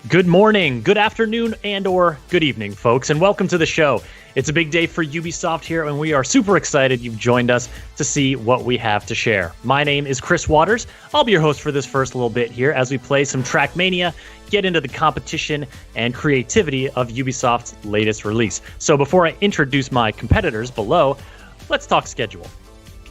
Good morning, good afternoon, and or good evening, folks, and welcome to the show. It's a big day for Ubisoft here, and we are super excited you've joined us to see what we have to share. My name is Chris Waters. I'll be your host for this first little bit here as we play some Trackmania, get into the competition and creativity of Ubisoft's latest release. So before I introduce my competitors below, let's talk schedule.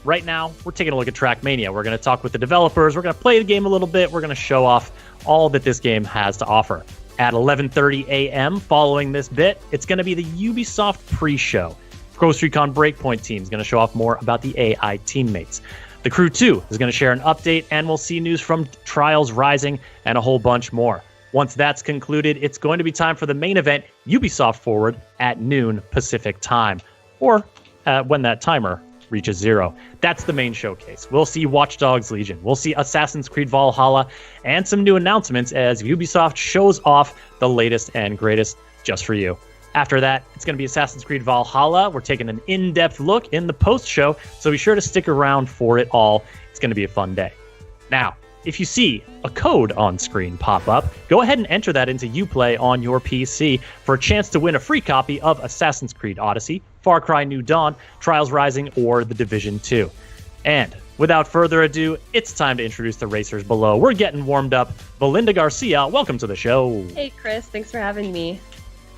Right now, we're taking a look at Trackmania. We're going to talk with the developers. We're going to play the game a little bit. We're going to show off all that this game has to offer. At 11:30 a.m. following this bit, it's going to be the Ubisoft pre-show. Ghost Recon Breakpoint team is going to show off more about the AI teammates. The Crew 2 is going to share an update, and we'll see news from Trials Rising and a whole bunch more. Once that's concluded, it's going to be time for the main event, Ubisoft Forward, at noon Pacific time, or when that timer reaches 0. That's the main showcase. We'll see Watch Dogs Legion. We'll see Assassin's Creed Valhalla and some new announcements as Ubisoft shows off the latest and greatest just for you. After that, it's going to be Assassin's Creed Valhalla. We're taking an in-depth look in the post-show, so be sure to stick around for it all. It's going to be a fun day. Now, if you see a code on screen pop up, go ahead and enter that into Uplay on your PC for a chance to win a free copy of Assassin's Creed Odyssey, Far Cry New Dawn, Trials Rising, or The Division 2. And without further ado, it's time to introduce the racers below. We're getting warmed up. Belinda Garcia, welcome to the show. Hey, Chris. Thanks for having me.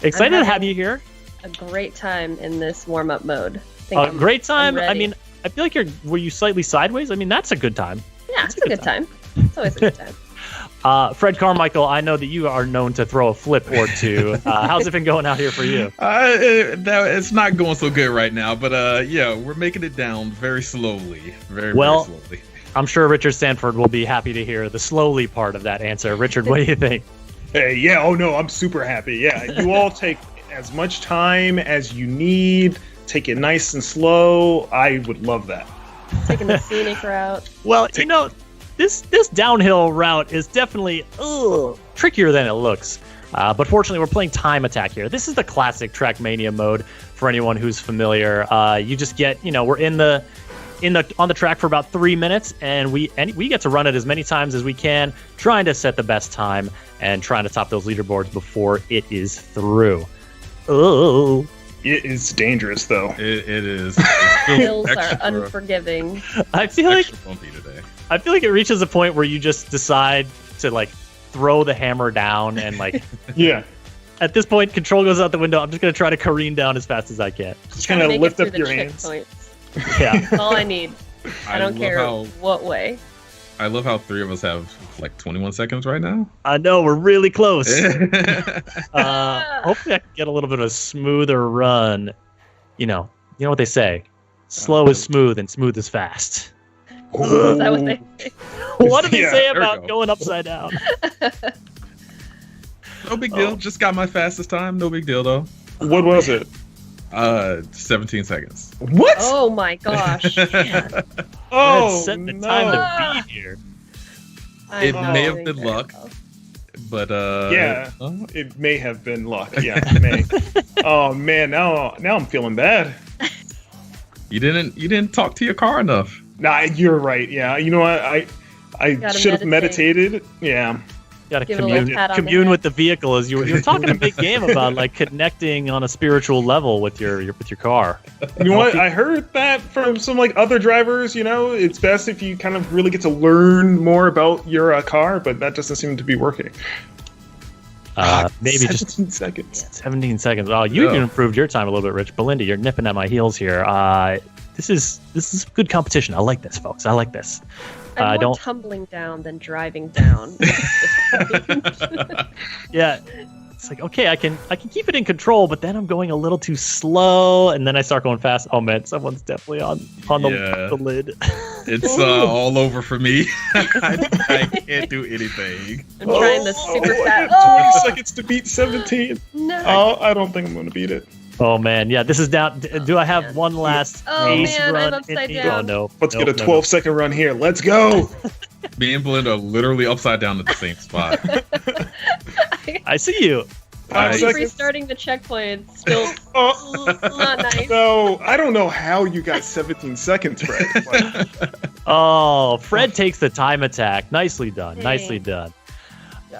Excited to have you here. A great time in this warm-up mode. Great time? I mean, I feel like were you slightly sideways? I mean, that's a good time. Yeah, it's a good time. It's always a good time. Fred Carmichael, I know that you are known to throw a flip or two. How's it been going out here for you? It's not going so good right now, but yeah, we're making it down very slowly. Very slowly. I'm sure Richard Sanford will be happy to hear the slowly part of that answer. Richard, what do you think? Hey, yeah, oh no, I'm super happy. Yeah, you all take as much time as you need. Take it nice and slow. I would love that. Taking the scenic route. Well, you know, this downhill route is definitely trickier than it looks. But fortunately, we're playing time attack here. This is the classic Trackmania mode for anyone who's familiar. You just get, we're on the track for about 3 minutes, and we get to run it as many times as we can, trying to set the best time and trying to top those leaderboards before it is through. Oh. It is dangerous, though. It is. Hills are unforgiving. I feel like bumpy today. I feel like it reaches a point where you just decide to throw the hammer down and yeah. At this point, control goes out the window. I'm just gonna try to careen down as fast as I can. Just kind of lift up your hands. Yeah, that's all I need. I don't care what way. I love how 3 of us have 21 seconds right now. I know, we're really close. Hopefully I can get a little bit of a smoother run. You know what they say. Slow is smooth and smooth is fast. Is that what they say? What do they say about going upside down? No big deal. Just got my fastest time. No big deal, though. What was it? 17 seconds. What? Oh my gosh. Oh, set the time to be here. It may have been luck, but yeah, it may have been luck. Yeah, it may. Oh man, now I'm feeling bad. You didn't talk to your car enough. Nah, you're right. Yeah, you know what? I should have meditated. Yeah. You gotta commune with the vehicle as you were talking a big game about connecting on a spiritual level with your car. You know what? I heard that from some other drivers. It's best if you kind of really get to learn more about your car, but that doesn't seem to be working. Maybe 17 just seconds. 17 seconds. Oh, you even improved your time a little bit, Rich. Belinda, you're nipping at my heels here. This is good competition. I like this, folks. I like this. I'm more tumbling down than driving down. Yeah, it's okay, I can keep it in control, but then I'm going a little too slow, and then I start going fast. Oh man, someone's definitely on the lid. It's all over for me. I can't do anything. I'm trying the super fast. 20 seconds to beat 17. No. Oh, I don't think I'm going to beat it. Oh man, yeah, this is down. Do I have one last ace run? I'm upside down. Oh no. Let's get a 12-second run here. Let's go. Me and Belinda are literally upside down at the same spot. I see you. Restarting the checkpoint. Still not nice. No, I don't know how you got 17 seconds, Fred. Oh, Fred takes the time attack. Nicely done. Nicely done.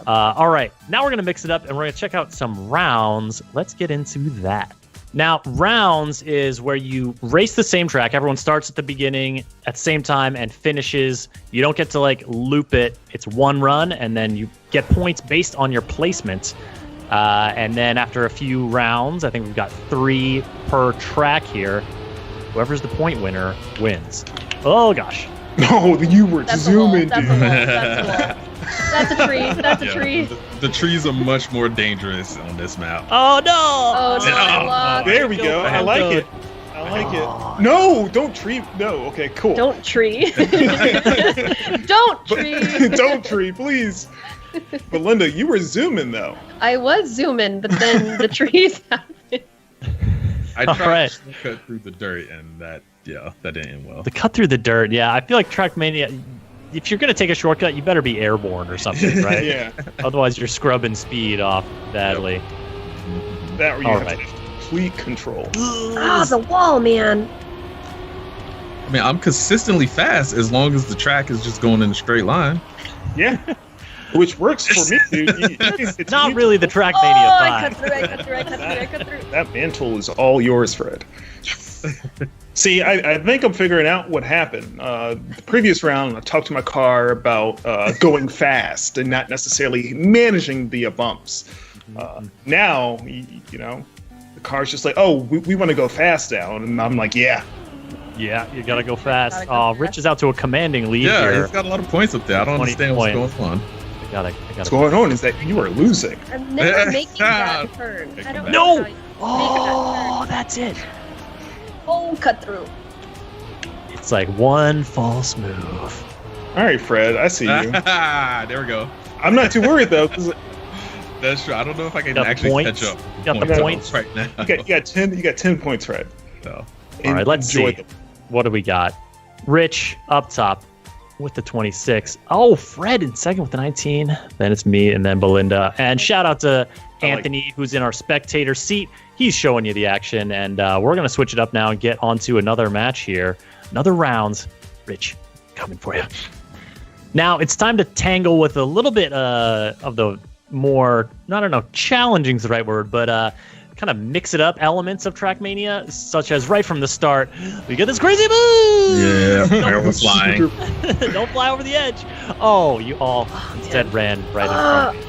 job. All right, now we're going to mix it up and we're going to check out some rounds. Let's get into that. Now, rounds is where you race the same track. Everyone starts at the beginning at the same time and finishes. You don't get to like loop it. It's one run, and then you get points based on your placement. And then after a few rounds, I think we've got 3 per track here. Whoever's the point winner wins. Oh, gosh. No, you were zooming, dude. That's a tree. That's a tree. The trees are much more dangerous on this map. Oh, no. Oh, no, I lost. There we go. I like it. I like it. No, don't tree. No, okay, cool. Don't tree. Don't tree. Don't tree, please. Belinda, you were zooming, though. I was zooming, but then the trees happened. I tried to cut through the dirt, and that didn't end well. The cut through the dirt, yeah. I feel like Trackmania, if you're going to take a shortcut, you better be airborne or something, right? Yeah. Otherwise, you're scrubbing speed off badly. Yep. That where you have to have complete control. Ah, the wall, man. I mean, I'm consistently fast as long as the track is just going in a straight line. Yeah. Which works for me, dude. It's not really the Trackmania I vibe. cut through. That mantle is all yours, Fred. See, I think I'm figuring out what happened. The previous round, I talked to my car about going fast and not necessarily managing the bumps. Now, the car's just like, oh, we want to go fast now. And I'm like, yeah. Yeah, you gotta go fast. Rich is out to a commanding lead here. Yeah, he's got a lot of points up there. I don't understand what's going on. What's going on is that you are losing. I'm never making that turn. I don't No! know how you make that That's it. turn. Oh, cut through. It's like one false move. All right, Fred, I see you. There we go. I'm not too worried, though, because That's true. I don't know if I can Got actually points? catch up. You got the points? right now. you got 10 points, Fred. So. All right, let's Enjoy see. them. What do we got? Rich up top with the 26. Oh, Fred in second with the 19. Then it's me and then Belinda. And shout out to Anthony, who's in our spectator seat. He's showing you the action. And we're going to switch it up now and get onto another match here. Another rounds. Rich, coming for you. Now it's time to tangle with a little bit of the more, I don't know, challenging is the right word, but kind of mix it up elements of Trackmania, such as right from the start, we get this crazy move! Yeah, I was flying. Don't fly over the edge. Oh, you all instead ran right in front of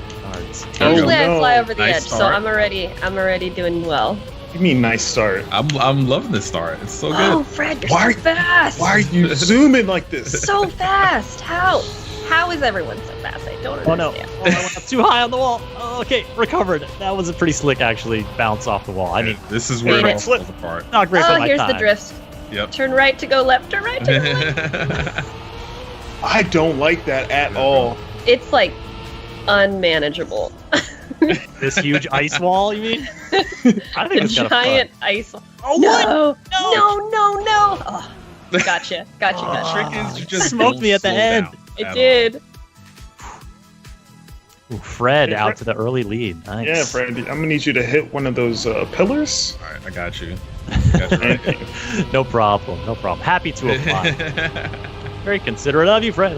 me. Usually I fly over the Nice edge, so start. I'm already doing well. You mean nice start? I'm loving this start. It's so good. Oh, Fred, you're so fast. Why are you zooming like this? So fast? How? How is everyone so fast? I don't Oh no! understand. Oh, I went up too high on the wall. Oh, okay, recovered. That was a pretty slick, actually, bounce off the wall. I mean, This is where it Made all it. falls apart. not great for Oh, my here's time. the drift. Yep. Turn right to go left, turn right to go left. I don't like that at all. It's like unmanageable. This huge ice wall, you mean? I think The it's kind of giant fun. ice. Oh, No, what? no. Oh, gotcha. The trick is you just Smoked don't me at the slow end. down It at did. Ooh, Fred Yeah, out to the early lead. Nice. Yeah, Fred, I'm gonna need you to hit one of those pillars. all. All right, I got you. Got you right. No problem. Happy to apply. Very considerate of you, Fred.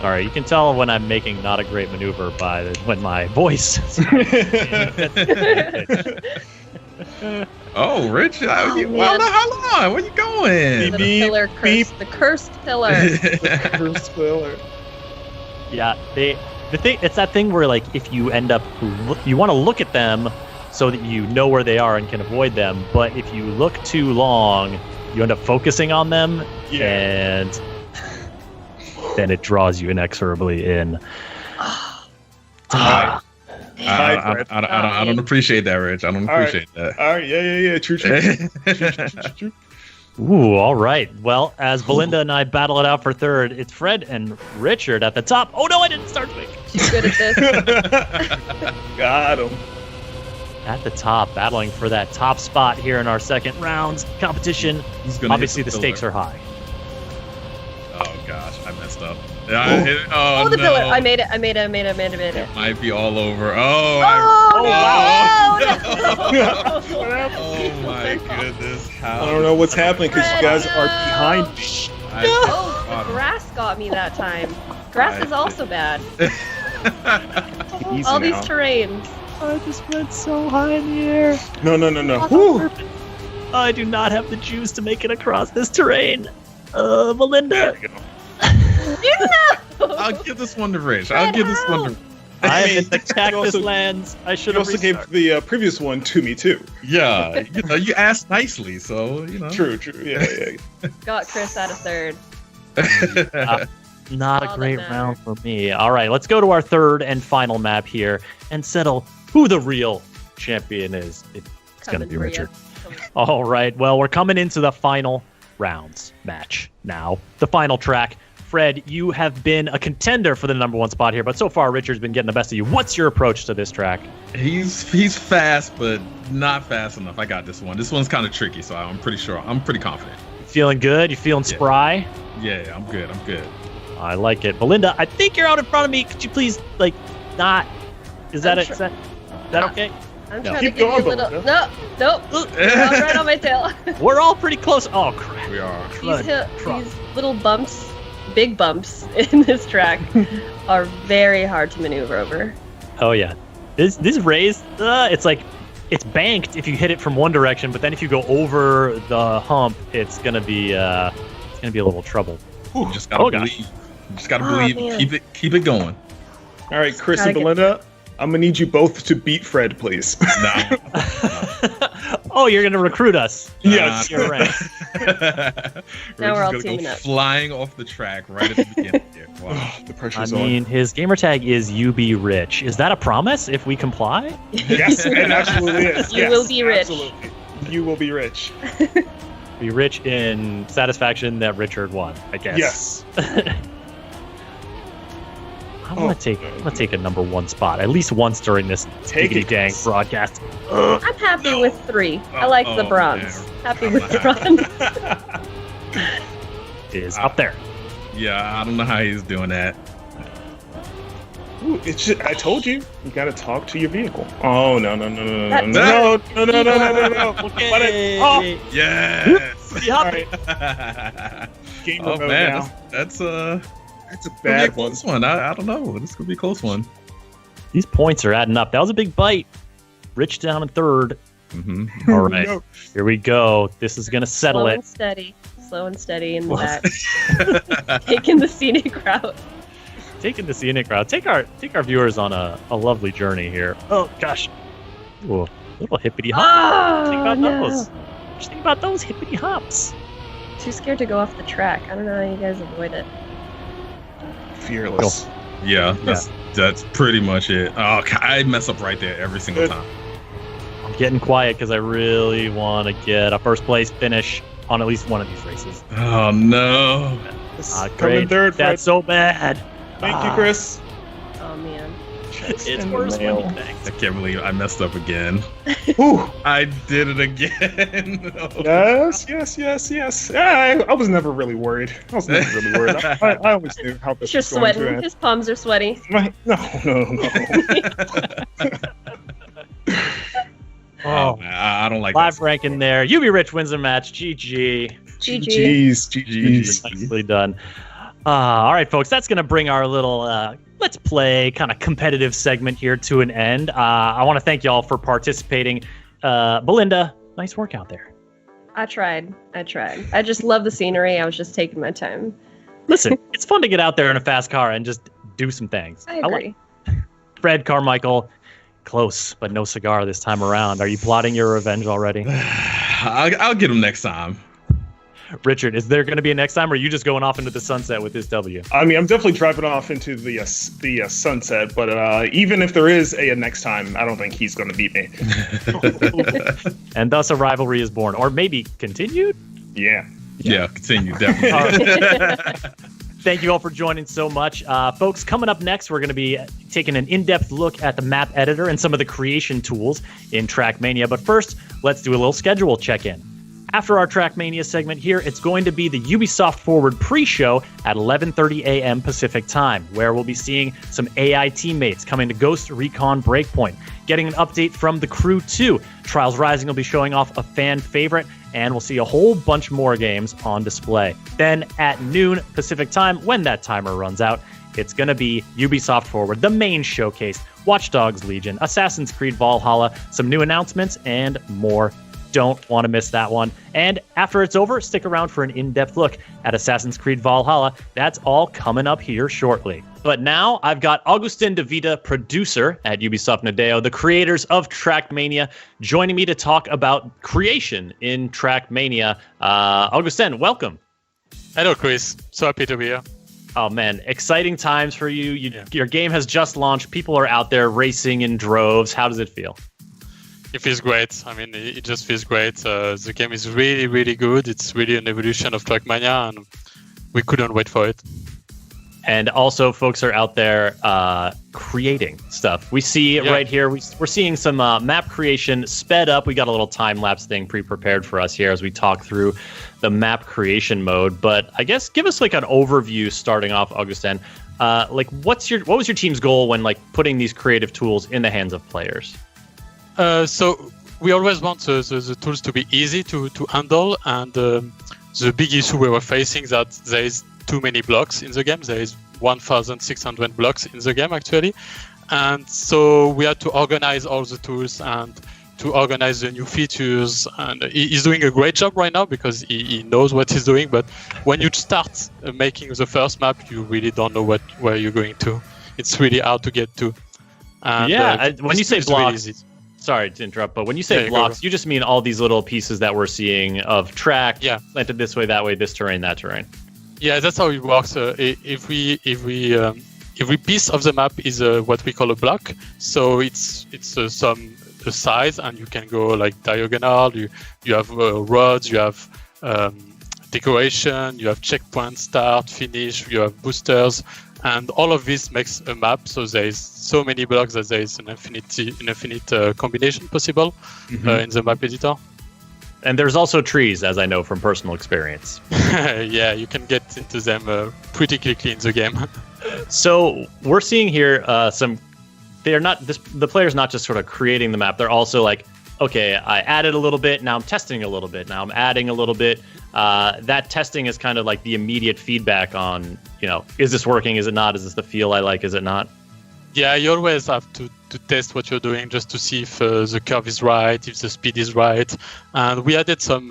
All right, you can tell when I'm making not a great maneuver by when my voice. Oh, Rich, Oh, you, man. well, hold on. Where you going? The Beep, pillar beep. curse. The cursed pillar. First pillar. Yeah, the thing, it's that thing where like if you end up you want to look at them so that you know where they are and can avoid them, but if you look too long, you end up focusing on them, and then it draws you inexorably in. I don't appreciate that, Rich. I don't appreciate that. All right, yeah. True. Ooh, all right. Well, as Belinda and I battle it out for third, it's Fred and Richard at the top. Oh no, I didn't start quick. She's good at this. Got him. At the top, battling for that top spot here in our second round competition. Who's gonna Obviously, hit the stakes are high. Oh gosh, I messed up. Oh, the no. pillar. I made it. It might be all over. Oh, wow. no. Oh my goodness. How I don't know what's happening because you guys are behind me. Oh, the grass got me that time. Grass is also bad. Easy All now. these terrains. I just went so high in the air. No. Woo. I do not have the juice to make it across this terrain. Melinda. There we go. I'll give this one to Rich. I'll give this one to. I'm in the cactus also- lands. I should You have also gave the previous one to me too. Yeah, you asked nicely, so True. Yeah. Got Chris at a third. Not All a that great matters. round for me. All right, let's go to our third and final map here and settle who the real champion is. It's going to Coming be for ya. Richard. All right, well, we're coming into the final rounds match now. The final track. Fred, you have been a contender for the number one spot here, but so far Richard's been getting the best of you. What's your approach to this track? He's fast, but not fast enough. I got this one. This one's kind of tricky, so I'm pretty confident. Feeling good? You feeling spry? Yeah, I'm good. I like it. Belinda, I think you're out in front of me. Could you please, not... Is that it? Is that okay? I'm No. trying Keep to give you a going, little. Belinda. Nope. I'm right on my tail. We're all pretty close. Oh, crap. We are. These little bumps, big bumps in this track, are very hard to maneuver over. Oh, yeah. This raised, it's banked if you hit it from one direction, but then if you go over the hump, it's gonna be a little trouble. You just gotta gosh. believe. You just gotta believe. Man. Keep it going. All right, Chris Gotta and Belinda, I'm gonna need you both to beat Fred, please. Nah. Oh, you're gonna recruit us. Yes. You're right. Now we're all gonna go teaming up. flying off the track right at the beginning here. Wow. The I pressure's on. mean, his gamer tag is UB-Rich. Is that a promise if we comply? Yes, it absolutely is. You Yes, will be rich. Absolutely. You will be rich. Be rich in satisfaction that Richard won, I guess. Yes. I'm gonna take a number one spot at least once during this Take diggity it, dang Chris. broadcast. I'm happy with 3. I like the Oh, bronze. man. Happy with the bronze. Is up there. Yeah, I don't know how he's doing that. Ooh, it's just, I told you, you gotta talk to your vehicle. Oh no. Okay. Let it off. Yes. Yup. All right, game Oh remote man, now. that's That's a gonna be a bad one. close one. I don't know. This could be a close one. These points are adding up. That was a big bite. Rich down in third. Mm-hmm. All right, No. here we go. This is gonna settle Slow it. and steady. Slow and steady in the back. Taking the scenic route. Taking the scenic route. Take our viewers on a lovely journey here. Oh gosh. Ooh, little hippity hop. Oh, Think about no. those. Just think about those hippity hops. Too scared to go off the track. I don't know how you guys avoid it. Fearless. Yeah, that's pretty much it. Oh, I mess up right there every single Good. time. I'm getting quiet because I really want to get a first place finish on at least one of these races. Oh no. Coming Great. third, Fred. That's so bad. Thank you, Chris. Oh man. It's in the worse when mail. you think. I can't believe I messed up again. Ooh. I did it again. Oh. Yes. Yeah, I was never really worried. I always knew how this You're was going sweating. to His palms are sweaty. end. No. Oh, man, I don't like Live that. ranking there. UB Rich wins the match. GG. GG. GG's. Nicely done. All right, folks. That's going to bring our little let's play kind of competitive segment here to an end. I want to thank y'all for participating. Belinda, nice work out there. I tried. I just love the scenery. I was just taking my time. Listen, it's fun to get out there in a fast car and just do some things. I agree. Fred Carmichael, close, but no cigar this time around. Are you plotting your revenge already? I'll get him next time. Richard, is there going to be a next time, or are you just going off into the sunset with this W? I mean, I'm definitely driving off into the sunset, but even if there is a next time, I don't think he's going to beat me. And thus a rivalry is born, or maybe continued? Yeah. Yeah, continue, definitely. Thank you all for joining so much. Folks, coming up next, we're going to be taking an in-depth look at the map editor and some of the creation tools in Trackmania. But first, let's do a little schedule check-in. After our Trackmania segment here, it's going to be the Ubisoft Forward pre-show at 11:30 a.m. Pacific time, where we'll be seeing some AI teammates coming to Ghost Recon Breakpoint, getting an update from the Crew 2. Trials Rising will be showing off a fan favorite, and we'll see a whole bunch more games on display. Then at noon Pacific time, when that timer runs out, It's going to be Ubisoft Forward, the main showcase, Watch Dogs Legion, Assassin's Creed Valhalla, some new announcements, and more. Don't want to miss that one. And after it's over, stick around for an in-depth look at Assassin's Creed Valhalla. That's all coming up here shortly. But now I've got Augustin de Vita, producer at Ubisoft Nadeo, the creators of Trackmania, joining me to talk about creation in Trackmania. Augustin, welcome. Hello, Chris. So happy to be here. Oh, man. Exciting times for you. Your game has just launched. People are out there racing in droves. How does it feel? It feels great. I mean, it just feels great. The game is really, really good. It's really an evolution of Trackmania, and we couldn't wait for it. And also, folks are out there creating stuff. We see right here, we're seeing some map creation sped up. We got a little time-lapse thing pre-prepared for us here as we talk through the map creation mode. But I guess give us like an overview starting off, Augustin. What was your team's goal when like putting these creative tools in the hands of players? So we always want the tools to be easy to handle, and the big issue we were facing that there is too many blocks in the game. There is 1,600 blocks in the game actually, and so we had to organize all the tools and to organize the new features. And he's doing a great job right now because he knows what he's doing. But when you start making the first map, you really don't know where you're going to. It's really hard to get to. And, when you say blocks. Really Sorry to interrupt, but when you say blocks, you just mean all these little pieces that we're seeing of track, planted this way, that way, this terrain, that terrain. Yeah, that's how it works. Every piece of the map is what we call a block. So it's a size, and you can go like diagonal. You have roads, you have decoration, you have checkpoint, start, finish, you have boosters. And all of this makes a map, so there is so many blocks that there is an infinite combination possible in the map editor. And there's also trees, as I know from personal experience. Yeah, you can get into them pretty quickly in the game. So we're seeing here the player's not just sort of creating the map, they're also like, okay, I added a little bit, now I'm testing a little bit, now I'm adding a little bit. That testing is kind of like the immediate feedback on, is this working, is it not, is this the feel I like, is it not? Yeah, you always have to test what you're doing just to see if the curve is right, if the speed is right. And we added some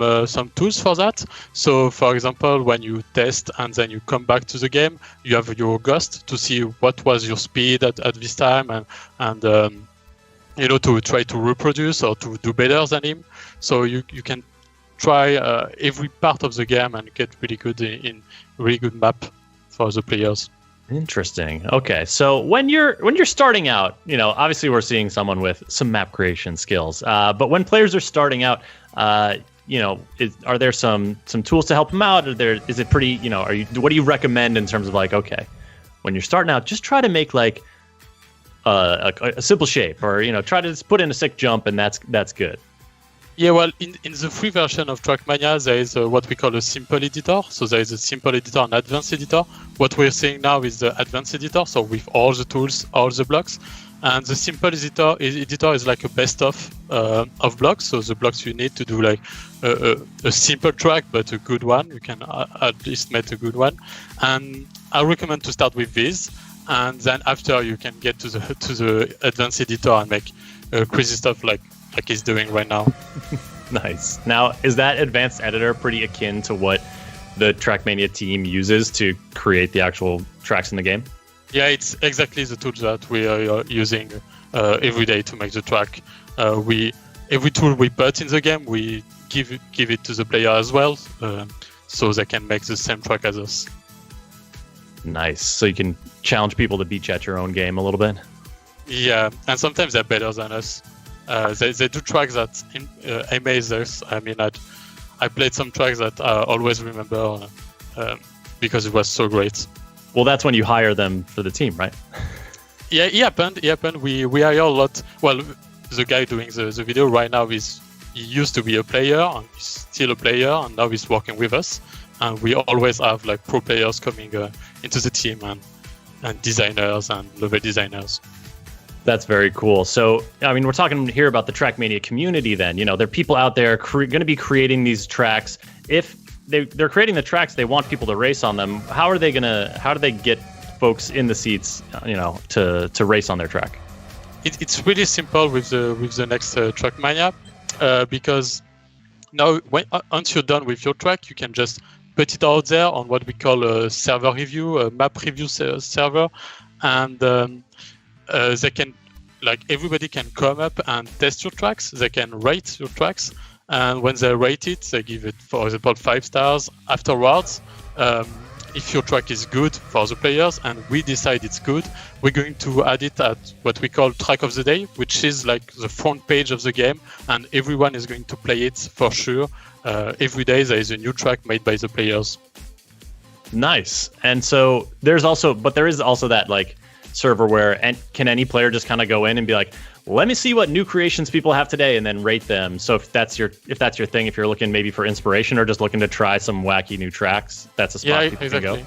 tools for that. So, for example, when you test and then you come back to the game, you have your ghost to see what was your speed at this time and to try to reproduce or to do better than him. So you can try every part of the game and get really good in really good map for the players. Interesting. Okay, so when you're starting out, obviously we're seeing someone with some map creation skills. But when players are starting out, are there some tools to help them out? Is it pretty? What do you recommend in terms of like, okay, when you're starting out, just try to make like a simple shape, or try to just put in a sick jump, and that's good. Yeah, well, in the free version of Trackmania, there is what we call a simple editor. So there is a simple editor and advanced editor. What we're seeing now is the advanced editor, so with all the tools, all the blocks. And the simple editor is like a best of blocks. So the blocks you need to do like a simple track, but a good one. You can at least make a good one. And I recommend to start with this. And then after you can get to the advanced editor and make crazy stuff like he's doing right now. Nice. Now, is that advanced editor pretty akin to what the Trackmania team uses to create the actual tracks in the game? Yeah, it's exactly the tool that we are using every day to make the track. Every tool we put in the game, we give it to the player as well, so they can make the same track as us. Nice. So you can challenge people to beat you at your own game a little bit? Yeah, and sometimes they're better than us. They do tracks that amaze us. I mean, I played some tracks that I always remember because it was so great. Well, that's when you hire them for the team, right? Yeah, it happened. We hire a lot. Well, the guy doing the video right now he used to be a player and he's still a player, and now he's working with us. And we always have like pro players coming into the team and designers and level designers. That's very cool. So, I mean, we're talking here about the Trackmania community then. There are people out there going to be creating these tracks. If they're creating the tracks, they want people to race on them. How do they get folks in the seats, to race on their track? It's really simple with the next Trackmania, because now once you're done with your track, you can just put it out there on what we call a server review, a map review server, and they can, everybody can come up and test your tracks. They can rate your tracks, and when they rate it, they give it, for example, 5 stars. Afterwards, if your track is good for the players and we decide it's good, we're going to add it at what we call track of the day, which is like the front page of the game, and everyone is going to play it for sure. Every day there is a new track made by the players. Nice. And so there is also that server where can any player just kind of go in and be like, let me see what new creations people have today, and then rate them. So if that's your thing, if you're looking maybe for inspiration or just looking to try some wacky new tracks, that's a spot people can go.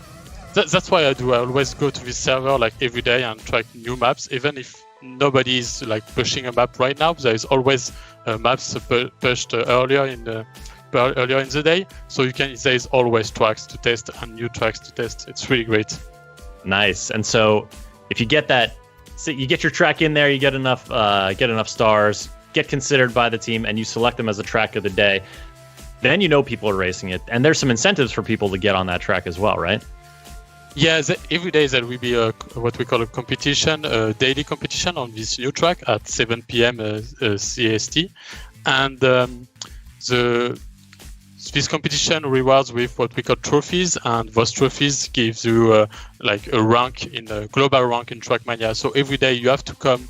That's why I always go to this server every day and try new maps. Even if nobody is pushing a map right now, there is always maps pushed earlier in the day. So there is always tracks to test and new tracks to test. It's really great. Nice. And so if you get that, so you get your track in there, you get enough stars, get considered by the team, and you select them as a track of the day, then people are racing it. And there's some incentives for people to get on that track as well, right? Yeah, every day there will be what we call a competition, a daily competition on this new track at 7 p.m. CEST. And this competition rewards with what we call trophies, and those trophies gives you a rank a global rank in Trackmania. So every day you have to come,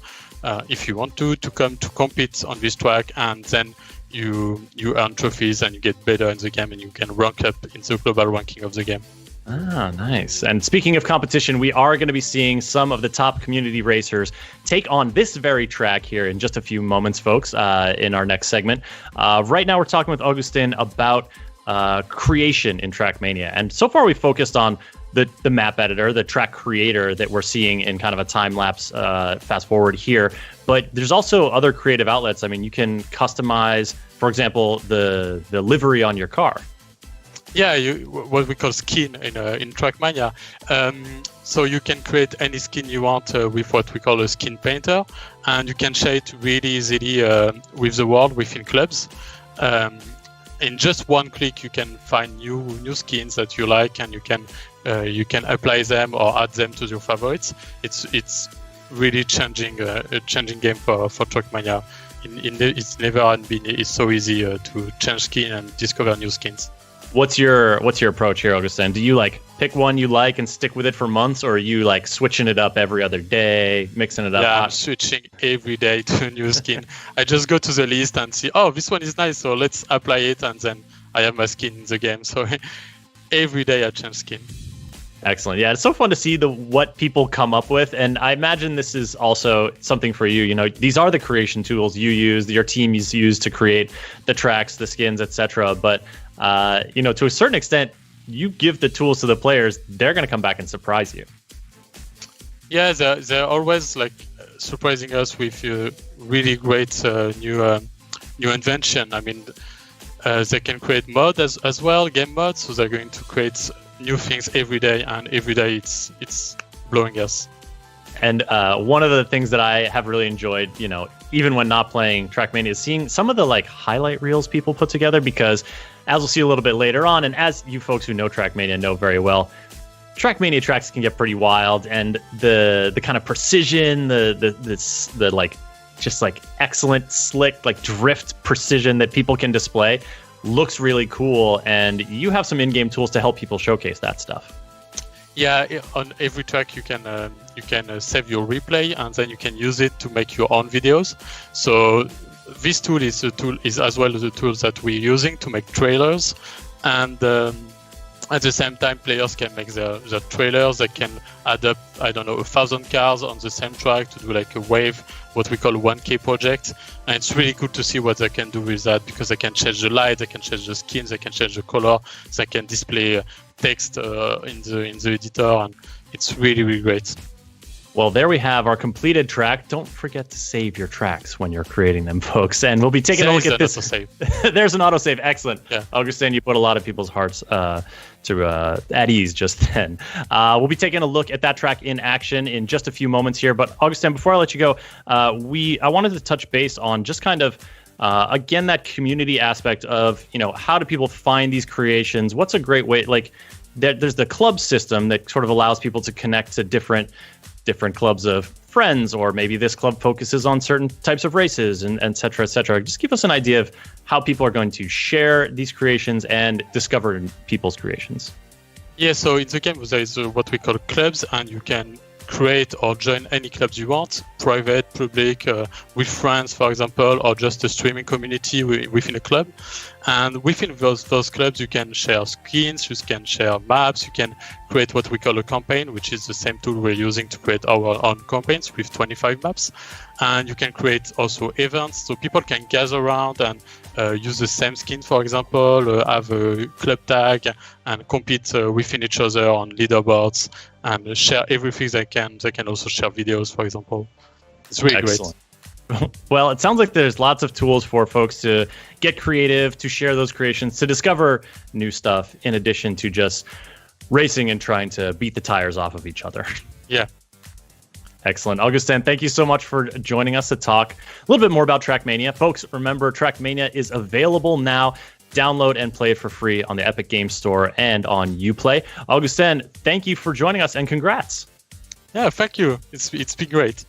if you want to come to compete on this track, and then you earn trophies and you get better in the game, and you can rank up in the global ranking of the game. Ah, nice. And speaking of competition, we are going to be seeing some of the top community racers take on this very track here in just a few moments, folks, in our next segment. Right now, we're talking with Augustin about creation in Trackmania. And so far, we focused on the map editor, the track creator that we're seeing in kind of a time-lapse fast forward here. But there's also other creative outlets. I mean, you can customize, for example, the livery on your car. Yeah, what we call skin in Trackmania. So you can create any skin you want with what we call a skin painter, and you can share it really easily with the world within clubs. In just one click, you can find new skins that you like, and you can apply them or add them to your favorites. It's really changing game for Trackmania. It's never been so easy to change skin and discover new skins. What's your approach here, Augustin? Do you pick one you like and stick with it for months, or are you switching it up every other day, mixing it up? Yeah, I'm switching every day to a new skin. I just go to the list and see, oh, this one is nice, so let's apply it, and then I have my skin in the game. So every day I change skin. Excellent. Yeah, it's so fun to see what people come up with, and I imagine this is also something for you. These are the creation tools you use, your team use to create the tracks, the skins, etc. But to a certain extent, you give the tools to the players, they're going to come back and surprise you. Yeah, they're always surprising us with really great new invention. I mean, they can create mod as well, game mods. So they're going to create new things every day, and every day it's blowing us. And one of the things that I have really enjoyed, even when not playing Trackmania, is seeing some of the highlight reels people put together, because as we'll see a little bit later on, and as you folks who know Trackmania know very well, Trackmania tracks can get pretty wild, and the kind of precision, the excellent slick drift precision that people can display looks really cool, and you have some in-game tools to help people showcase that stuff. Yeah, on every track you can save your replay, and then you can use it to make your own videos. So this tool is as well as the tools that we're using to make trailers, and at the same time players can make their trailers. They can add up 1,000 cars on the same track to do a wave, what we call a 1K project, and it's really cool to see what they can do with that, because they can change the light, they can change the skins, they can change the color, they can display text in the editor, and it's really, really great. Well, there we have our completed track. Don't forget to save your tracks when you're creating them, folks. And we'll be taking a look at this. There's an autosave. Excellent. Yeah. Augustin, you put a lot of people's hearts at ease just then. We'll be taking a look at that track in action in just a few moments here. But Augustin, before I let you go, I wanted to touch base on just kind of again that community aspect of how do people find these creations? What's a great way? Like there's the club system that sort of allows people to connect to different clubs of friends, or maybe this club focuses on certain types of races, and et cetera, et cetera. Just give us an idea of how people are going to share these creations and discover people's creations. Yeah, so in the game there is what we call clubs, and you can create or join any clubs you want, private, public, with friends, for example, or just a streaming community within a club. And within those clubs, you can share skins, you can share maps, you can create what we call a campaign, which is the same tool we're using to create our own campaigns with 25 maps. And you can create also events, so people can gather around and use the same skin, for example, have a club tag and compete within each other on leaderboards and share everything they can. They can also share videos, for example. It's really Excellent. Great. Well, it sounds like there's lots of tools for folks to get creative, to share those creations, to discover new stuff, in addition to just racing and trying to beat the tires off of each other. Yeah. Excellent. Augustin, thank you so much for joining us to talk a little bit more about Trackmania. Folks, remember, Trackmania is available now. Download and play it for free on the Epic Games Store and on Uplay. Augustin, thank you for joining us, and congrats. Yeah, thank you. It's been great.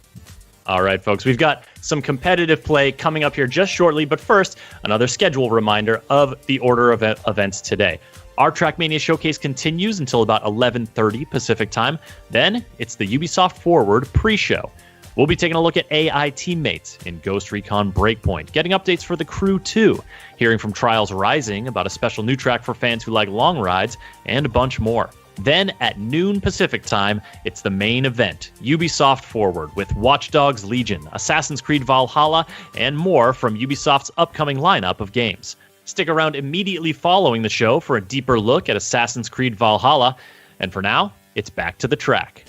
All right, folks, we've got some competitive play coming up here just shortly, but first, another schedule reminder of the order of events today. Our Trackmania showcase continues until about 11:30 Pacific time. Then it's the Ubisoft Forward pre-show. We'll be taking a look at AI teammates in Ghost Recon Breakpoint, getting updates for the Crew 2, hearing from Trials Rising about a special new track for fans who like long rides, and a bunch more. Then at noon Pacific time, it's the main event, Ubisoft Forward, with Watch Dogs Legion, Assassin's Creed Valhalla, and more from Ubisoft's upcoming lineup of games. Stick around immediately following the show for a deeper look at Assassin's Creed Valhalla. And for now, it's back to the track.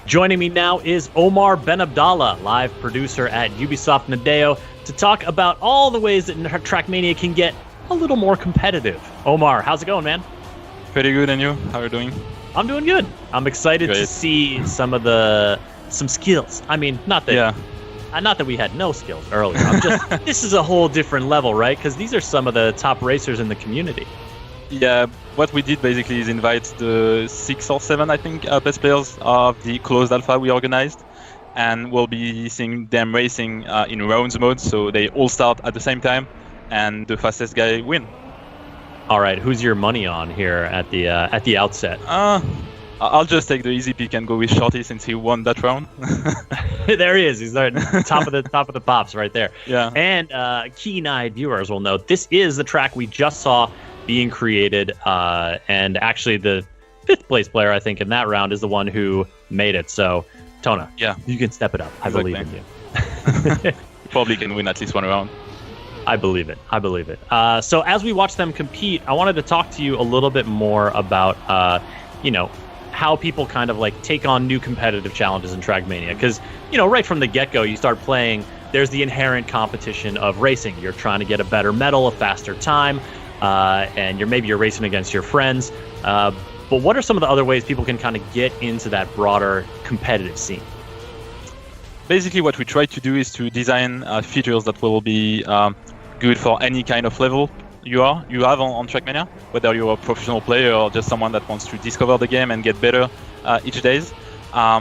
Joining me now is Omar Benabdallah, live producer at Ubisoft Nadeo, to talk about all the ways that Trackmania can get a little more competitive. Omar, how's it going, man? Pretty good, and you? How are you doing? I'm doing good. I'm excited to see some skills. I mean, not that we had no skills earlier. This is a whole different level, right? Because these are some of the top racers in the community. Yeah, what we did basically is invite the 6 or 7, I think, best players of the closed alpha we organized, and we'll be seeing them racing in rounds mode, so they all start at the same time, and the fastest guy win. All right, who's your money on here at the outset? I'll just take the easy pick and go with Shorty since he won that round. There he is. He's at top of the pops right there. Yeah. And keen-eyed viewers will note this is the track we just saw being created, and actually the 5th place player, I think, in that round is the one who made it. So, Tona, yeah, you can step it up. I believe in you. Probably can win at least one round. I believe it. So as we watch them compete, I wanted to talk to you a little bit more about, how people kind of like take on new competitive challenges in Trackmania. Because, right from the get-go, you start playing, there's the inherent competition of racing. You're trying to get a better medal, a faster time, and you're racing against your friends. But what are some of the other ways people can kind of get into that broader competitive scene? Basically, what we try to do is to design features that will be good for any kind of level you have on Trackmania, whether you're a professional player or just someone that wants to discover the game and get better each day.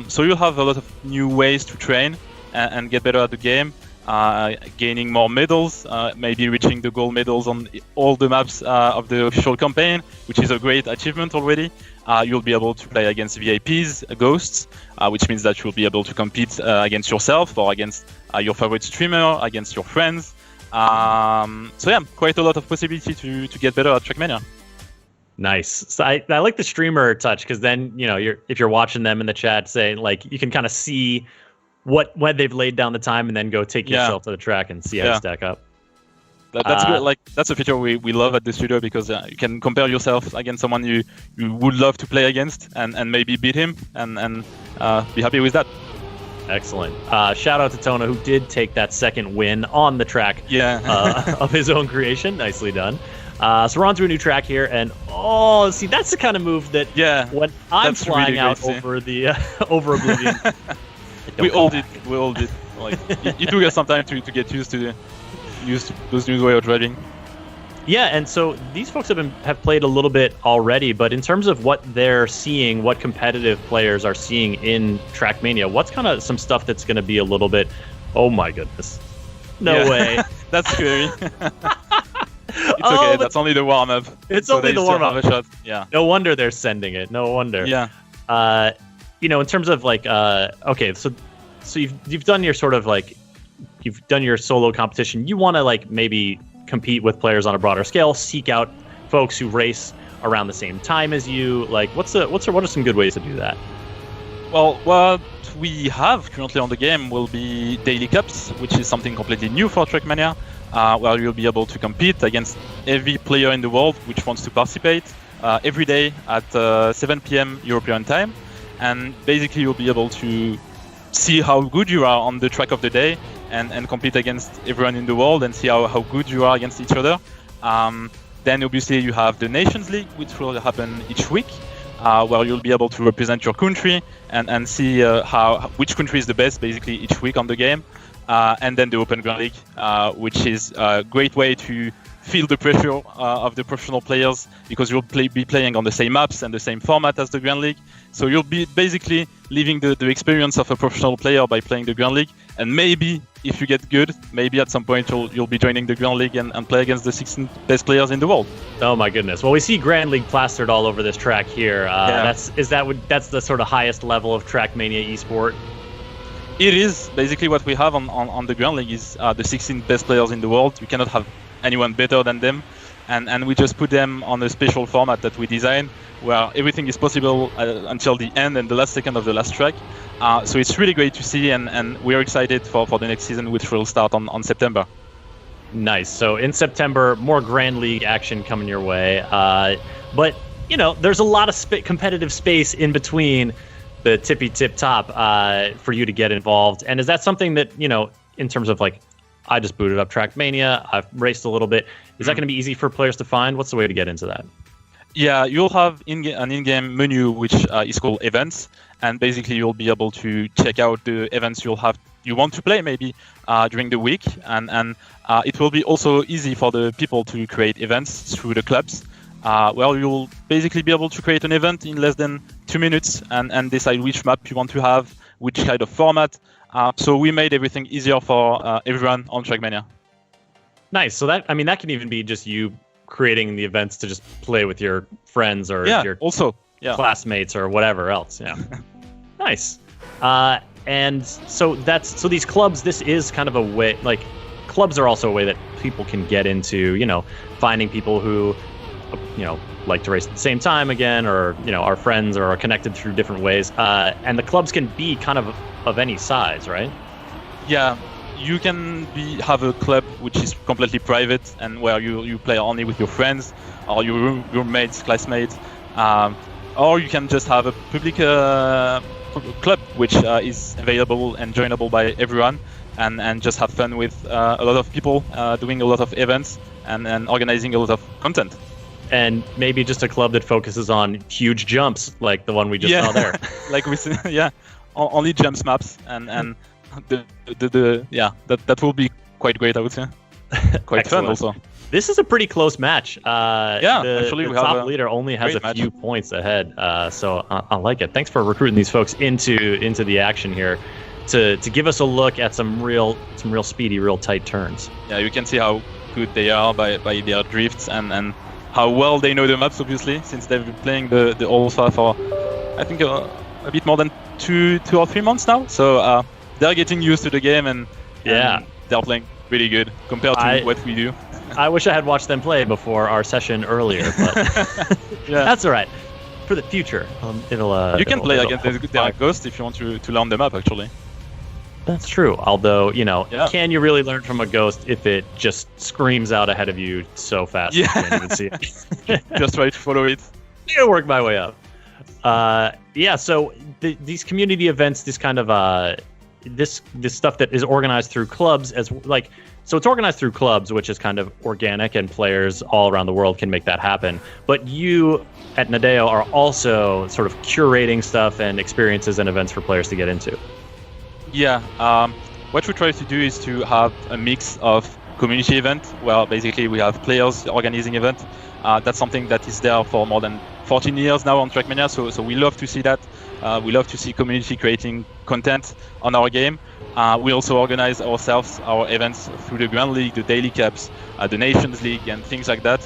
So you have a lot of new ways to train and get better at the game, gaining more medals, maybe reaching the gold medals on all the maps of the official campaign, which is a great achievement already. You'll be able to play against VIPs, ghosts, which means that you'll be able to compete against yourself or against your favorite streamer, against your friends. So yeah, quite a lot of possibility to get better at Trackmania. Nice. So I like the streamer touch, because then if you're watching them in the chat, say like you can kind of see when they've laid down the time, and then go take yourself to the track and see how you stack up. That's good. Like that's a feature we love at the studio, because you can compare yourself against someone you would love to play against and maybe beat him and be happy with that. Excellent. Shout out to Tona, who did take that second win on the track of his own creation. Nicely done. So we're on to a new track here, and see, that's the kind of move that when I'm flying really out over the over Oblivion. We all did. Like it took us some time to get used to those new way of driving. Yeah, and so these folks have played a little bit already, but in terms of what they're seeing, what competitive players are seeing in Trackmania, what's kind of some stuff that's going to be a little bit, oh my goodness, no way. That's scary. It's okay, that's only the warm-up. It's so only the warm-up. Yeah. No wonder they're sending it. No wonder. Yeah. In terms of like, okay, so you've done your sort of like, you've done your solo competition. You want to like maybe compete with players on a broader scale, seek out folks who race around the same time as you. Like, what are some good ways to do that? Well, what we have currently on the game will be daily cups, which is something completely new for Trackmania, where you'll be able to compete against every player in the world which wants to participate every day at 7 p.m. European time, and basically you'll be able to see how good you are on the track of the day and compete against everyone in the world and see how good you are against each other. Then obviously you have the Nations League, which will happen each week, where you'll be able to represent your country and see which country is the best basically each week on the game. And then the Open Grand League, which is a great way to feel the pressure of the professional players, because you'll be playing on the same maps and the same format as the Grand League. So you'll be basically living the experience of a professional player by playing the Grand League. And maybe if you get good, maybe at some point you'll be joining the Grand League and play against the 16 best players in the world. Oh my goodness! Well, we see Grand League plastered all over this track here. That's the sort of highest level of Trackmania esport. It is basically what we have on the Grand League is the 16 best players in the world. You cannot have anyone better than them, and we just put them on a special format that we designed where everything is possible until the end and the last second of the last track. So it's really great to see, and we're excited for the next season, which will start on September. Nice. So in September, more Grand League action coming your way. But there's a lot of competitive space in between the tippy tip top for you to get involved. And is that something that, in terms of like, I just booted up Trackmania, I've raced a little bit, is that going to be easy for players to find? What's the way to get into that? Yeah, you'll have an in-game menu which is called events, and basically you'll be able to check out the events you want to play maybe during the week, and it will be also easy for the people to create events through the clubs, where you'll basically be able to create an event in less than 2 minutes and decide which map you want to have, which kind of format. So we made everything easier for everyone on Trackmania. Nice. So that can even be just you creating the events to just play with your friends or your classmates or whatever else. Yeah. Nice. And so these clubs, this is kind of a way, like clubs are also a way that people can get into, finding people who, like to race at the same time again, or, are friends or are connected through different ways. And the clubs can be kind of any size, right? Yeah. You can have a club which is completely private and where you play only with your friends or your roommates, classmates, or you can just have a public club which is available and joinable by everyone, and just have fun with a lot of people doing a lot of events and organizing a lot of content. And maybe just a club that focuses on huge jumps like the one we just saw there. Like we see, only jumps maps and that will be quite great, I would say. Quite fun also. This is a pretty close match. Actually, the top leader only has a few points ahead, so I like it. Thanks for recruiting these folks into the action here to give us a look at some real speedy, real tight turns. Yeah, you can see how good they are by their drifts and how well they know the maps, obviously, since they've been playing the alpha for I think a bit more than two or 3 months now. So they're getting used to the game and they're playing really good compared to what we do. I wish I had watched them play before our session earlier, but that's all right. For the future, you can play against their ghost if you want to learn the map, actually. That's true. Although, can you really learn from a ghost if it just screams out ahead of you so fast you can't even see it? Just try to follow it. I'll work my way up. So these community events, this kind of this stuff that is organized through clubs so it's organized through clubs, which is kind of organic, and players all around the world can make that happen. But you at Nadeo are also sort of curating stuff and experiences and events for players to get into. Yeah, what we try to do is to have a mix of community event, where basically we have players organizing event. That's something that is there for more than 14 years now on Trackmania, so we love to see that. We love to see community creating content on our game. We also organize ourselves, our events through the Grand League, the Daily Cups, the Nations League, and things like that.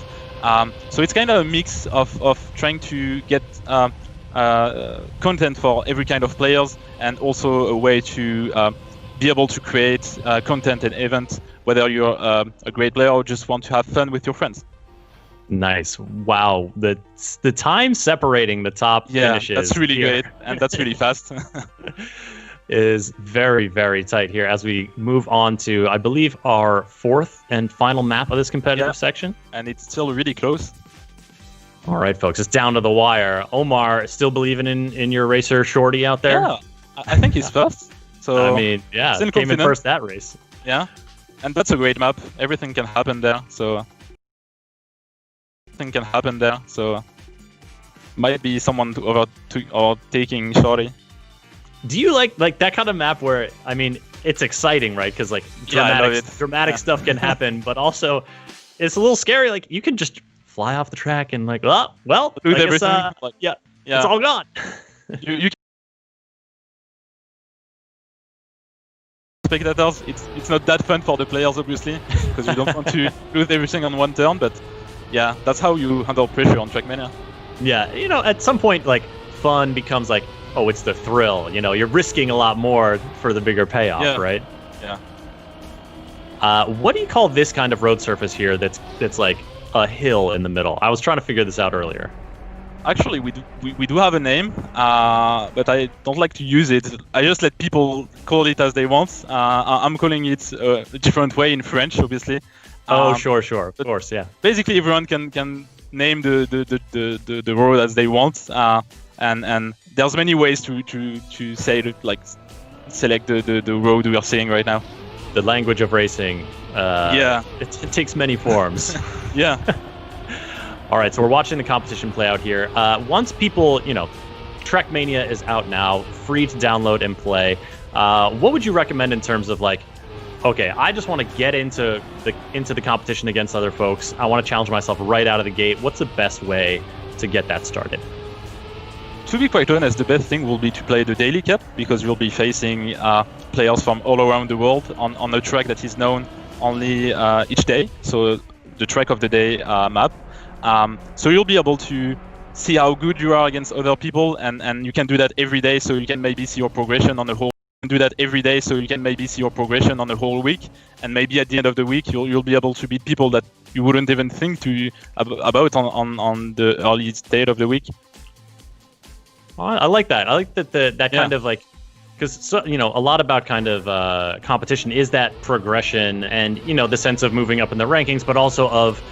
So it's kind of a mix of trying to get content for every kind of players, and also a way to be able to create content and events, whether you're a great player or just want to have fun with your friends. Nice. Wow. The time separating the top finishes. That's really here great, and that's really fast. is very, very tight here as we move on to, I believe, our fourth and final map of this competitive section. And it's still really close. All right, folks, it's down to the wire. Omar, still believing in your racer Shorty out there? Yeah, I think he's first. So I mean, yeah, came in first that race. Yeah, and that's a great map. Everything can happen there. So might be someone overtaking Shorty. Do you like that kind of map where, I mean, it's exciting, right? Because dramatic stuff can happen, but also it's a little scary. Like, you can just fly off the track and lose everything. It's all gone. you spectators, it's not that fun for the players, obviously, because you don't want to lose everything on one turn. But yeah, that's how you handle pressure on Trackmania. Yeah, at some point, fun becomes it's the thrill. You're risking a lot more for the bigger payoff, right? Yeah. What do you call this kind of road surface here that's like a hill in the middle? I was trying to figure this out earlier. Actually, we do have a name, but I don't like to use it. I just let people call it as they want. I'm calling it a different way in French, obviously. Sure, of course, yeah. Basically, everyone can name the road as they want, and there's many ways to say it, select the road we are seeing right now. The language of racing. It takes many forms. Yeah. All right, so we're watching the competition play out here. Once people, Trackmania is out now, free to download and play. What would you recommend in terms of okay, I just want to get into the competition against other folks. I want to challenge myself right out of the gate. What's the best way to get that started? To be quite honest, the best thing will be to play the Daily Cup, because you'll be facing players from all around the world on a track that is known only each day. So the track of the day map. So you'll be able to see how good you are against other people, and you can do that every day, so you can maybe see your progression on the whole. Week, and maybe at the end of the week you'll be able to beat people that you wouldn't even think about on the early state of the week. I like that. I like that kind of because a lot about kind of competition is that progression and the sense of moving up in the rankings, but also of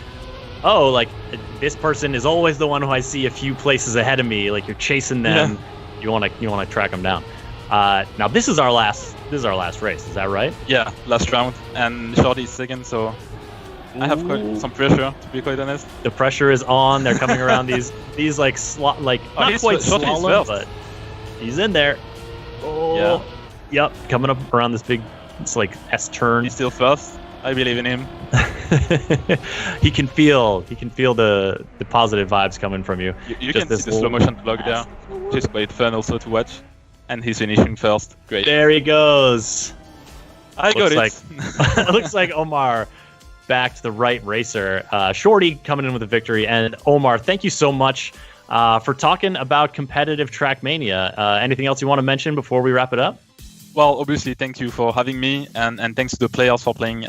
this person is always the one who I see a few places ahead of me. You're chasing them. Yeah. You want to track them down. Now this is our last race. Is that right? Yeah, last round, and Shorty is second, so I have quite some pressure, to be quite honest. The pressure is on. They're coming around these not quite slalom, but he's in there. Oh, yeah. Yep, coming up around this big, it's S turn. He's still first. I believe in him. He can feel the positive vibes coming from you. You can see the slow motion vlog there. Just quite fun also to watch. And he's finishing first. Great. There he goes. I got it. It looks like Omar backed the right racer. Shorty coming in with a victory. And Omar, thank you so much for talking about competitive Trackmania. Anything else you want to mention before we wrap it up? Well, obviously, thank you for having me. And thanks to the players for playing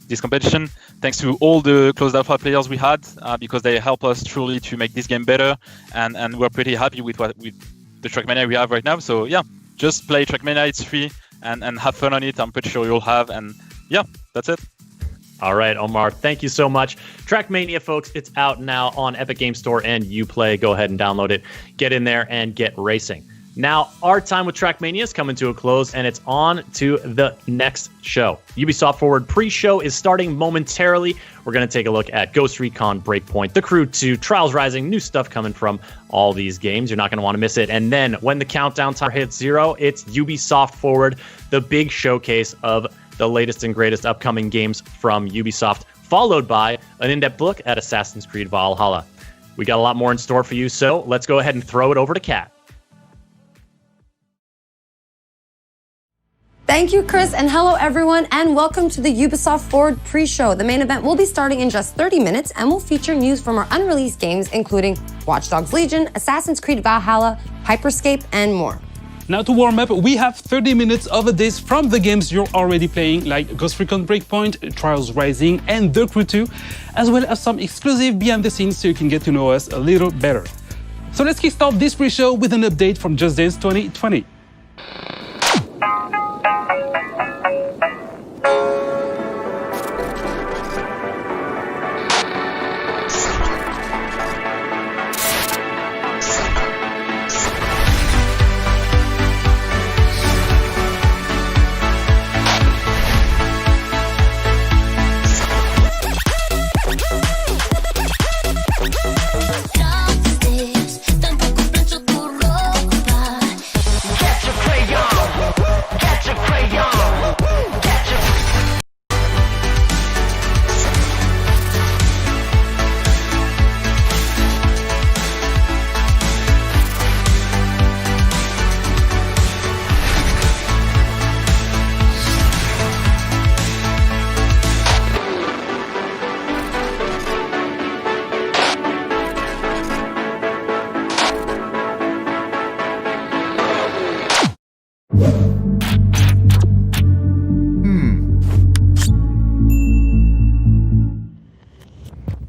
this competition. Thanks to all the closed alpha players we had, because they help us truly to make this game better. And we're pretty happy with the Trackmania we have right now. So yeah, just play Trackmania, it's free, and have fun on it. I'm pretty sure you'll have, and yeah, that's it. All right, Omar, thank you so much. Trackmania, folks, it's out now on Epic Games Store and Uplay. Go ahead and download it. Get in there and get racing. Now, our time with Trackmania is coming to a close, and it's on to the next show. Ubisoft Forward pre-show is starting momentarily. We're going to take a look at Ghost Recon Breakpoint, The Crew 2, Trials Rising, new stuff coming from all these games. You're not going to want to miss it. And then when the countdown timer hits 0, it's Ubisoft Forward, the big showcase of the latest and greatest upcoming games from Ubisoft, followed by an in-depth look at Assassin's Creed Valhalla. We got a lot more in store for you, so let's go ahead and throw it over to Kat. Thank you, Chris, and hello, everyone, and welcome to the Ubisoft Forward pre-show. The main event will be starting in just 30 minutes and will feature news from our unreleased games, including Watch Dogs Legion, Assassin's Creed Valhalla, Hyperscape, and more. Now to warm up, we have 30 minutes of updates from the games you're already playing, like Ghost Recon Breakpoint, Trials Rising, and The Crew 2, as well as some exclusive behind the scenes so you can get to know us a little better. So let's kickstart this pre-show with an update from Just Dance 2020.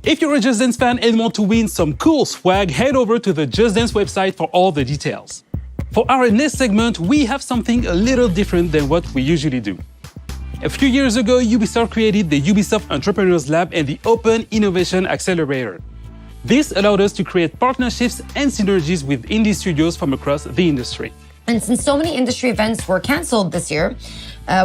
If you're a Just Dance fan and want to win some cool swag, head over to the Just Dance website for all the details. For our next segment, we have something a little different than what we usually do. A few years ago, Ubisoft created the Ubisoft Entrepreneurs Lab and the Open Innovation Accelerator. This allowed us to create partnerships and synergies with indie studios from across the industry. And since so many industry events were canceled this year,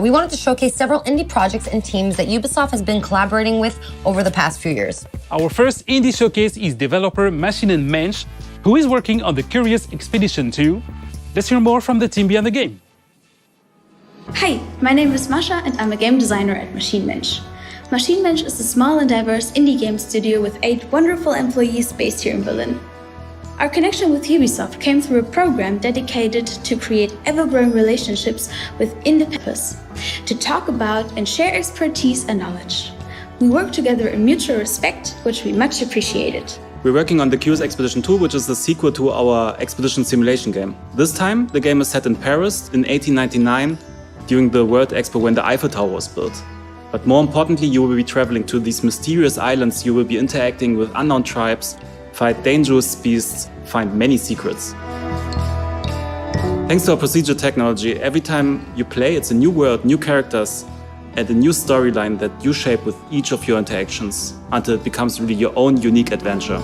we wanted to showcase several indie projects and teams that Ubisoft has been collaborating with over the past few years. Our first indie showcase is developer Machine and Mensch, who is working on the Curious Expedition 2. Let's hear more from the team behind the game. Hi, my name is Masha and I'm a game designer at Machine Mensch. Machine Mensch is a small and diverse indie game studio with 8 wonderful employees based here in Berlin. Our connection with Ubisoft came through a program dedicated to create ever-growing relationships with indie developers, to talk about and share expertise and knowledge. We work together in mutual respect, which we much appreciated. We're working on the Curious Expedition 2, which is the sequel to our expedition simulation game. This time, the game is set in Paris in 1899, during the World Expo when the Eiffel Tower was built. But more importantly, you will be traveling to these mysterious islands, you will be interacting with unknown tribes, fight dangerous beasts, find many secrets. Thanks to our procedure technology, every time you play, it's a new world, new characters, and a new storyline that you shape with each of your interactions until it becomes really your own unique adventure.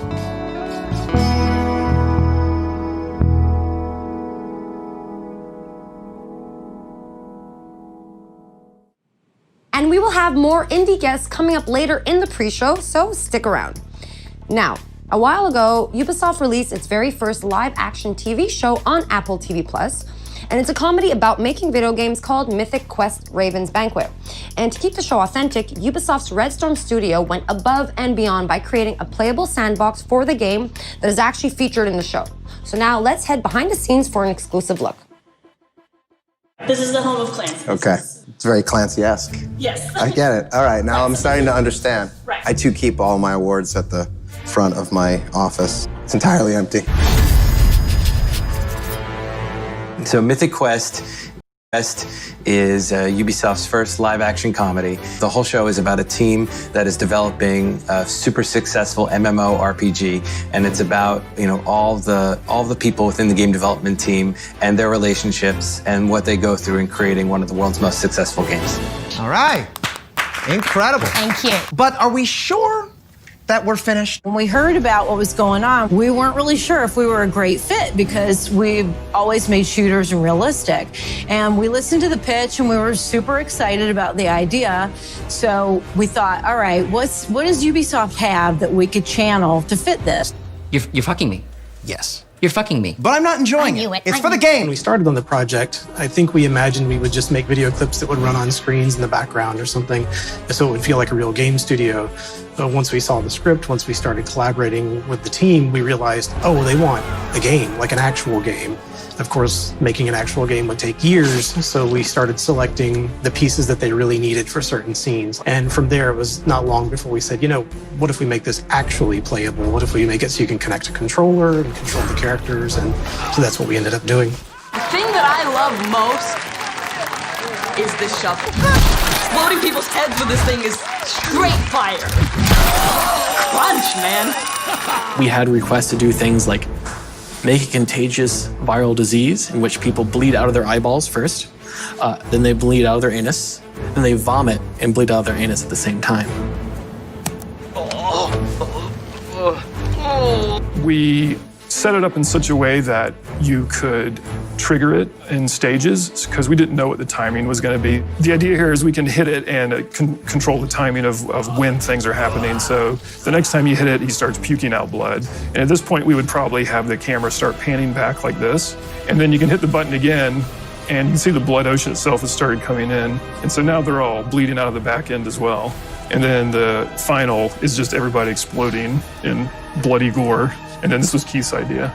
And we will have more indie guests coming up later in the pre-show, so stick around. Now, a while ago, Ubisoft released its very first live-action TV show on Apple TV+, and it's a comedy about making video games called Mythic Quest Raven's Banquet. And to keep the show authentic, Ubisoft's Red Storm studio went above and beyond by creating a playable sandbox for the game that is actually featured in the show. So now let's head behind the scenes for an exclusive look. This is the home of Clancy. Okay. It's very Clancy-esque. Yes. I get it. All right, now I'm starting to understand. Right. I too keep all my awards at the front of my office. It's entirely empty. So Mythic Quest is Ubisoft's first live-action comedy. The whole show is about a team that is developing a super successful MMORPG, and it's about all the people within the game development team and their relationships and what they go through in creating one of the world's most successful games. All right, incredible. Thank you. But are we sure that we're finished. When we heard about what was going on, we weren't really sure if we were a great fit because we've always made shooters realistic. And we listened to the pitch and we were super excited about the idea. So we thought, all right, what does Ubisoft have that we could channel to fit this? You're fucking me. Yes. You're fucking me. But I'm not enjoying it. It's for the game. When we started on the project, I think we imagined we would just make video clips that would run on screens in the background or something, so it would feel like a real game studio. But once we saw the script, once we started collaborating with the team, we realized, oh, they want a game, like an actual game. Of course, making an actual game would take years, so we started selecting the pieces that they really needed for certain scenes. And from there, it was not long before we said, you know, what if we make this actually playable? What if we make it so you can connect a controller and control the characters? And so that's what we ended up doing. The thing that I love most is the shovel. Exploding people's heads with this thing is straight fire. Crunch, man. We had requests to do things like make a contagious viral disease in which people bleed out of their eyeballs first, then they bleed out of their anus, then they vomit and bleed out of their anus at the same time. We set it up in such a way that you could trigger it in stages because we didn't know what the timing was going to be. The idea here is we can hit it and control the timing of when things are happening. So the next time you hit it, he starts puking out blood. And at this point, we would probably have the camera start panning back like this. And then you can hit the button again and you can see the blood ocean itself has started coming in. And so now they're all bleeding out of the back end as well. And then the final is just everybody exploding in bloody gore. And then this was Keith's idea.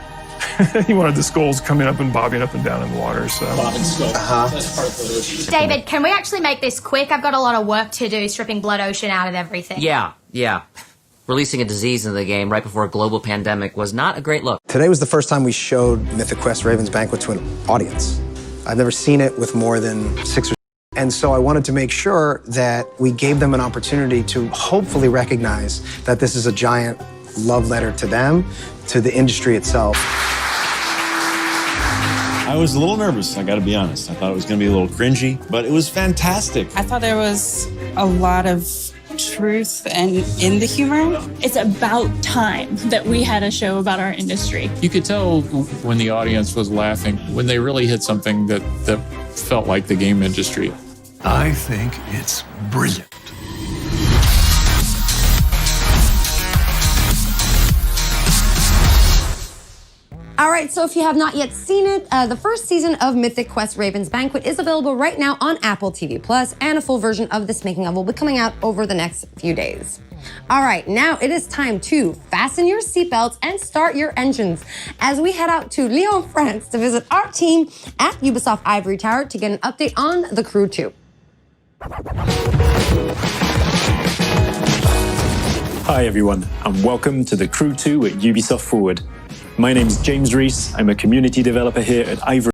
He wanted the skulls coming up and bobbing up and down in the water. So. David, can we actually make this quick? I've got a lot of work to do stripping Blood Ocean out of everything. Yeah. Releasing a disease into the game right before a global pandemic was not a great look. Today was the first time we showed Mythic Quest Raven's Banquet to an audience. I've never seen it with more than 6 or 7. And so I wanted to make sure that we gave them an opportunity to hopefully recognize that this is a giant love letter to them, to the industry itself. I was a little nervous, I gotta be honest. I thought it was gonna be a little cringy, but it was fantastic. I thought there was a lot of truth and in the humor. It's about time that we had a show about our industry. You could tell when the audience was laughing, when they really hit something that felt like the game industry. I think it's brilliant. All right, so if you have not yet seen it, the first season of Mythic Quest Raven's Banquet is available right now on Apple TV+, and a full version of this making of will be coming out over the next few days. All right, now it is time to fasten your seatbelts and start your engines as we head out to Lyon, France to visit our team at Ubisoft Ivory Tower to get an update on The Crew 2. Hi everyone, and welcome to The Crew 2 at Ubisoft Forward. My name's James Reese, I'm a community developer here at Ivory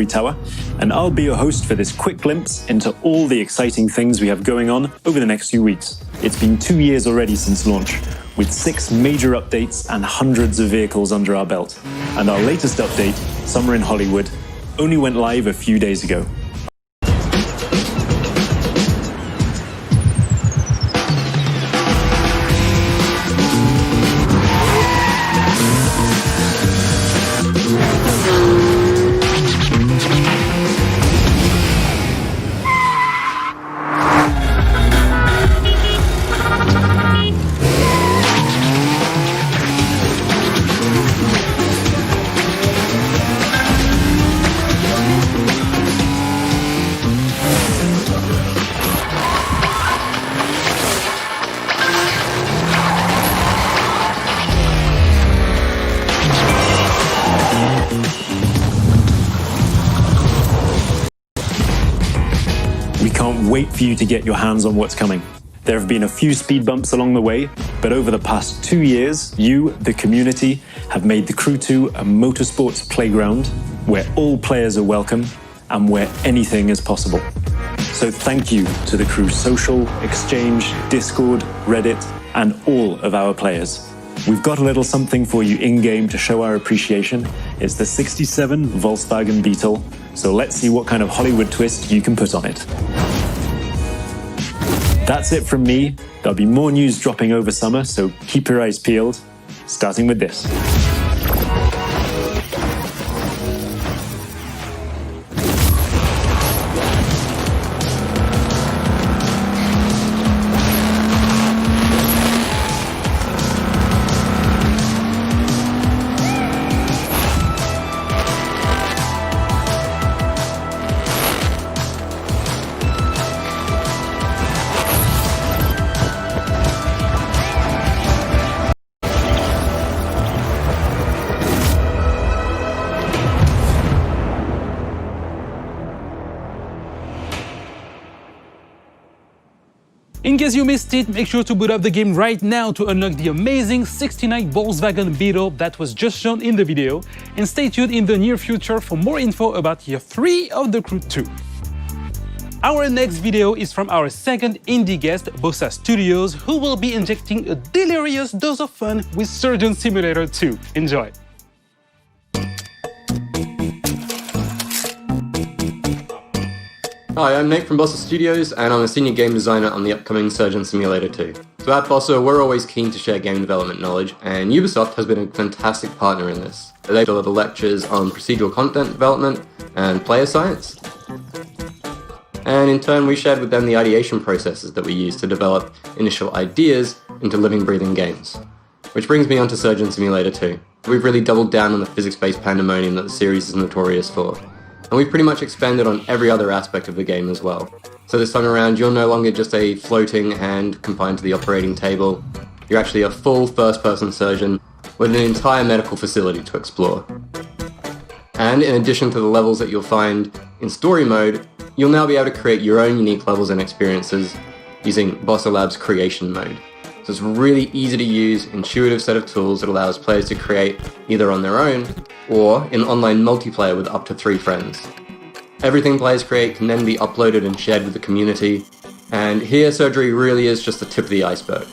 Tower, and I'll be your host for this quick glimpse into all the exciting things we have going on over the next few weeks. It's been 2 years already since launch, with 6 major updates and hundreds of vehicles under our belt. And our latest update, Summer in Hollywood, only went live a few days ago. Wait for you to get your hands on what's coming. There have been a few speed bumps along the way, but over the past 2 years, you, the community, have made The Crew 2 a motorsports playground where all players are welcome and where anything is possible. So thank you to The Crew Social, Exchange, Discord, Reddit, and all of our players. We've got a little something for you in-game to show our appreciation. It's the 67 Volkswagen Beetle, so let's see what kind of Hollywood twist you can put on it. That's it from me. There'll be more news dropping over summer, so keep your eyes peeled, starting with this. In case you missed it, make sure to boot up the game right now to unlock the amazing 69 Volkswagen Beetle that was just shown in the video, and stay tuned in the near future for more info about Year 3 of The Crew 2. Our next video is from our second indie guest, Bossa Studios, who will be injecting a delirious dose of fun with Surgeon Simulator 2. Enjoy! Hi, I'm Nate from Bossa Studios, and I'm a senior game designer on the upcoming Surgeon Simulator 2. So at Bossa, we're always keen to share game development knowledge, and Ubisoft has been a fantastic partner in this. They deliver lectures on procedural content development and player science. And in turn, we shared with them the ideation processes that we use to develop initial ideas into living, breathing games. Which brings me on to Surgeon Simulator 2. We've really doubled down on the physics-based pandemonium that the series is notorious for. And we've pretty much expanded on every other aspect of the game as well. So this time around, you're no longer just a floating hand confined to the operating table. You're actually a full first-person surgeon with an entire medical facility to explore. And in addition to the levels that you'll find in story mode, you'll now be able to create your own unique levels and experiences using Bossa Labs Creation Mode. So it's a really easy to use, intuitive set of tools that allows players to create either on their own or in online multiplayer with up to 3 friends. Everything players create can then be uploaded and shared with the community, and here surgery really is just the tip of the iceberg.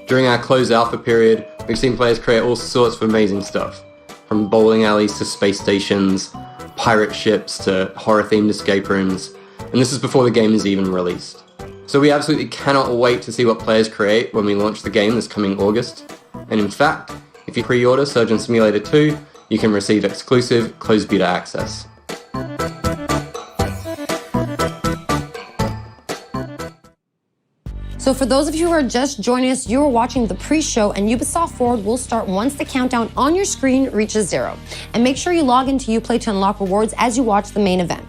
During our closed alpha period, we've seen players create all sorts of amazing stuff, from bowling alleys to space stations, pirate ships to horror-themed escape rooms, and this is before the game is even released. So we absolutely cannot wait to see what players create when we launch the game this coming August. And in fact, if you pre-order Surgeon Simulator 2, you can receive exclusive closed beta access. So for those of you who are just joining us, you are watching the pre-show, and Ubisoft Forward will start once the countdown on your screen reaches 0. And make sure you log into Uplay to unlock rewards as you watch the main event.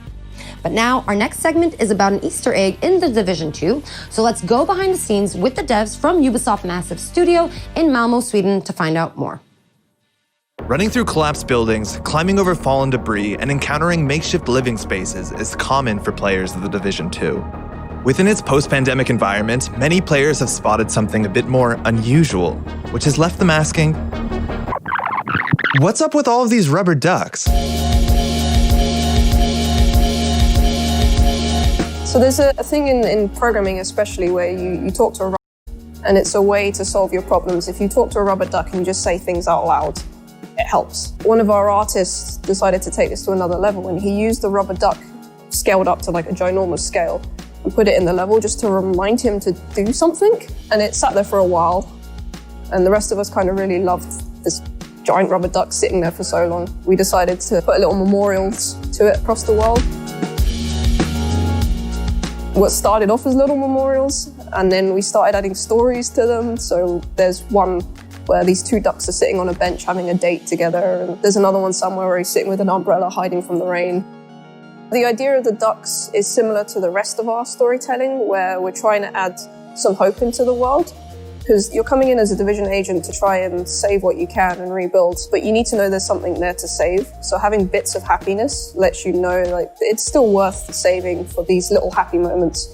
But now, our next segment is about an Easter egg in The Division 2, so let's go behind the scenes with the devs from Ubisoft Massive Studio in Malmo, Sweden to find out more. Running through collapsed buildings, climbing over fallen debris, and encountering makeshift living spaces is common for players of The Division 2. Within its post-pandemic environment, many players have spotted something a bit more unusual, which has left them asking, what's up with all of these rubber ducks? So there's a thing in programming especially where you talk to a rubber duck, and it's a way to solve your problems. If you talk to a rubber duck and you just say things out loud, it helps. One of our artists decided to take this to another level, and he used the rubber duck scaled up to like a ginormous scale and put it in the level just to remind him to do something. And it sat there for a while, and the rest of us kind of really loved this giant rubber duck sitting there for so long. We decided to put a little memorials to it across the world. What started off as little memorials, and then we started adding stories to them. So there's one where these 2 ducks are sitting on a bench having a date together, and there's another one somewhere where he's sitting with an umbrella hiding from the rain. The idea of the ducks is similar to the rest of our storytelling, where we're trying to add some hope into the world. Because you're coming in as a Division agent to try and save what you can and rebuild, but you need to know there's something there to save. So having bits of happiness lets you know like it's still worth the saving for these little happy moments.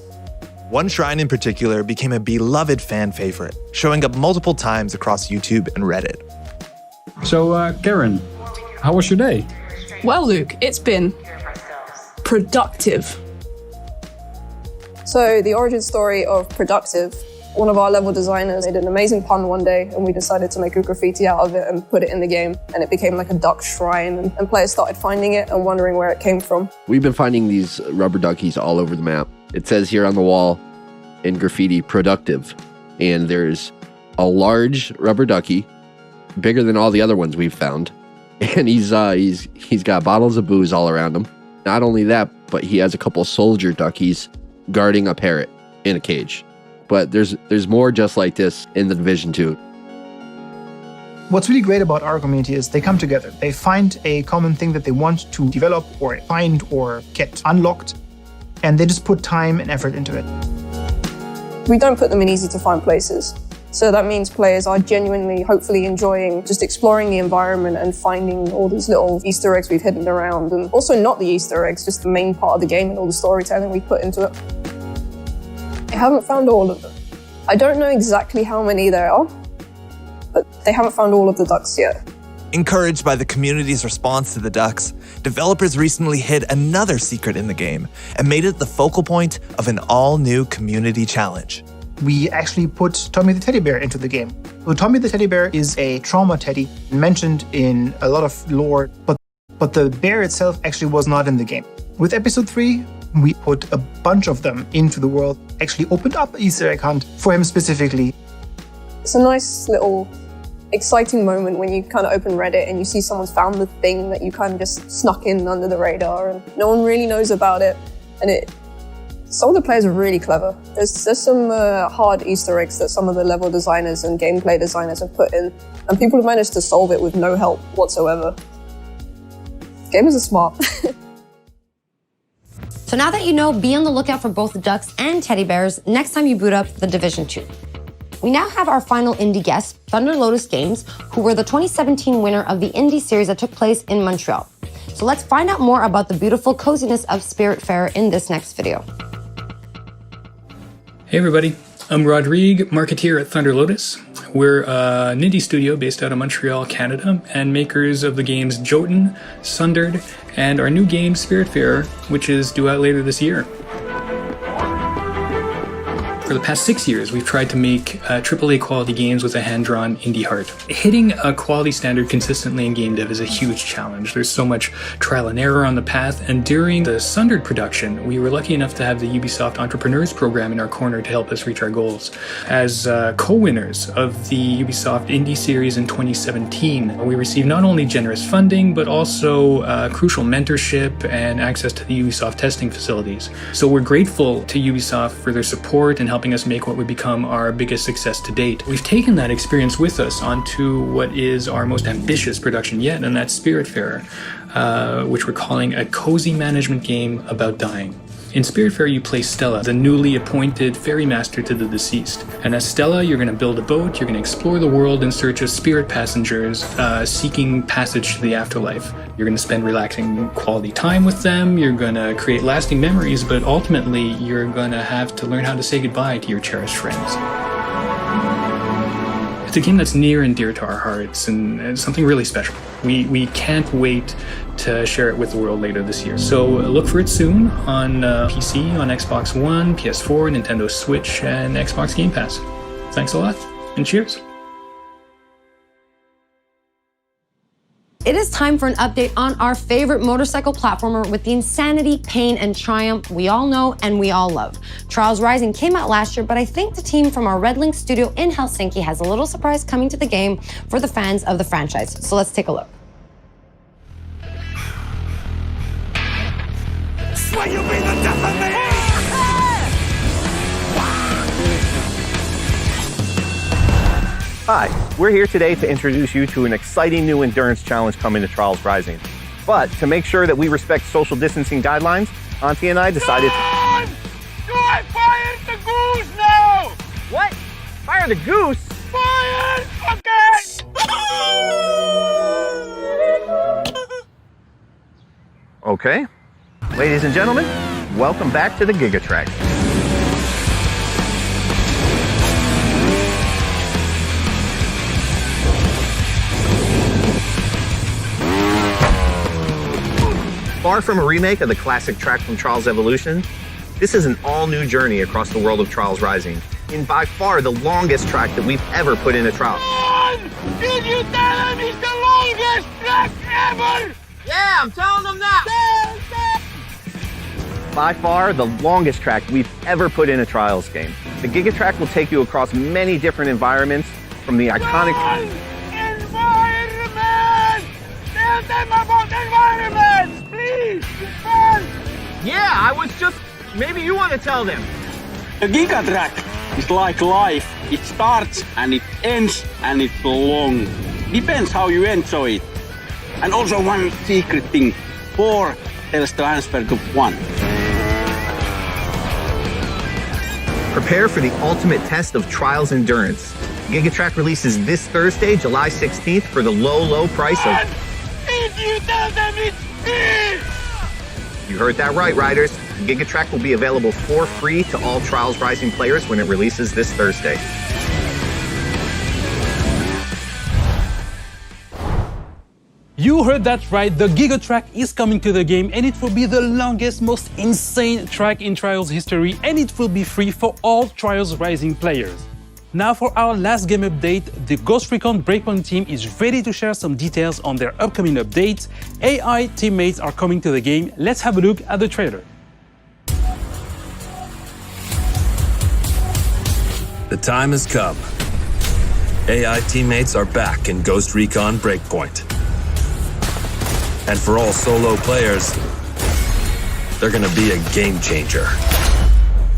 One shrine in particular became a beloved fan favorite, showing up multiple times across YouTube and Reddit. So, Karen, how was your day? Well, Luke, it's been productive. So the origin story of productive, one of our level designers made an amazing pun one day, and we decided to make a graffiti out of it and put it in the game, and it became like a duck shrine, and players started finding it and wondering where it came from. We've been finding these rubber duckies all over the map. It says here on the wall in graffiti, productive. And there's a large rubber ducky, bigger than all the other ones we've found. And he's got bottles of booze all around him. Not only that, but he has a couple soldier duckies guarding a parrot in a cage. But there's more just like this in the Division 2. What's really great about our community is they come together. They find a common thing that they want to develop or find or get unlocked, and they just put time and effort into it. We don't put them in easy to find places. So that means players are genuinely, hopefully enjoying just exploring the environment and finding all these little Easter eggs we've hidden around. And also not the Easter eggs, just the main part of the game and all the storytelling we put into it. I haven't found all of them. I don't know exactly how many there are, but they haven't found all of the ducks yet. Encouraged by the community's response to the ducks, developers recently hid another secret in the game and made it the focal point of an all-new community challenge. We actually put Tommy the Teddy Bear into the game. So Tommy the Teddy Bear is a trauma teddy mentioned in a lot of lore, but the bear itself actually was not in the game. With episode 3, we put a bunch of them into the world, actually opened up an Easter egg hunt for him specifically. It's a nice little exciting moment when you kind of open Reddit and you see someone's found the thing that you kind of just snuck in under the radar and no one really knows about it. And some of the players are really clever. There's some hard Easter eggs that some of the level designers and gameplay designers have put in, and people have managed to solve it with no help whatsoever. Gamers are smart. So now that you know, be on the lookout for both the ducks and teddy bears next time you boot up the Division 2. We now have our final indie guest, Thunder Lotus Games, who were the 2017 winner of the indie series that took place in Montreal. So let's find out more about the beautiful coziness of Spiritfarer in this next video. Hey everybody, I'm Rodrigue, marketeer at Thunder Lotus. We're an indie studio based out of Montreal, Canada, and makers of the games Jotun, Sundered, and our new game Spiritfarer, which is due out later this year. For the past 6 years, we've tried to make AAA quality games with a hand-drawn indie heart. Hitting a quality standard consistently in game dev is a huge challenge. There's so much trial and error on the path, and during the Sundered production, we were lucky enough to have the Ubisoft Entrepreneurs program in our corner to help us reach our goals. As co-winners of the Ubisoft Indie Series in 2017, we received not only generous funding, but also crucial mentorship and access to the Ubisoft testing facilities. So we're grateful to Ubisoft for their support and helping us make what would become our biggest success to date. We've taken that experience with us onto what is our most ambitious production yet, and that's Spiritfarer, which we're calling a cozy management game about dying. In Spiritfarer, you play Stella, the newly appointed ferry master to the deceased. And as Stella, you're going to build a boat, you're going to explore the world in search of spirit passengers seeking passage to the afterlife. You're going to spend relaxing quality time with them, you're going to create lasting memories, but ultimately, you're going to have to learn how to say goodbye to your cherished friends. It's a game that's near and dear to our hearts, and it's something really special. We can't wait to share it with the world later this year. So look for it soon on PC, on Xbox One, PS4, Nintendo Switch, and Xbox Game Pass. Thanks a lot, and cheers. It is time for an update on our favorite motorcycle platformer with the insanity, pain, and triumph we all know and we all love. Trials Rising came out last year, but I think the team from our Red Link studio in Helsinki has a little surprise coming to the game for the fans of the franchise. So let's take a look. Will you be the death of me? Hi, we're here today to introduce you to an exciting new endurance challenge coming to Trials Rising. But to make sure that we respect social distancing guidelines, Auntie and I decided to... Do I fire the goose now? What? Fire the goose? Fire! Okay. Ladies and gentlemen, welcome back to the Gigatrack. Far from a remake of the classic track from Trials Evolution, this is an all-new journey across the world of Trials Rising, in by far the longest track that we've ever put in a trial. Did you tell him it's the longest track ever? Yeah, I'm telling them that! by far the longest track we've ever put in a Trials game. The Giga Track will take you across many different environments, from the iconic... Environment! Tell them about environments, please! Yeah, maybe you want to tell them. The Giga Track is like life. It starts and it ends and it's long. Depends how you enjoy it. And also one secret thing, 4 tells transfer to 1. Prepare for the ultimate test of Trials endurance. Giga Track releases this Thursday, July 16th for the low price of... If you tell them it's free! You heard that right, riders. Giga Track will be available for free to all Trials Rising players when it releases this Thursday. You heard that right, the Giga Track is coming to the game and it will be the longest, most insane track in Trials history, and it will be free for all Trials Rising players. Now for our last game update, the Ghost Recon Breakpoint team is ready to share some details on their upcoming updates. AI teammates are coming to the game. Let's have a look at the trailer. The time has come. AI teammates are back in Ghost Recon Breakpoint. And for all solo players, they're gonna be a game changer.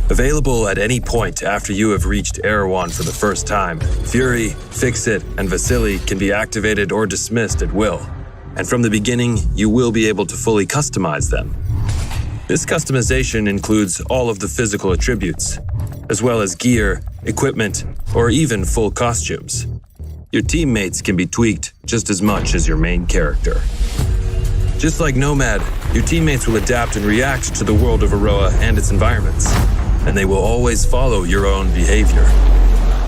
Available at any point after you have reached Erewhon for the first time, Fury, Fix-It, and Vasily can be activated or dismissed at will. And from the beginning, you will be able to fully customize them. This customization includes all of the physical attributes, as well as gear, equipment, or even full costumes. Your teammates can be tweaked just as much as your main character. Just like Nomad, your teammates will adapt and react to the world of Aroa and its environments, and they will always follow your own behavior.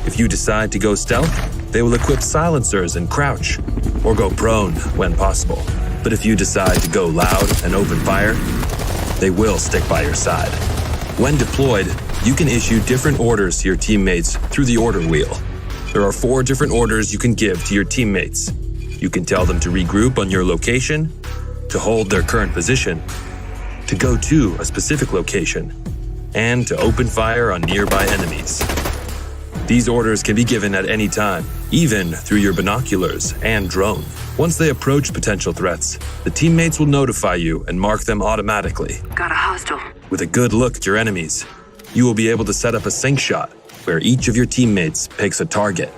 If you decide to go stealth, they will equip silencers and crouch, or go prone when possible. But if you decide to go loud and open fire, they will stick by your side. When deployed, you can issue different orders to your teammates through the order wheel. There are 4 different orders you can give to your teammates. You can tell them to regroup on your location, to hold their current position, to go to a specific location, and to open fire on nearby enemies. These orders can be given at any time, even through your binoculars and drone. Once they approach potential threats, the teammates will notify you and mark them automatically. Got a hostile. With a good look at your enemies, you will be able to set up a sync shot where each of your teammates picks a target.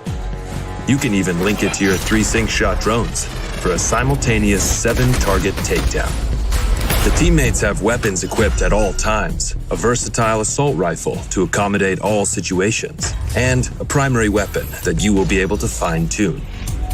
You can even link it to your 3 sync shot drones for a simultaneous 7-target takedown. The teammates have weapons equipped at all times, a versatile assault rifle to accommodate all situations, and a primary weapon that you will be able to fine-tune.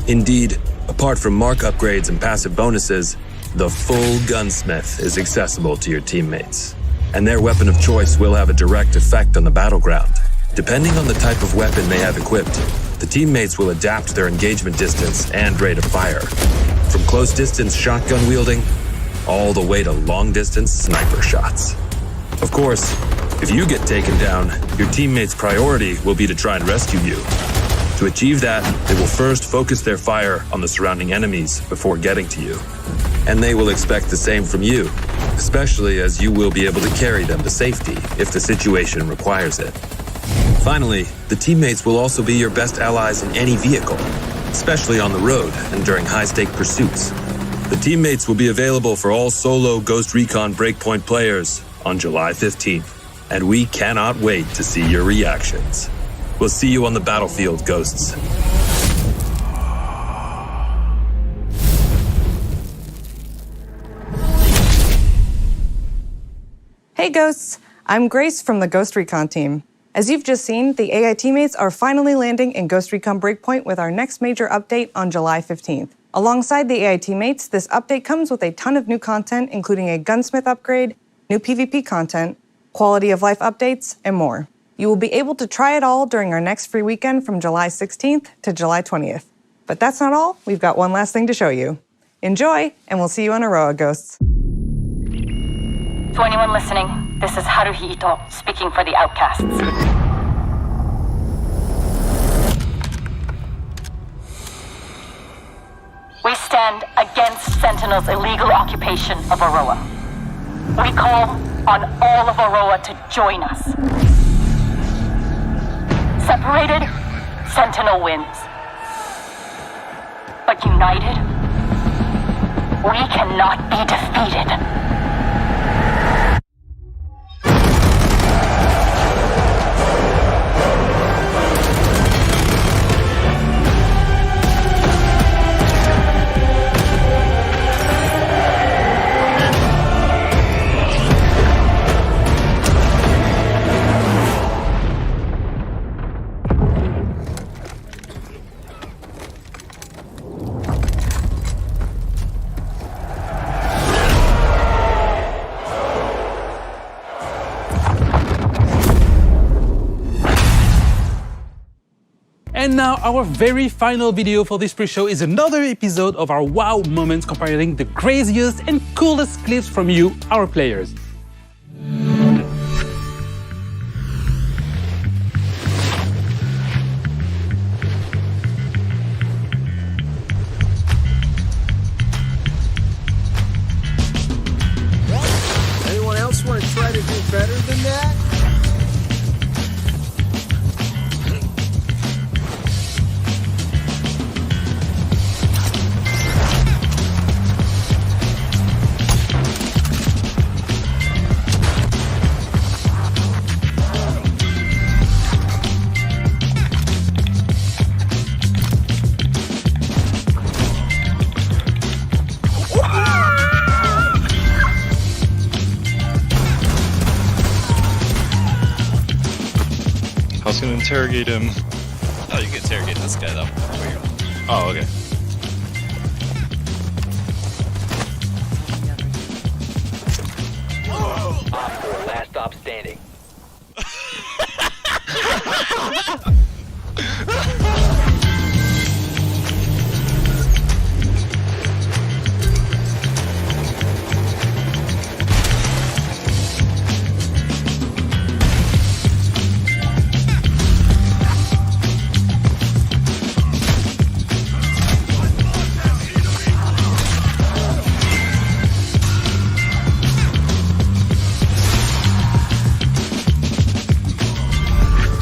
Indeed, apart from mark upgrades and passive bonuses, the full gunsmith is accessible to your teammates, and their weapon of choice will have a direct effect on the battleground. Depending on the type of weapon they have equipped, the teammates will adapt their engagement distance and rate of fire, from close-distance shotgun wielding all the way to long-distance sniper shots. Of course, if you get taken down, your teammates' priority will be to try and rescue you. To achieve that, they will first focus their fire on the surrounding enemies before getting to you. And they will expect the same from you, especially as you will be able to carry them to safety if the situation requires it. Finally, the teammates will also be your best allies in any vehicle, especially on the road and during high-stake pursuits. The teammates will be available for all solo Ghost Recon Breakpoint players on July 15th, and we cannot wait to see your reactions. We'll see you on the battlefield, Ghosts. Hey Ghosts, I'm Grace from the Ghost Recon team. As you've just seen, the AI teammates are finally landing in Ghost Recon Breakpoint with our next major update on July 15th. Alongside the AI teammates, this update comes with a ton of new content, including a gunsmith upgrade, new PvP content, quality of life updates, and more. You will be able to try it all during our next free weekend from July 16th to July 20th. But that's not all, we've got one last thing to show you. Enjoy, and we'll see you on Aroa, Ghosts. To anyone listening, this is Haruhi Ito speaking for the Outcasts. We stand against Sentinel's illegal occupation of Aroa. We call on all of Aroa to join us. Separated, Sentinel wins. But united, we cannot be defeated. And now our very final video for this pre-show is another episode of our wow moments comparing the craziest and coolest clips from you, our players. Anyone else want to try to do better than that? I was gonna interrogate him. Oh, you can interrogate this guy though. Oh, okay. Last stop standing.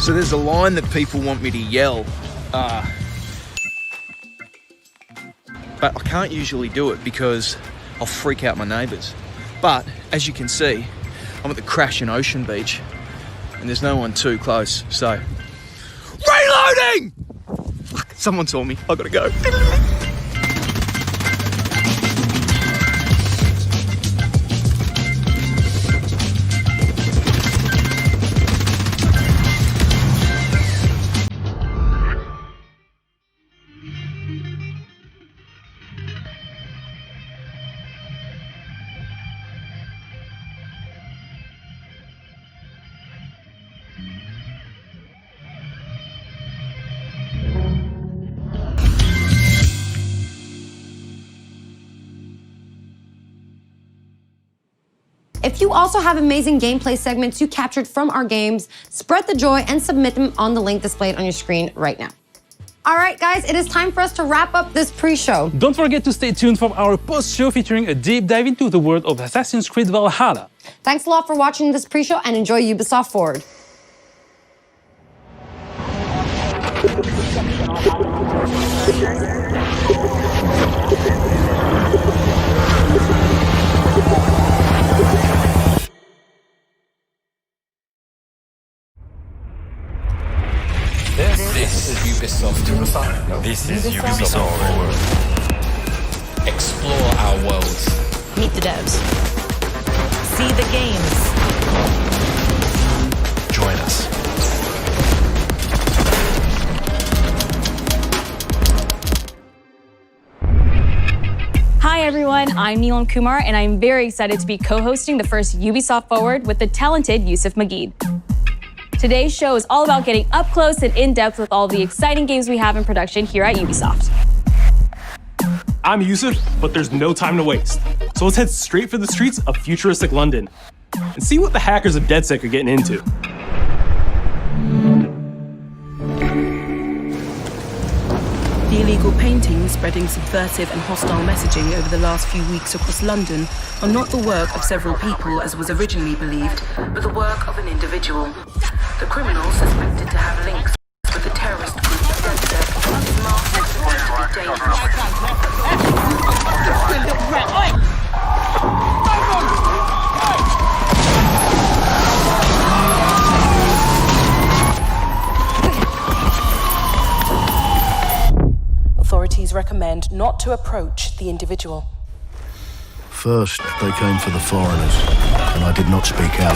So there's a line that people want me to yell, but I can't usually do it because I'll freak out my neighbours. But as you can see, I'm at the Crashing Ocean Beach and there's no one too close, so... Reloading! Fuck, someone saw me, I gotta go. If you also have amazing gameplay segments you captured from our games, spread the joy and submit them on the link displayed on your screen right now. All right, guys, it is time for us to wrap up this pre-show. Don't forget to stay tuned for our post-show featuring a deep dive into the world of Assassin's Creed Valhalla. Thanks a lot for watching this pre-show and enjoy Ubisoft Forward. This is Ubisoft. This is Ubisoft Forward. Explore our worlds. Meet the devs. See the games. Join us. Hi everyone, I'm Neelam Kumar and I'm very excited to be co-hosting the first Ubisoft Forward with the talented Yusuf Mageed. Today's show is all about getting up close and in-depth with all the exciting games we have in production here at Ubisoft. I'm Yusuf, but there's no time to waste. So let's head straight for the streets of futuristic London and see what the hackers of DedSec are getting into. Daily illegal paintings spreading subversive and hostile messaging over the last few weeks across London are not the work of several people as was originally believed, but the work of an individual. The criminal suspected to have links with the terrorist group Clancy is marked as potentially dangerous. Authorities recommend not to approach the individual. First, they came for the foreigners, and I did not speak out,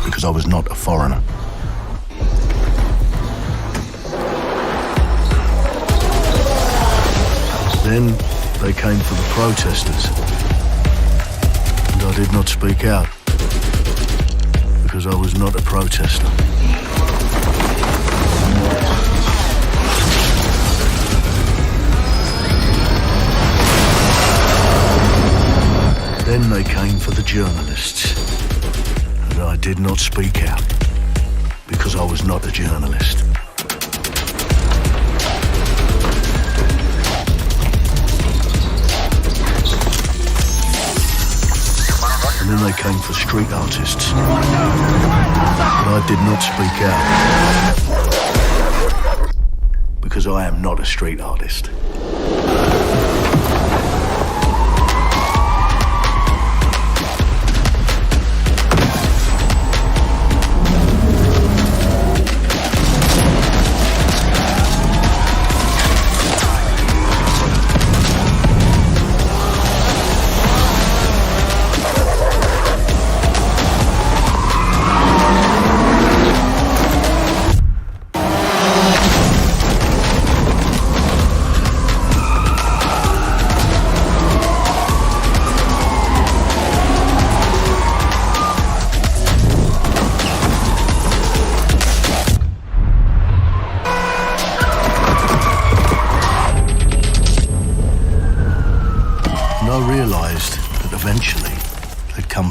because I was not a foreigner. Then, they came for the protesters, and I did not speak out, because I was not a protester. Then they came for the journalists, and I did not speak out, because I was not a journalist. And then they came for street artists, and I did not speak out, because I am not a street artist.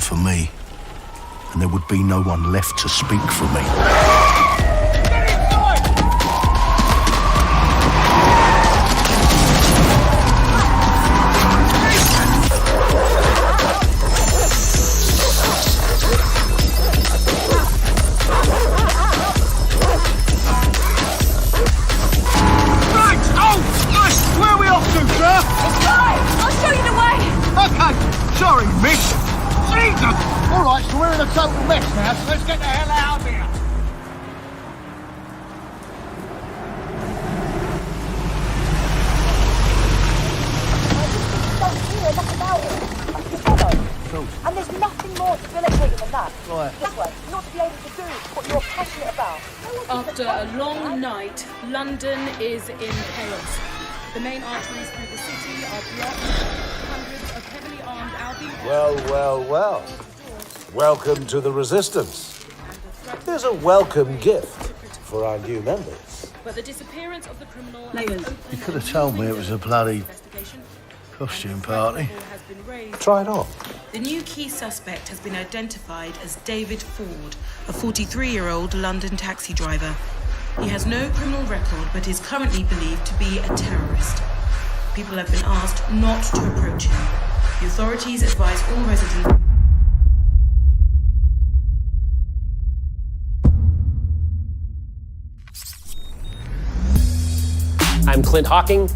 For me, and there would be no one left to speak for me. Right! Oh! Nice! Where are we off to, sir? I'll show you the way! Okay, sorry, miss. Jesus! All right, so we're in a total mess now, so let's get the hell out of here. Don't hear enough about it. You follow? And there's nothing more debilitating than that. Right. This way, not to be able to do what you're passionate about. After a long night, London is in chaos. The main arteries through the city are blocked. Hundreds of heavily armed Albion... Well. Welcome to the Resistance. Here's a welcome gift for our new members. But the disappearance of the criminal... You could have told me it was a bloody costume party. Try it on. The new key suspect has been identified as David Ford, a 43-year-old London taxi driver. He has no criminal record, but is currently believed to be a terrorist. People have been asked not to approach him. The authorities advise all residents... I'm Clint Hawking.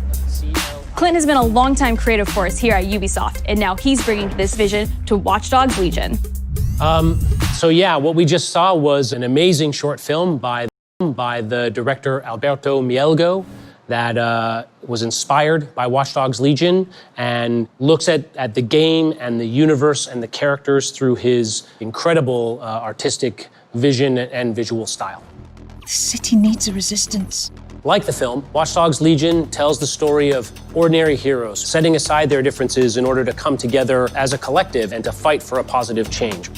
Clint has been a longtime creative force here at Ubisoft, and now he's bringing this vision to Watch Dogs Legion. What we just saw was an amazing short film by the director Alberto Mielgo that was inspired by Watch Dogs Legion and looks at the game and the universe and the characters through his incredible artistic vision and visual style. The city needs a resistance. Like the film, Watch Dogs Legion tells the story of ordinary heroes setting aside their differences in order to come together as a collective and to fight for a positive change.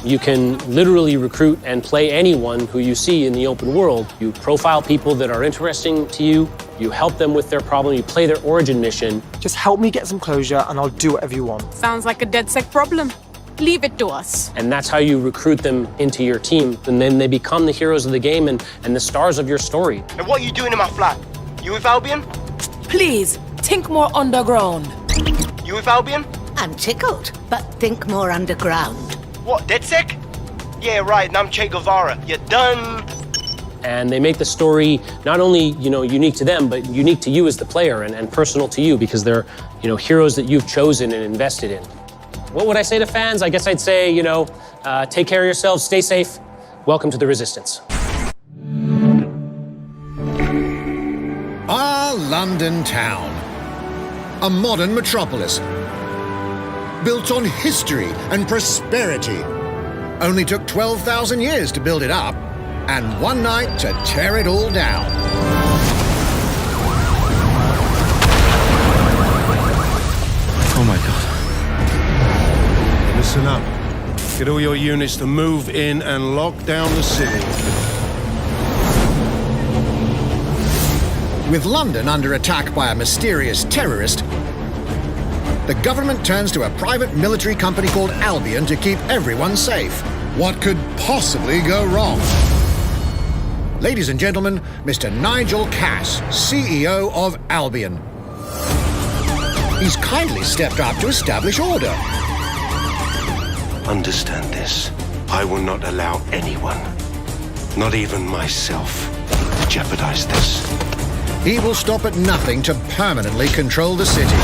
You can literally recruit and play anyone who you see in the open world. You profile people that are interesting to you, you help them with their problem, you play their origin mission. Just help me get some closure and I'll do whatever you want. Sounds like a DedSec problem. Leave it to us. And that's how you recruit them into your team. And then they become the heroes of the game and the stars of your story. And what are you doing in my flat? You with Albion? Please, think more underground. You with Albion? I'm tickled, but think more underground. What, DedSec? Yeah, right, and I'm Che Guevara. You done? And they make the story not only, unique to them, but unique to you as the player and personal to you because they're, heroes that you've chosen and invested in. What would I say to fans? I guess I'd say, take care of yourselves, stay safe. Welcome to the Resistance. Our London town. A modern metropolis. Built on history and prosperity. Only took 12,000 years to build it up, and one night to tear it all down. Oh my God. Listen up. Get all your units to move in and lock down the city. With London under attack by a mysterious terrorist, the government turns to a private military company called Albion to keep everyone safe. What could possibly go wrong? Ladies and gentlemen, Mr. Nigel Cass, CEO of Albion. He's kindly stepped up to establish order. Understand this. I will not allow anyone, not even myself, to jeopardize this. He will stop at nothing to permanently control the city.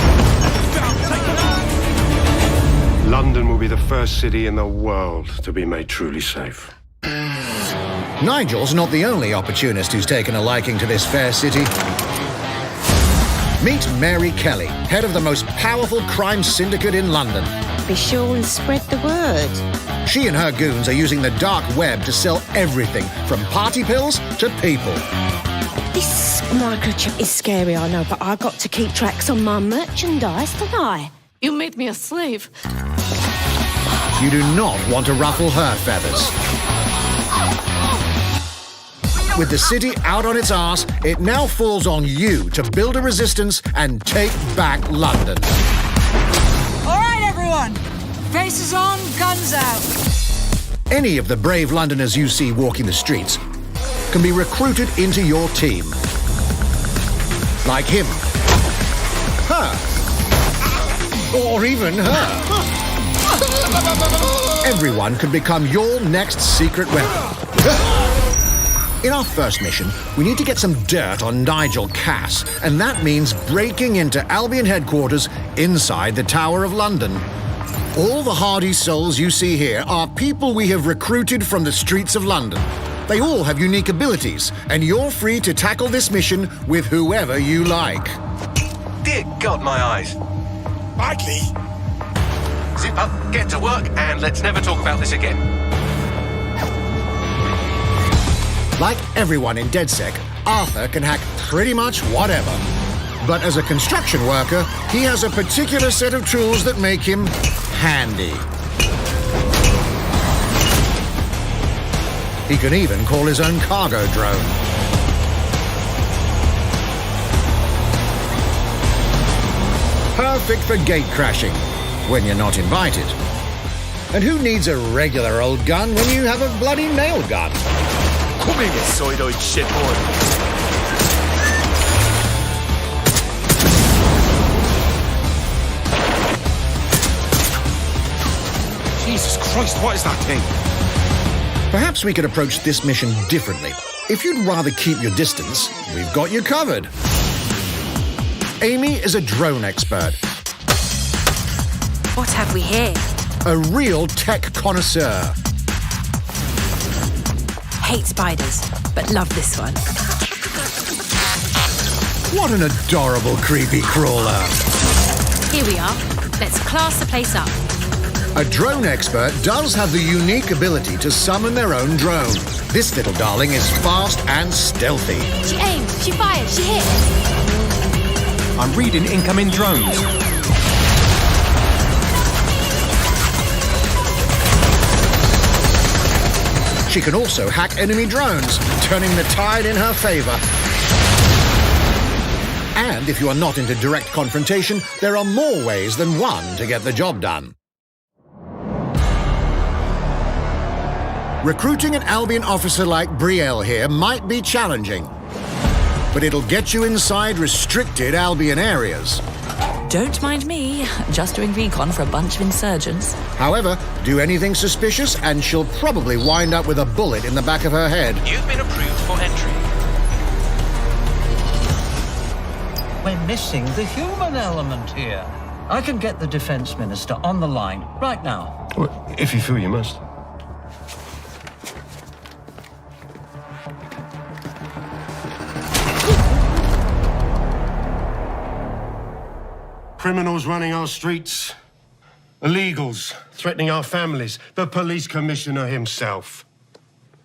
London will be the first city in the world to be made truly safe. Nigel's not the only opportunist who's taken a liking to this fair city. Meet Mary Kelly, head of the most powerful crime syndicate in London. Be sure and spread the word. She and her goons are using the dark web to sell everything from party pills to people. This microchip is scary, I know, but I got to keep tracks on my merchandise, don't I? You made me a slave. You do not want to ruffle her feathers. With the city out on its arse, it now falls on you to build a resistance and take back London. All right, everyone. Faces on, guns out. Any of the brave Londoners you see walking the streets can be recruited into your team. Like him. Her. Or even her. Everyone could become your next secret weapon. In our first mission, we need to get some dirt on Nigel Cass, and that means breaking into Albion headquarters inside the Tower of London. All the hardy souls you see here are people we have recruited from the streets of London. They all have unique abilities, and you're free to tackle this mission with whoever you like. Dear God, my eyes. Badly. Zip up, get to work, and let's never talk about this again. Like everyone in DedSec, Arthur can hack pretty much whatever. But as a construction worker, he has a particular set of tools that make him handy. He can even call his own cargo drone. Perfect for gate crashing, when you're not invited. And who needs a regular old gun when you have a bloody nail gun? Come in, you soidoid shitboy. Jesus Christ, what is that thing? Perhaps we could approach this mission differently. If you'd rather keep your distance, we've got you covered. Amy is a drone expert. What have we here? A real tech connoisseur. Hate spiders, but love this one. What an adorable creepy crawler. Here we are. Let's class the place up. A drone expert does have the unique ability to summon their own drone. This little darling is fast and stealthy. She aims, she fires, she hits. I'm reading incoming drones. She can also hack enemy drones, turning the tide in her favor. And if you are not into direct confrontation, there are more ways than one to get the job done. Recruiting an Albion officer like Brielle here might be challenging. but it'll get you inside restricted Albion areas. Don't mind me, just doing recon for a bunch of insurgents. However, do anything suspicious and she'll probably wind up with a bullet in the back of her head. You've been approved for entry. We're missing the human element here. I can get the Defense Minister on the line right now. Well, if you feel you must. Criminals running our streets, illegals threatening our families, the police commissioner himself,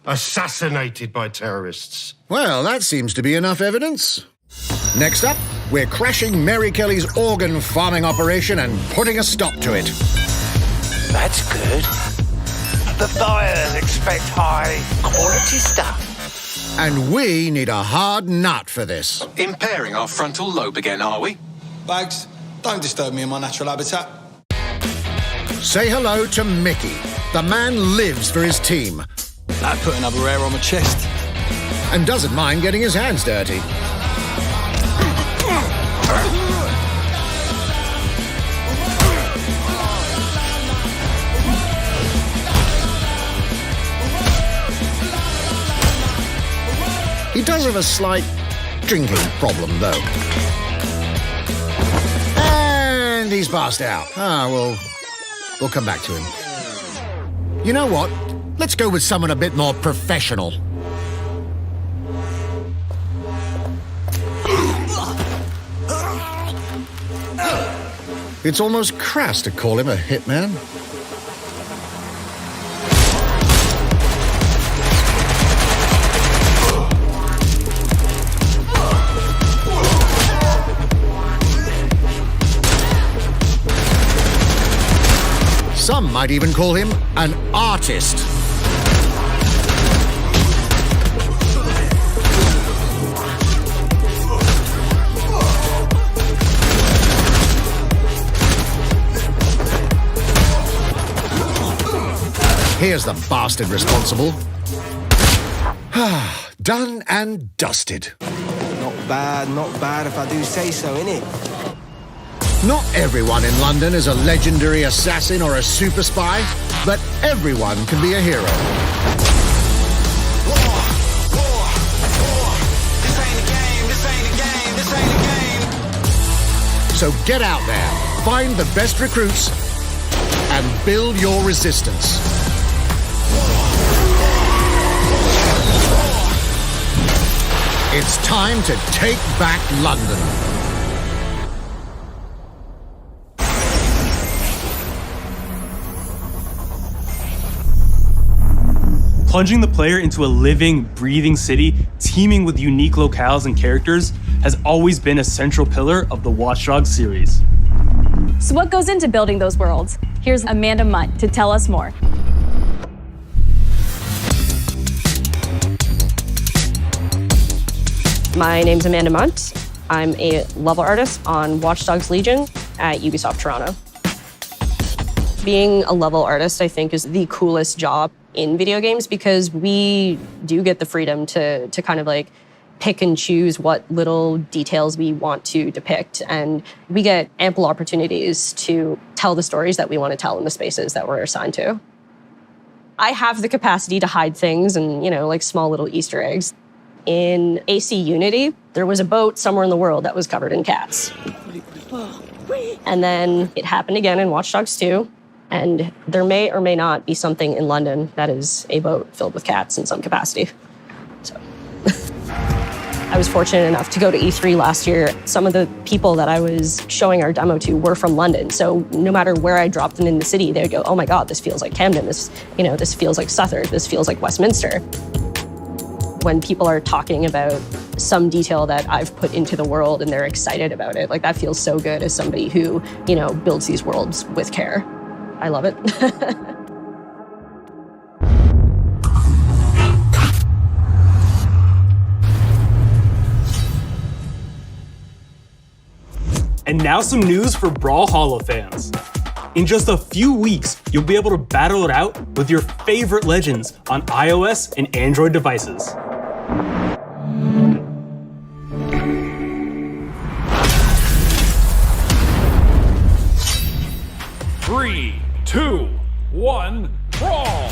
assassinated by terrorists. Well, that seems to be enough evidence. Next up, we're crashing Mary Kelly's organ farming operation and putting a stop to it. That's good. The buyers expect high quality stuff. And we need a hard nut for this. Impairing our frontal lobe again, are we? Bags, don't disturb me in my natural habitat. Say hello to Mickey. The man lives for his team. That put another hair on my chest. And doesn't mind getting his hands dirty. He does have a slight drinking problem, though. And he's passed out. We'll come back to him. You know what? Let's go with someone a bit more professional. It's almost crass to call him a hitman. Some might even call him an artist. Here's the bastard responsible. Done and dusted. Not bad if I do say so, innit? Not everyone in London is a legendary assassin or a super spy, but everyone can be a hero. So get out there, find the best recruits, and build your resistance. It's time to take back London. Plunging the player into a living, breathing city teeming with unique locales and characters has always been a central pillar of the Watch Dogs series. So what goes into building those worlds? Here's Amanda Munt to tell us more. My name's Amanda Munt. I'm a level artist on Watch Dogs Legion at Ubisoft Toronto. Being a level artist, I think, is the coolest job in video games because we do get the freedom to kind of like pick and choose what little details we want to depict. And we get ample opportunities to tell the stories that we want to tell in the spaces that we're assigned to. I have the capacity to hide things and, like small little Easter eggs. In AC Unity, there was a boat somewhere in the world that was covered in cats. And then it happened again in Watch Dogs 2. And there may or may not be something in London that is a boat filled with cats in some capacity. So I was fortunate enough to go to E3 last year. Some of the people that I was showing our demo to were from London. So no matter where I dropped them in the city, they would go, oh my God, this feels like Camden. This feels like Southwark. This feels like Westminster. When people are talking about some detail that I've put into the world and they're excited about it, like that feels so good as somebody who, builds these worlds with care. I love it. And now some news for Brawlhalla fans. In just a few weeks, you'll be able to battle it out with your favorite legends on iOS and Android devices. 3, 2, 1, brawl!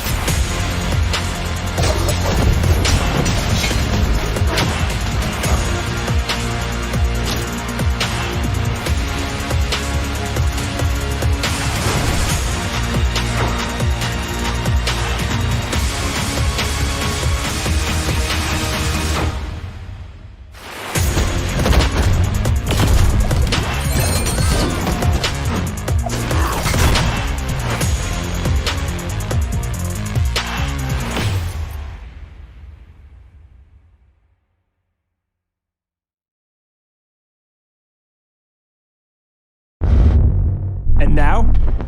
And now,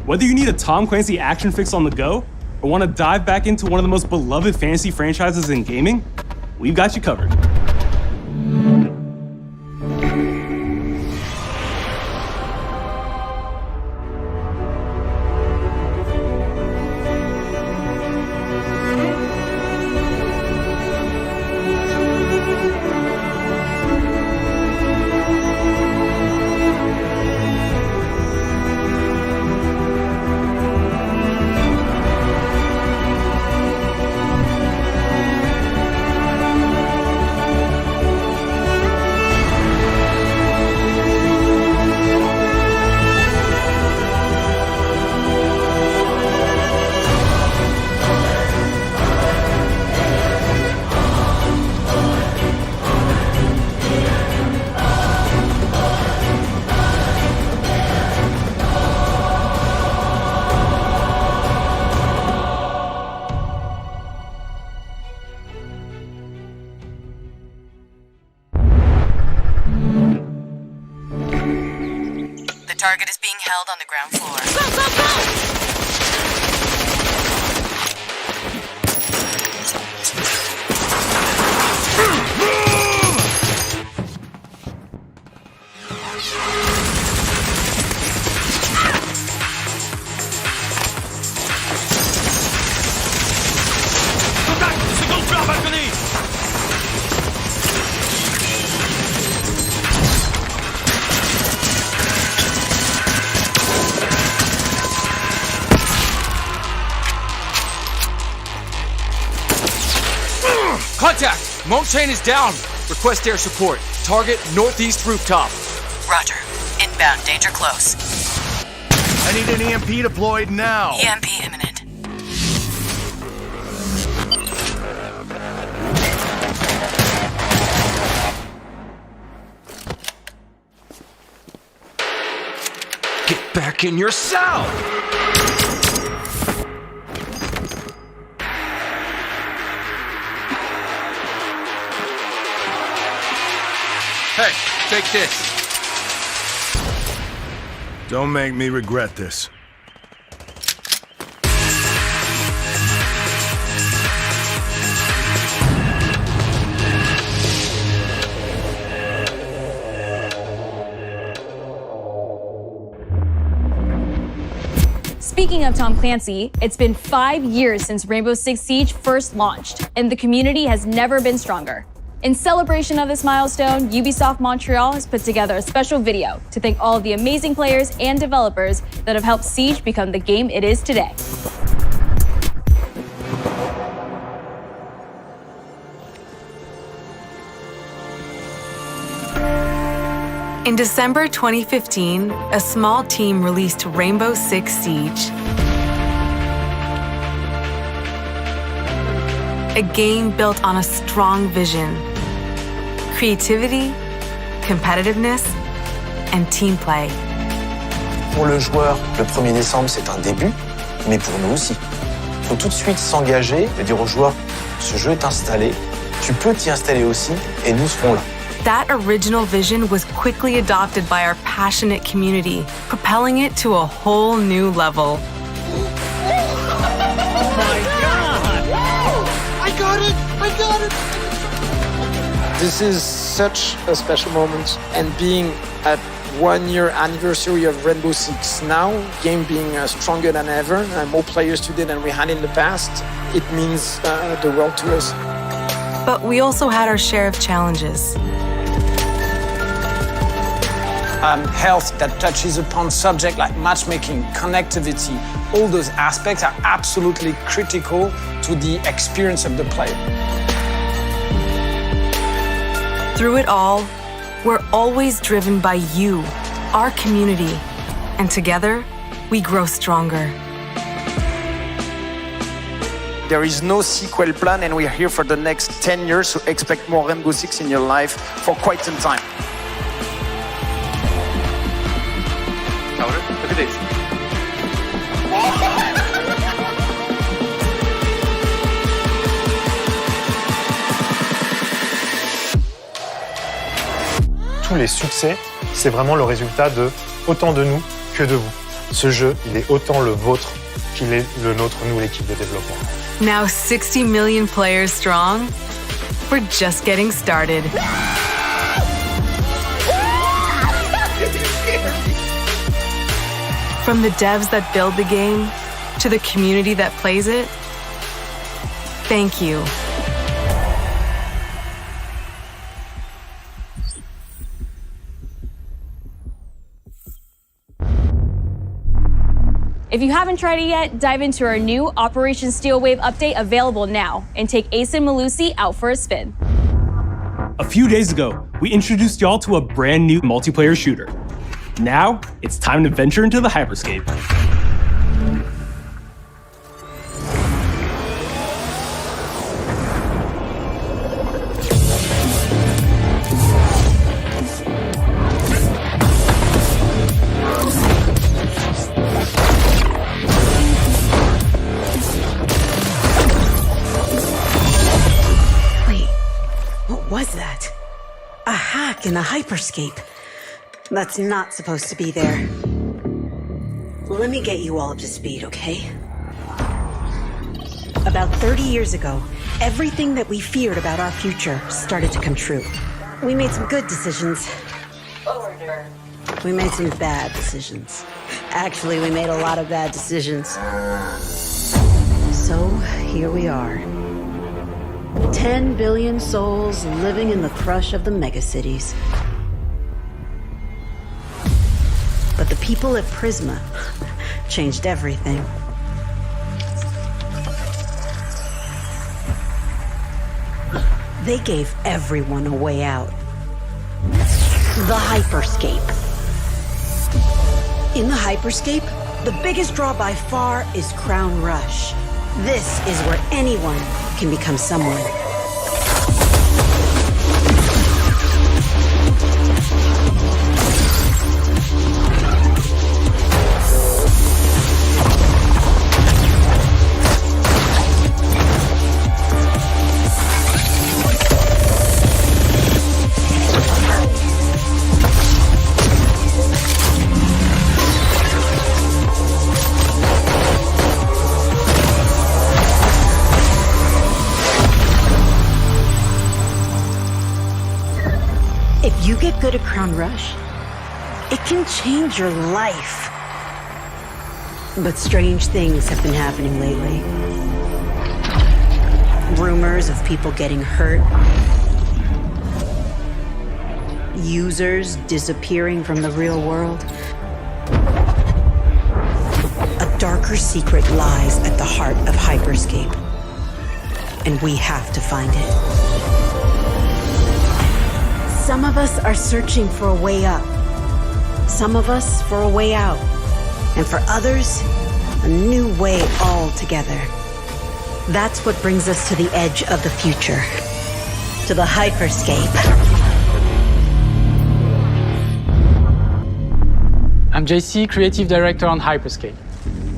whether you need a Tom Clancy action fix on the go, or want to dive back into one of the most beloved fantasy franchises in gaming, we've got you covered. Target is being held on the ground floor. Go, go, go! Contact! Signal sur la balcony! Contact! Monk chain is down. Request air support. Target northeast rooftop. Roger. Inbound. Danger close. I need an EMP deployed now. EMP imminent. Get back in your cell! Hey, take this. Don't make me regret this. Speaking of Tom Clancy, it's been 5 years since Rainbow Six Siege first launched, and the community has never been stronger. In celebration of this milestone, Ubisoft Montreal has put together a special video to thank all of the amazing players and developers that have helped Siege become the game it is today. In December 2015, a small team released Rainbow Six Siege. A game built on a strong vision, creativity, competitiveness, and team play. Pour le joueur, le 1er décembre, c'est un début, mais pour nous aussi. Il faut tout de suite s'engager et dire aux joueurs, ce jeu est installé, tu peux t'y installer aussi, et nous serons là. That original vision was quickly adopted by our passionate community, propelling it to a whole new level. I got it! This is such a special moment, and being at 1 year anniversary of Rainbow Six now, game being stronger than ever, more players today than we had in the past, it means the world to us. But we also had our share of challenges. health that touches upon subjects like matchmaking, connectivity. All those aspects are absolutely critical to the experience of the player. Through it all, we're always driven by you, our community. And together, we grow stronger. There is no sequel plan, and we are here for the next 10 years, so expect more Rainbow Six in your life for quite some time. Look at this. Tous les succès, c'est vraiment le résultat de autant de nous que de vous. Ce jeu, il est autant le vôtre qu'il est le nôtre, nous, l'équipe de développement. Now 60 million players strong, we're just getting started. From the devs that build the game to the community that plays it, thank you. If you haven't tried it yet, dive into our new Operation Steel Wave update available now and take Ace and Malusi out for a spin. A few days ago, we introduced y'all to a brand new multiplayer shooter. Now, it's time to venture into the hyperscape. Was that? A hack in the hyperscape. That's not supposed to be there. Let me get you all up to speed, okay? About 30 years ago, everything that we feared about our future started to come true. We made some good decisions. We made some bad decisions. Actually, we made a lot of bad decisions. So, here we are. 10 billion souls living in the crush of the megacities. But the people at Prisma changed everything. They gave everyone a way out. The hyperscape. In the hyperscape, the biggest draw by far is Crown Rush. This is where anyone can become someone. If you get good at Crown Rush, it can change your life. But strange things have been happening lately. Rumors of people getting hurt. Users disappearing from the real world. A darker secret lies at the heart of Hyperscape. And we have to find it. Some of us are searching for a way up. Some of us for a way out. And for others, a new way altogether. That's what brings us to the edge of the future. To the hyperscape. I'm JC, Creative Director on Hyperscape.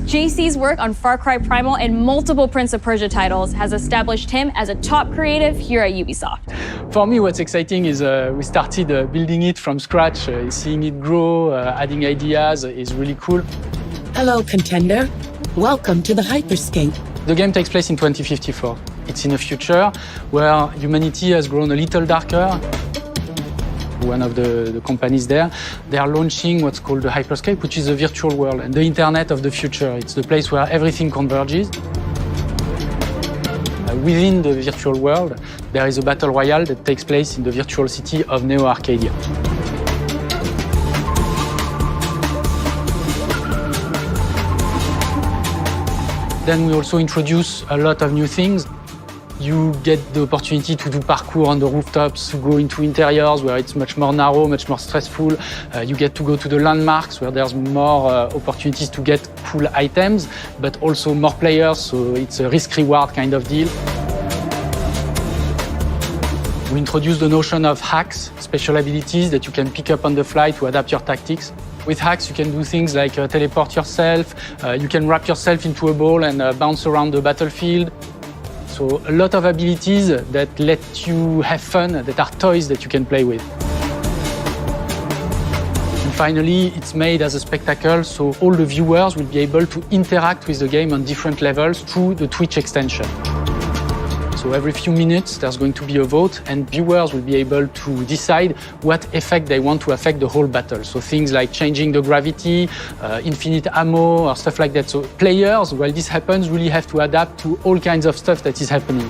JC's work on Far Cry Primal and multiple Prince of Persia titles has established him as a top creative here at Ubisoft. For me, what's exciting is we started building it from scratch. Seeing it grow, adding ideas is really cool. Hello, contender. Welcome to the Hyperscape. The game takes place in 2054. It's in a future where humanity has grown a little darker. One of the companies there, they are launching what's called the Hyperscape, which is a virtual world and the internet of the future. It's the place where everything converges. Within the virtual world, there is a battle royale that takes place in the virtual city of Neo Arcadia. Then we also introduce a lot of new things. You get the opportunity to do parkour on the rooftops, to go into interiors where it's much more narrow, much more stressful. You get to go to the landmarks where there's more opportunities to get cool items, but also more players, so it's a risk-reward kind of deal. We introduced the notion of hacks, special abilities that you can pick up on the fly to adapt your tactics. With hacks, you can do things like teleport yourself, you can wrap yourself into a ball and bounce around the battlefield. So a lot of abilities that let you have fun, that are toys that you can play with. And finally, it's made as a spectacle, so all the viewers will be able to interact with the game on different levels through the Twitch extension. So every few minutes, there's going to be a vote, and viewers will be able to decide what effect they want to affect the whole battle. So things like changing the gravity, infinite ammo, or stuff like that. So players, while this happens, really have to adapt to all kinds of stuff that is happening.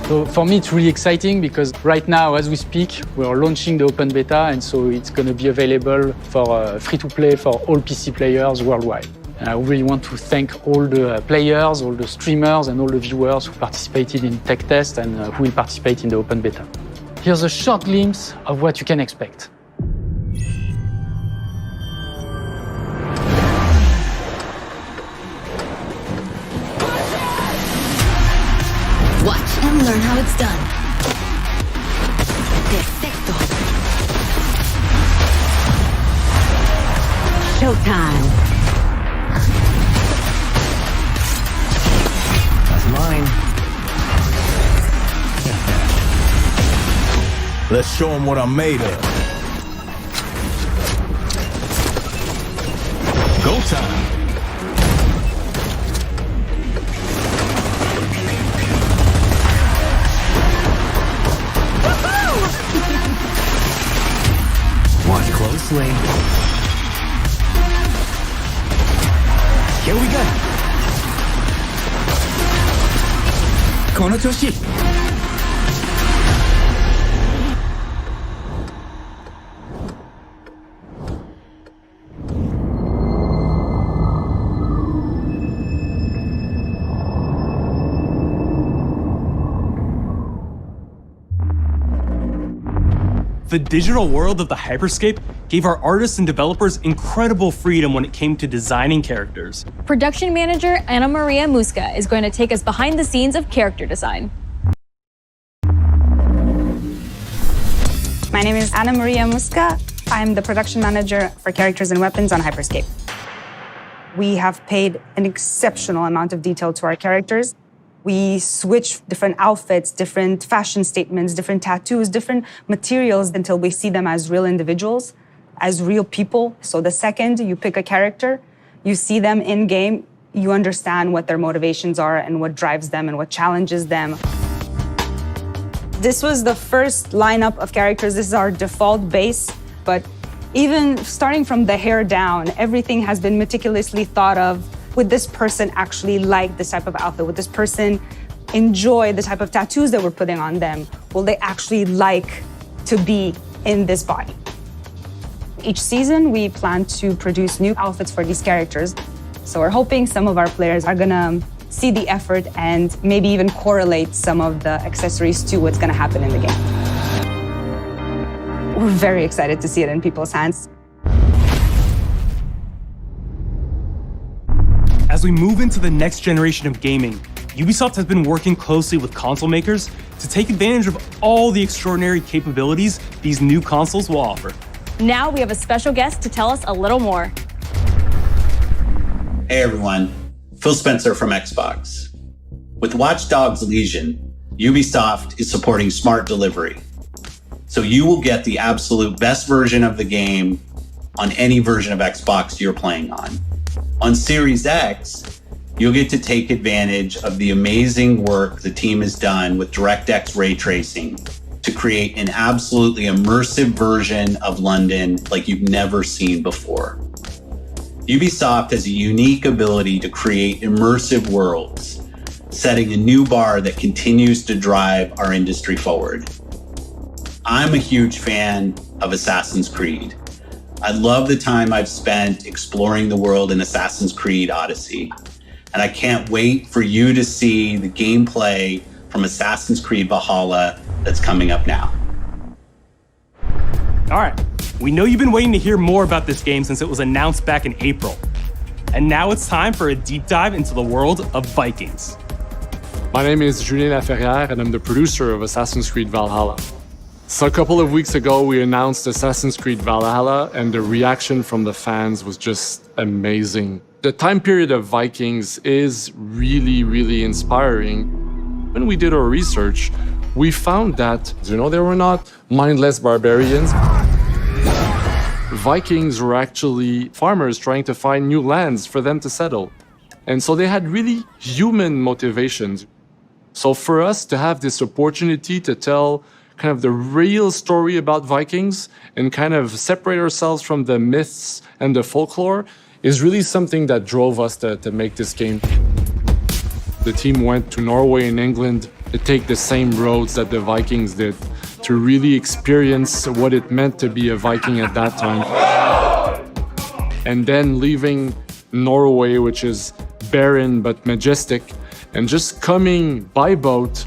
So for me, it's really exciting because right now, as we speak, we are launching the open beta, and so it's going to be available for free-to-play for all PC players worldwide. And I really want to thank all the players, all the streamers, and all the viewers who participated in tech test and who will participate in the open beta. Here's a short glimpse of what you can expect. Watch and learn how it's done. Perfecto. Showtime. Mine. Let's show them what I'm made of. Go time. Watch closely. Here we go. この調子。The digital world of the Hyperscape gave our artists and developers incredible freedom when it came to designing characters. Production manager Ana Maria Musca is going to take us behind the scenes of character design. My name is Ana Maria Musca. I'm the production manager for characters and weapons on Hyperscape. We have paid an exceptional amount of detail to our characters. We switch different outfits, different fashion statements, different tattoos, different materials until we see them as real individuals, as real people. So the second you pick a character, you see them in game, you understand what their motivations are and what drives them and what challenges them. This was the first lineup of characters. This is our default base, but even starting from the hair down, everything has been meticulously thought of. Would this person actually like this type of outfit? Would this person enjoy the type of tattoos that we're putting on them? Will they actually like to be in this body? Each season, we plan to produce new outfits for these characters. So we're hoping some of our players are gonna see the effort and maybe even correlate some of the accessories to what's gonna happen in the game. We're very excited to see it in people's hands. As we move into the next generation of gaming, Ubisoft has been working closely with console makers to take advantage of all the extraordinary capabilities these new consoles will offer. Now we have a special guest to tell us a little more. Hey everyone, Phil Spencer from Xbox. With Watch Dogs Legion, Ubisoft is supporting smart delivery. So you will get the absolute best version of the game on any version of Xbox you're playing on. On Series X, you'll get to take advantage of the amazing work the team has done with DirectX ray tracing to create an absolutely immersive version of London like you've never seen before. Ubisoft has a unique ability to create immersive worlds, setting a new bar that continues to drive our industry forward. I'm a huge fan of Assassin's Creed. I love the time I've spent exploring the world in Assassin's Creed Odyssey, and I can't wait for you to see the gameplay from Assassin's Creed Valhalla that's coming up now. All right, we know you've been waiting to hear more about this game since it was announced back in April. And now it's time for a deep dive into the world of Vikings. My name is Julien Laferrière, and I'm the producer of Assassin's Creed Valhalla. So a couple of weeks ago, we announced Assassin's Creed Valhalla, and the reaction from the fans was just amazing. The time period of Vikings is really, really inspiring. When we did our research, we found that, they were not mindless barbarians. Vikings were actually farmers trying to find new lands for them to settle. And so they had really human motivations. So for us to have this opportunity to tell kind of the real story about Vikings and kind of separate ourselves from the myths and the folklore is really something that drove us to make this game. The team went to Norway and England to take the same roads that the Vikings did, to really experience what it meant to be a Viking at that time. And then leaving Norway, which is barren but majestic, and just coming by boat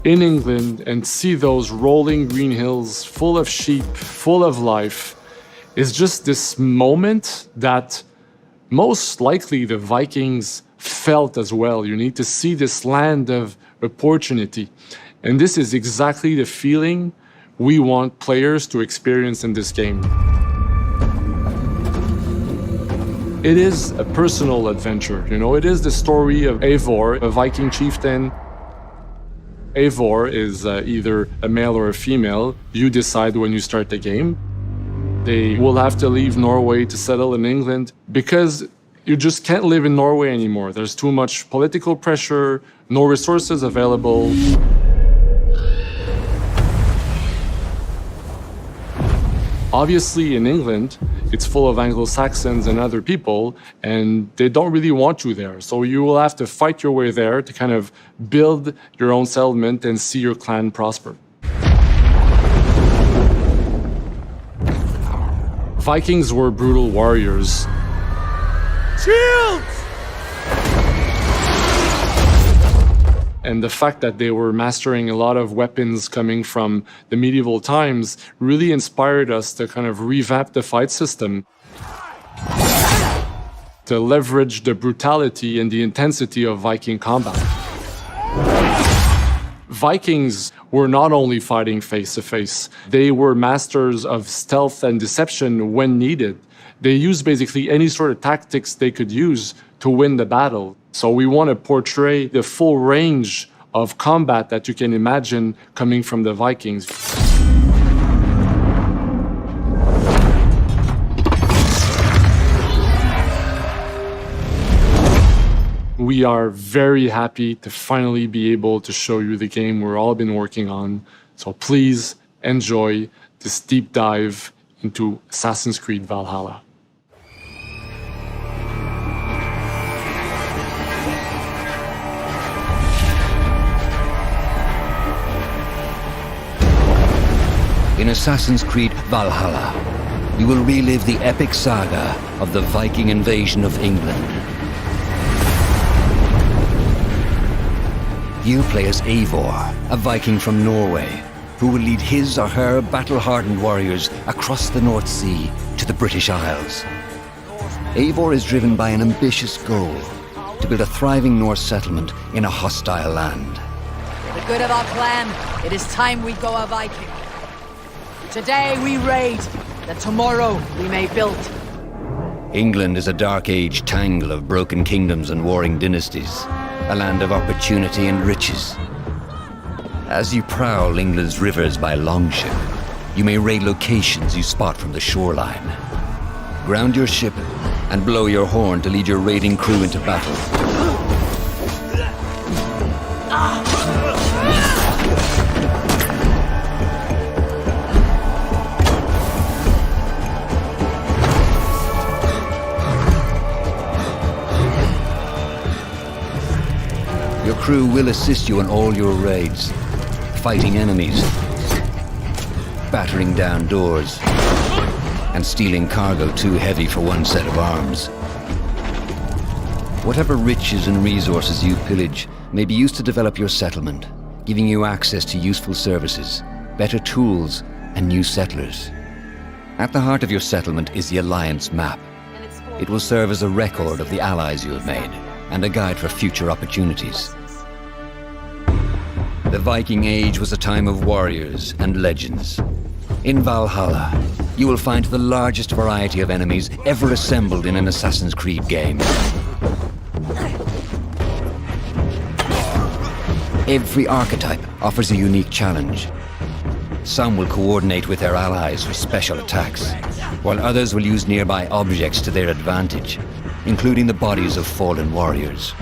in England and see those rolling green hills full of sheep, full of life, is just this moment that most likely the Vikings felt as well. You need to see this land of opportunity. And this is exactly the feeling we want players to experience in this game. It is a personal adventure, it is the story of Eivor, a Viking chieftain. Eivor is either a male or a female. You decide when you start the game. They will have to leave Norway to settle in England because you just can't live in Norway anymore. There's too much political pressure, no resources available. Obviously, in England, it's full of Anglo-Saxons and other people, and they don't really want you there. So you will have to fight your way there to kind of build your own settlement and see your clan prosper. Vikings were brutal warriors. Shields! And the fact that they were mastering a lot of weapons coming from the medieval times really inspired us to kind of revamp the fight system, to leverage the brutality and the intensity of Viking combat. Vikings were not only fighting face-to-face, they were masters of stealth and deception when needed. They used basically any sort of tactics they could use to win the battle. So we want to portray the full range of combat that you can imagine coming from the Vikings. We are very happy to finally be able to show you the game we've all been working on. So please enjoy this deep dive into Assassin's Creed Valhalla. In Assassin's Creed Valhalla, you will relive the epic saga of the Viking invasion of England. You play as Eivor, a Viking from Norway, who will lead his or her battle-hardened warriors across the North Sea to the British Isles. Eivor is driven by an ambitious goal, to build a thriving Norse settlement in a hostile land. For the good of our clan, it is time we go a Viking. Today we raid, that tomorrow we may build. England is a dark age tangle of broken kingdoms and warring dynasties, a land of opportunity and riches. As you prowl England's rivers by longship, you may raid locations you spot from the shoreline. Ground your ship and blow your horn to lead your raiding crew into battle. Your crew will assist you in all your raids, fighting enemies, battering down doors, and stealing cargo too heavy for one set of arms. Whatever riches and resources you pillage may be used to develop your settlement, giving you access to useful services, better tools, and new settlers. At the heart of your settlement is the Alliance map. It will serve as a record of the allies you have made and a guide for future opportunities. The Viking Age was a time of warriors and legends. In Valhalla, you will find the largest variety of enemies ever assembled in an Assassin's Creed game. Every archetype offers a unique challenge. Some will coordinate with their allies for special attacks, while others will use nearby objects to their advantage, including the bodies of fallen warriors.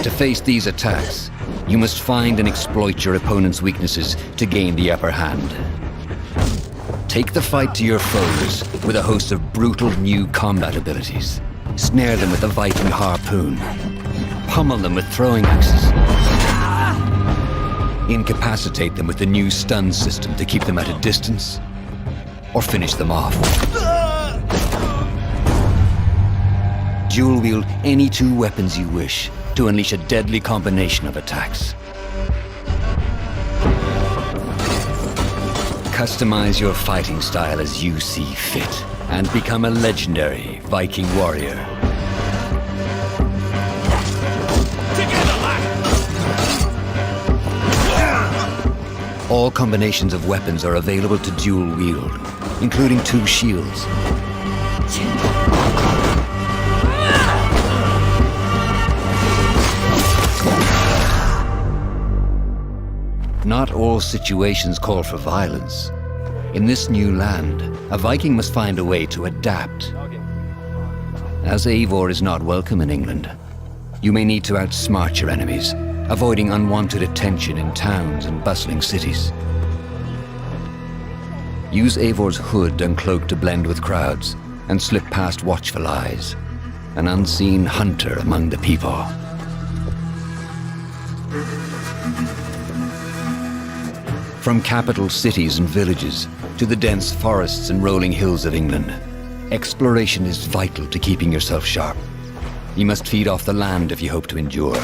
To face these attacks, you must find and exploit your opponent's weaknesses to gain the upper hand. Take the fight to your foes with a host of brutal new combat abilities. Snare them with a Viking harpoon. Pummel them with throwing axes. Incapacitate them with the new stun system to keep them at a distance, or finish them off. Dual wield any two weapons you wish to unleash a deadly combination of attacks. Customize your fighting style as you see fit and become a legendary Viking warrior. All combinations of weapons are available to dual wield, including two shields. Not all situations call for violence. In this new land, a Viking must find a way to adapt. As Eivor is not welcome in England, you may need to outsmart your enemies, avoiding unwanted attention in towns and bustling cities. Use Eivor's hood and cloak to blend with crowds and slip past watchful eyes, an unseen hunter among the people. From capital cities and villages to the dense forests and rolling hills of England, exploration is vital to keeping yourself sharp. You must feed off the land if you hope to endure.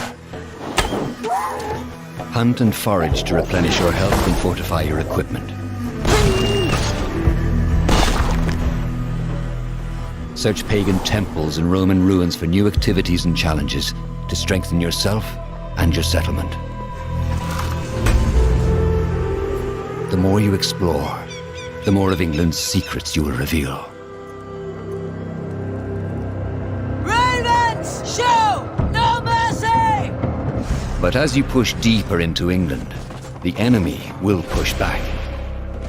Hunt and forage to replenish your health and fortify your equipment. Search pagan temples and Roman ruins for new activities and challenges to strengthen yourself and your settlement. The more you explore, the more of England's secrets you will reveal. Ravens, show no mercy! But as you push deeper into England, the enemy will push back.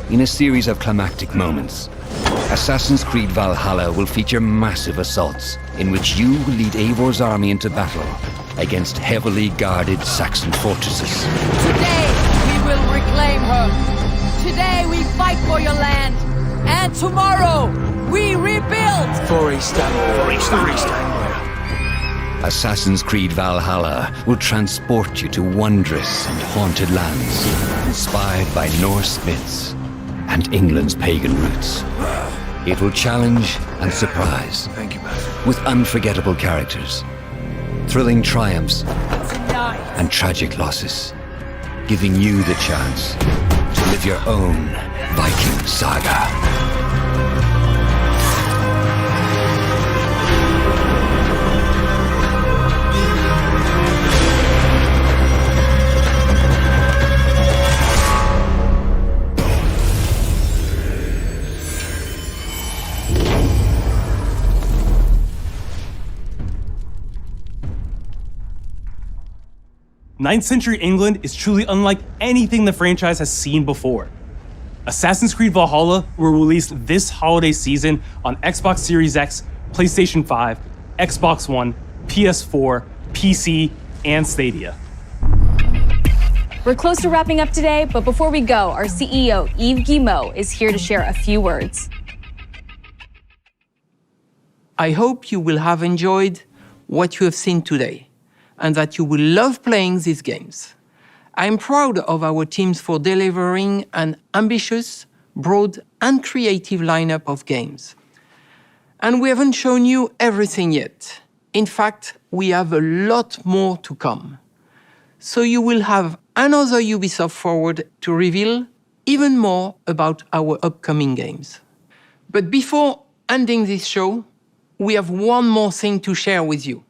In a series of climactic moments, Assassin's Creed Valhalla will feature massive assaults in which you will lead Eivor's army into battle against heavily guarded Saxon fortresses. Today, we will reclaim her. Today, we fight for your land. And tomorrow, we rebuild. For Istanbul. Assassin's Creed Valhalla will transport you to wondrous and haunted lands, inspired by Norse myths and England's pagan roots. It will challenge and surprise, with unforgettable characters, thrilling triumphs, and tragic losses, giving you the chance to live your own Viking saga. Ninth century England is truly unlike anything the franchise has seen before. Assassin's Creed Valhalla will release this holiday season on Xbox Series X, PlayStation 5, Xbox One, PS4, PC, and Stadia. We're close to wrapping up today, but before we go, our CEO, Yves Guillemot, is here to share a few words. I hope you will have enjoyed what you have seen today, and that you will love playing these games. I'm proud of our teams for delivering an ambitious, broad and creative lineup of games. And we haven't shown you everything yet. In fact, we have a lot more to come. So you will have another Ubisoft Forward to reveal even more about our upcoming games. But before ending this show, we have one more thing to share with you.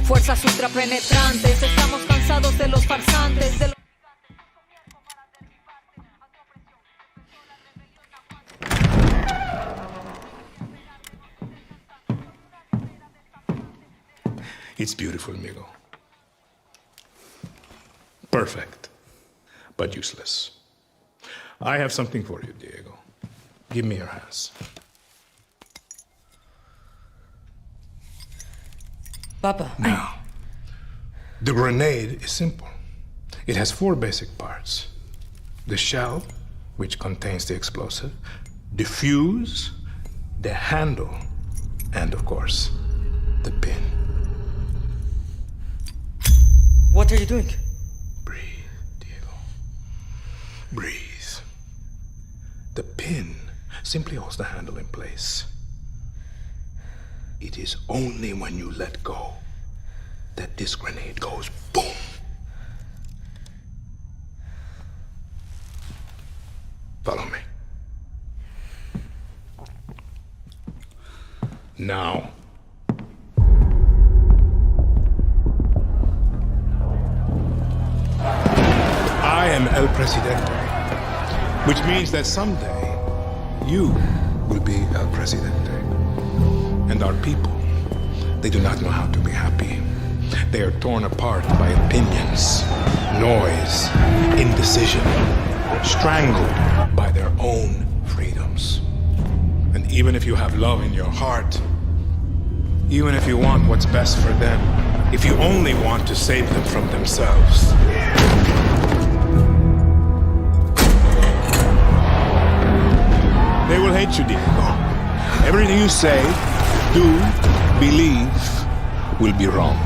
Fuerzas ultrapenetrantes, estamos cansados de los farsantes, de los... It's beautiful, amigo. Perfect, but useless. I have something for you, Diego. Give me your hands. Papa. Now, the grenade is simple. It has 4 basic parts. The shell, which contains the explosive, the fuse, the handle, and of course, the pin. What are you doing? Breathe, Diego. Breathe. The pin simply holds the handle in place. It is only when you let go that this grenade goes boom. Follow me. Now. I am El Presidente, which means that someday you will be El Presidente. And our people, they do not know how to be happy. They are torn apart by opinions, noise, indecision, strangled by their own freedoms. And even if you have love in your heart, even if you want what's best for them, if you only want to save them from themselves, they will hate you, Diego. Everything you say, do, believe, will be wrong.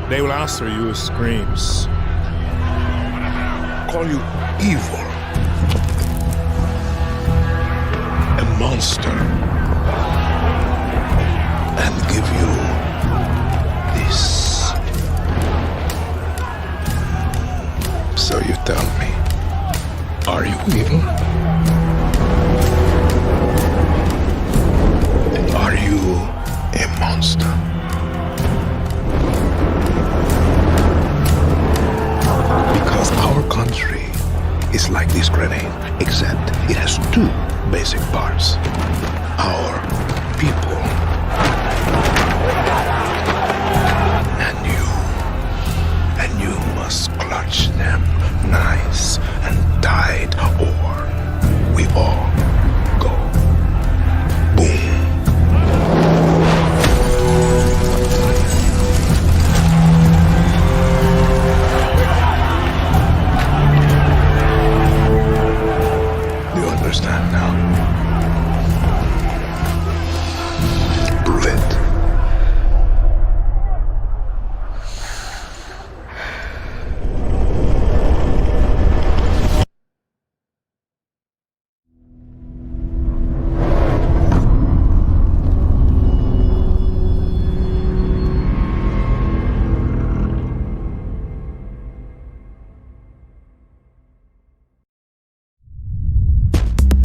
They will answer you with screams, call you evil, a monster, and give you this. basic parts. Our people. And you must clutch them nice and tight, or we all go boom. You understand now? Prove it.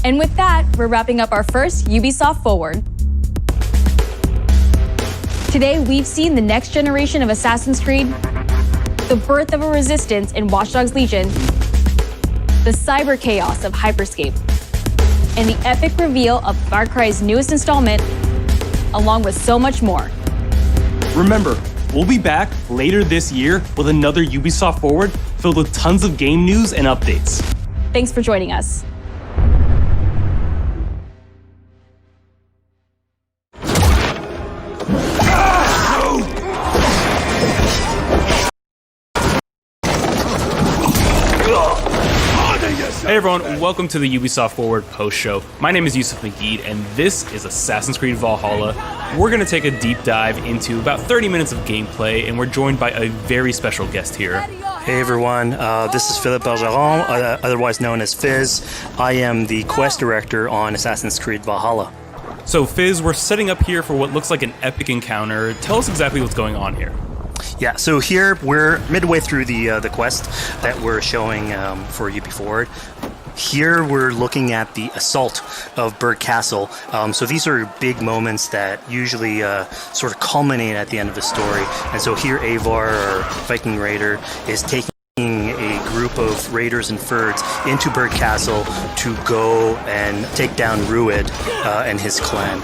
And with that, we're wrapping up our first Ubisoft Forward. Today, we've seen the next generation of Assassin's Creed, the birth of a resistance in Watch Dogs Legion, the cyber chaos of Hyperscape, and the epic reveal of Far Cry's newest installment, along with so much more. Remember, we'll be back later this year with another Ubisoft Forward filled with tons of game news and updates. Thanks for joining us. Hey everyone, welcome to the Ubisoft Forward post show. My name is Yusuf Magid, and this is Assassin's Creed Valhalla. We're going to take a deep dive into about 30 minutes of gameplay, and we're joined by a very special guest here. Hey everyone, this is Philippe Bergeron, otherwise known as Fizz. I am the quest director on Assassin's Creed Valhalla. So Fizz, we're setting up here for what looks like an epic encounter. Tell us exactly what's going on here. Yeah, so here we're midway through the quest that we're showing for UB Forward. Here we're looking at the assault of Berg Castle. So these are big moments that usually sort of culminate at the end of the story. And so here Eivor, our Viking raider, is taking a group of raiders and Fyrds into Berg Castle to go and take down Rued and his clan.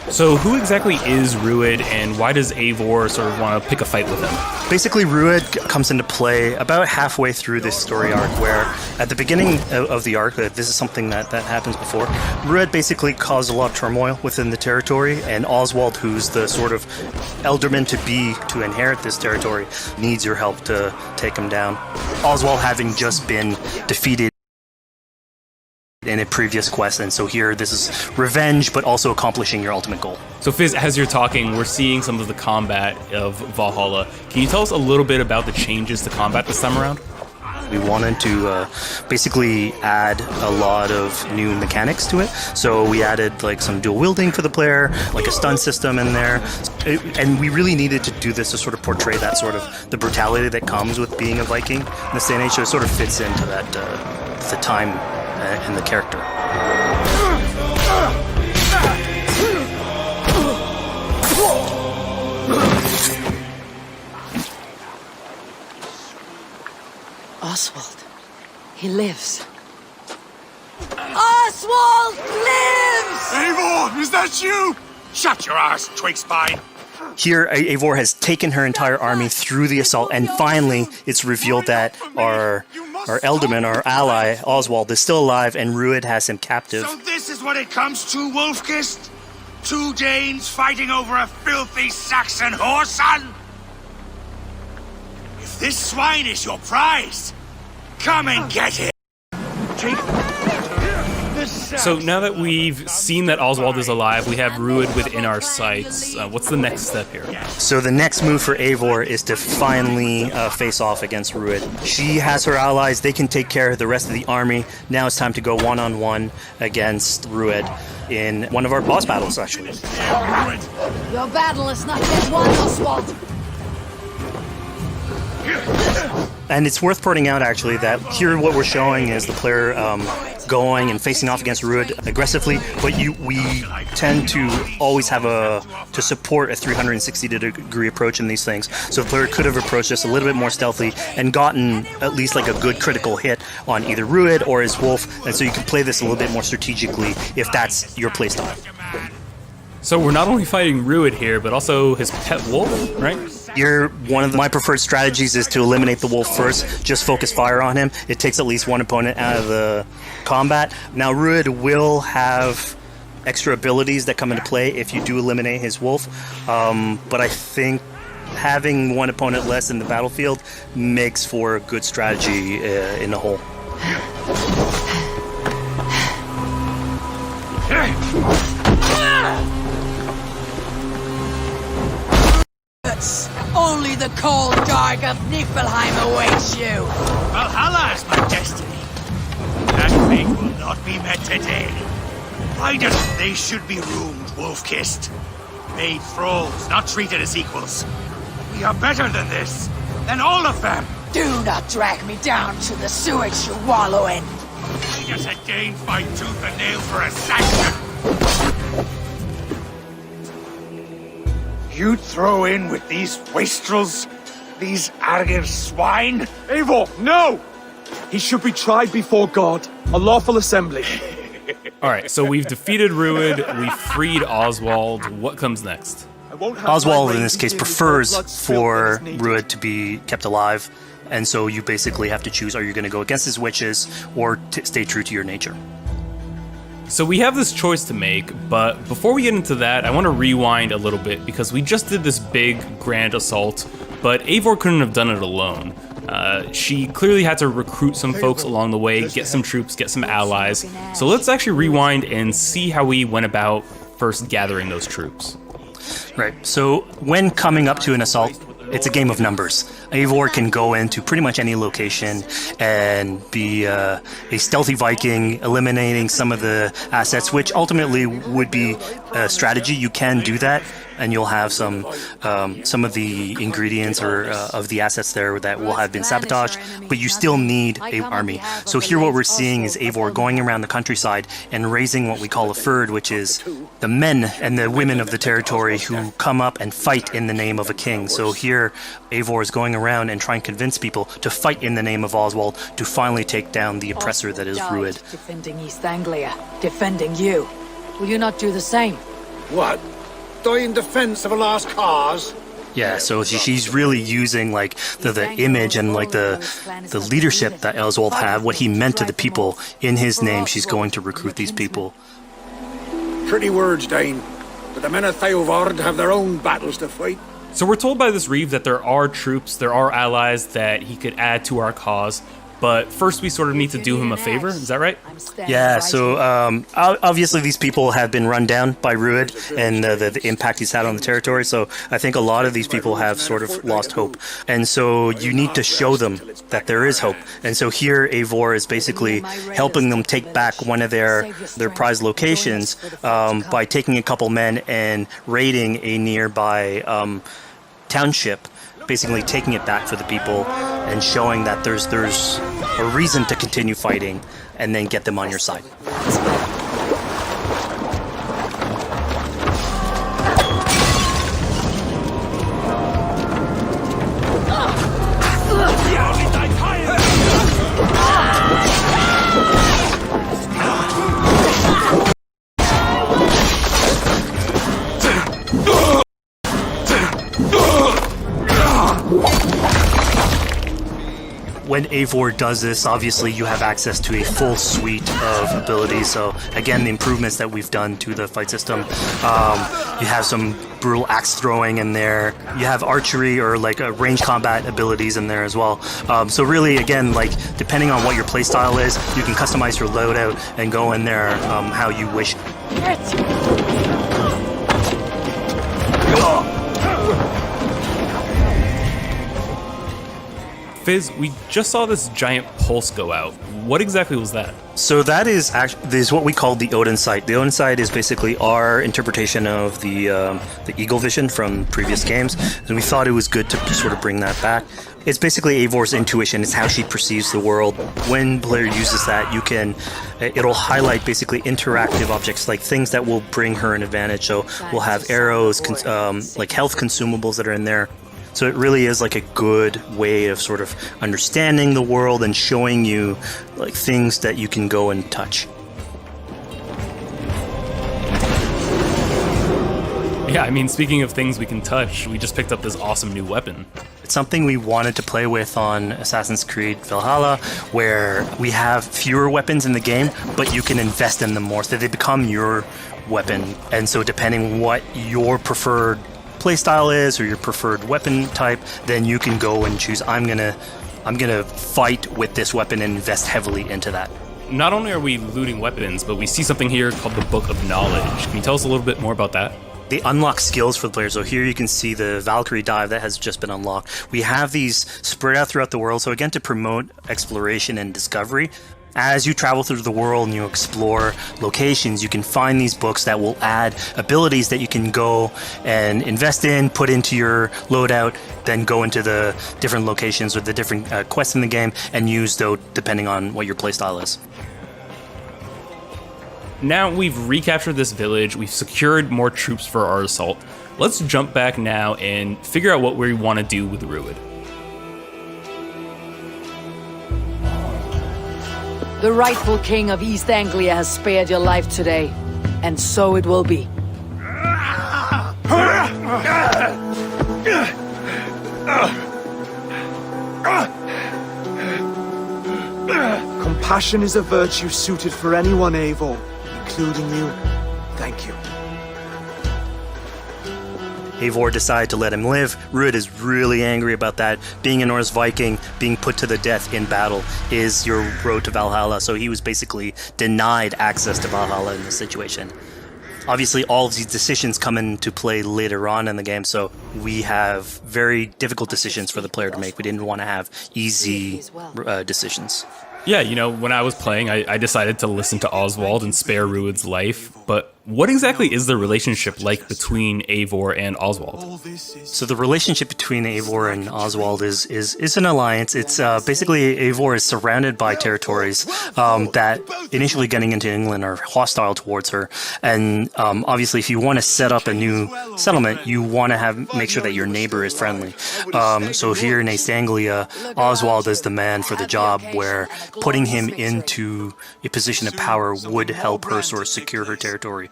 So who exactly is Rued, and why does Eivor sort of want to pick a fight with him? Basically, Rued comes into play about halfway through this story arc, where at the beginning of the arc, this is something that happens before, Rued basically caused a lot of turmoil within the territory, and Oswald, who's the sort of elderman to inherit this territory, needs your help to take him down. Oswald having just been defeated in a previous quest, and so here this is revenge but also accomplishing your ultimate goal. So Fizz, as you're talking, we're seeing some of the combat of Valhalla. Can you tell us a little bit about the changes to combat this time around? We wanted to basically add a lot of new mechanics to it. So we added like some dual wielding for the player, like a stun system in there. And we really needed to do this to sort of portray that sort of the brutality that comes with being a Viking in this day and age. So it sort of fits into that the time and the character. Oswald. He lives. Oswald lives! Eivor, is that you? Shut your ass, twig spine. Here, Eivor has taken her entire army through the assault, and finally it's revealed that our Elderman, our ally, Oswald, is still alive, and Rued has him captive. So this is what it comes to, Wolfkist? 2 Danes fighting over a filthy Saxon whoreson? If this swine is your prize, come and get it! So now that we've seen that Oswald is alive, we have Rued within our sights. What's the next step here? So the next move for Eivor is to finally face off against Rued. She has her allies. They can take care of the rest of the army. Now it's time to go one-on-one against Rued in one of our boss battles, actually. Your battle is not yet won, Oswald. And it's worth pointing out, actually, that here what we're showing is the player going and facing off against Ruud aggressively, but we tend to always have to support a 360-degree approach in these things. So the player could have approached us a little bit more stealthily and gotten at least like a good critical hit on either Ruud or his wolf, and so you can play this a little bit more strategically if that's your playstyle. So we're not only fighting Ruud here, but also his pet wolf, right? One of my preferred strategies is to eliminate the wolf first, just focus fire on him. It takes at least one opponent out of the combat. Now Ruud will have extra abilities that come into play if you do eliminate his wolf, but I think having one opponent less in the battlefield makes for a good strategy in the whole. Only the cold dark of Niflheim awaits you. Valhalla is my destiny. That fate will not be met today. Why doesn't they should be roomed, wolf-kissed? Made thralls, not treated as equals. We are better than this, than all of them. Do not drag me down to the sewage you wallow in. We just a Dane fight tooth and nail for a Saxon. You'd throw in with these wastrels? These Argir swine? Eivor, no! He should be tried before God, a lawful assembly. Alright, so we've defeated Ruud, we've freed Oswald. What comes next? Oswald, in this case, prefers for Ruud to be kept alive, and so you basically have to choose, are you going to go against his wishes or stay true to your nature? So we have this choice to make, but before we get into that, I want to rewind a little bit because we just did this big, grand assault, but Eivor couldn't have done it alone. She clearly had to recruit some folks along the way, get some troops, get some allies. So let's actually rewind and see how we went about first gathering those troops. Right, so when coming up to an assault, it's a game of numbers. Eivor can go into pretty much any location and be a stealthy Viking, eliminating some of the assets, which ultimately would be a strategy. You can do that, and you'll have some of the ingredients or of the assets there that will have been sabotaged, but you still need an army. So here what we're seeing is Eivor going around the countryside and raising what we call a fyrd, which is the men and the women of the territory who come up and fight in the name of a king. So here Eivor is going around and trying to convince people to fight in the name of Oswald to finally take down the oppressor that is Ruud. Defending East Anglia, defending you. Will you not do the same? What? Die in defense of a lost cause? Yeah, so she's really using like the image and like the leadership that Oswald had, what he meant to the people in his name. She's going to recruit these people. Pretty words, Dane. But the men of Theovard have their own battles to fight. So we're told by this Reeve that there are troops, there are allies that he could add to our cause, but first we sort of need to do him a favor, is that right? Yeah, so obviously these people have been run down by Ruud and the impact he's had on the territory, so I think a lot of these people have sort of lost hope. And so you need to show them that there is hope. And so here Eivor is basically helping them take back one of their prized locations by taking a couple men and raiding a nearby township, basically taking it back for the people and showing that there's a reason to continue fighting and then get them on your side. When Eivor does this, obviously you have access to a full suite of abilities. So again, the improvements that we've done to the fight system, you have some brutal axe throwing in there. You have archery or like range combat abilities in there as well. So really, again, like depending on what your playstyle is, you can customize your loadout and go in there how you wish. Fizz, we just saw this giant pulse go out. What exactly was that? So that is what we call the Odin sight. The Odin sight is basically our interpretation of the eagle vision from previous games, and we thought it was good to sort of bring that back. It's basically Eivor's intuition. It's how she perceives the world. When player uses that, it'll highlight basically interactive objects, like things that will bring her an advantage. So we'll have arrows, like health consumables that are in there. So it really is like a good way of sort of understanding the world and showing you like things that you can go and touch. Yeah, I mean, speaking of things we can touch, we just picked up this awesome new weapon. It's something we wanted to play with on Assassin's Creed Valhalla, where we have fewer weapons in the game, but you can invest in them more, so they become your weapon. And so depending what your preferred playstyle is or your preferred weapon type, then you can go and choose, I'm gonna fight with this weapon and invest heavily into that. Not only are we looting weapons, but we see something here called the Book of Knowledge. Can you tell us a little bit more about that? They unlock skills for the players. So here you can see the Valkyrie dive that has just been unlocked. We have these spread out throughout the world. So again, to promote exploration and discovery. As you travel through the world and you explore locations, you can find these books that will add abilities that you can go and invest in, put into your loadout, then go into the different locations or the different quests in the game and use those depending on what your playstyle is. Now we've recaptured this village, we've secured more troops for our assault. Let's jump back now and figure out what we want to do with Rued. The rightful king of East Anglia has spared your life today, and so it will be. Compassion is a virtue suited for anyone, Eivor, including you. Thank you. Eivor decided to let him live. Rued is really angry about that. Being a Norse Viking, being put to the death in battle is your road to Valhalla, so he was basically denied access to Valhalla in this situation. Obviously, all of these decisions come into play later on in the game, so we have very difficult decisions for the player to make. We didn't want to have easy decisions. Yeah, you know, when I was playing, I decided to listen to Oswald and spare Rued's life, but what exactly is the relationship like between Eivor and Oswald? So the relationship between Eivor and Oswald is an alliance. It's basically Eivor is surrounded by territories that initially getting into England are hostile towards her, and obviously if you want to set up a new settlement, you want to make sure that your neighbor is friendly. So here in East Anglia, Oswald is the man for the job, where putting him into a position of power would help her sort of secure her territory.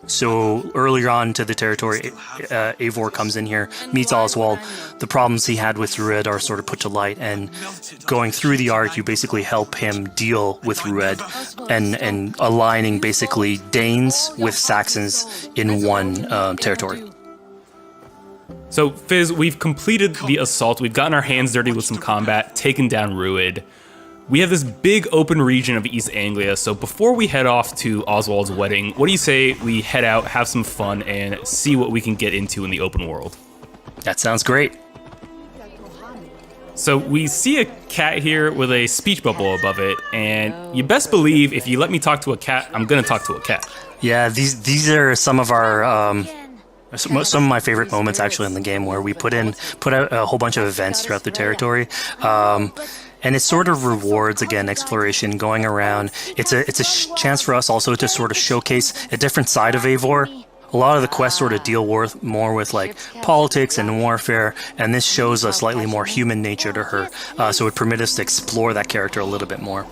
So earlier on to the territory, Eivor comes in here, meets Oswald. The problems he had with Rued are sort of put to light, and going through the arc, you basically help him deal with Rued and aligning basically Danes with Saxons in one territory. So, Fizz, we've completed the assault. We've gotten our hands dirty with some combat, taken down Rued. We have this big open region of East Anglia, so before we head off to Oswald's wedding, what do you say we head out, have some fun, and see what we can get into in the open world? That sounds great. So we see a cat here with a speech bubble above it, and you best believe if you let me talk to a cat, I'm gonna talk to a cat. Yeah, these are some of our some of my favorite moments actually in the game, where we put out a whole bunch of events throughout the territory. And it sort of rewards, again, exploration, going around. It's a chance for us also to sort of showcase a different side of Eivor. A lot of the quests sort of deal more with like politics and warfare, and this shows a slightly more human nature to her. So it permits us to explore that character a little bit more.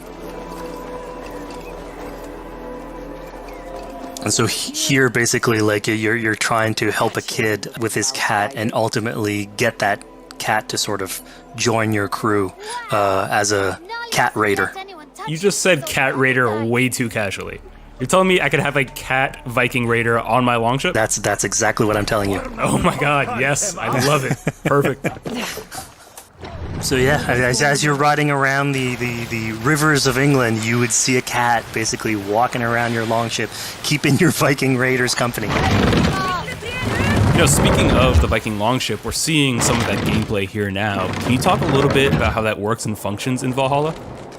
And so here, basically, like you're trying to help a kid with his cat, and ultimately get that cat to sort of join your crew as a cat raider. You just said cat raider way too casually. You're telling me I could have a cat Viking raider on my longship? That's exactly what I'm telling you. Oh my god, yes, I love it. Perfect. So yeah, as you're riding around the rivers of England, you would see a cat basically walking around your longship, keeping your Viking raiders company. Speaking of the Viking longship, we're seeing some of that gameplay here now. Can you talk a little bit about how that works and functions in Valhalla?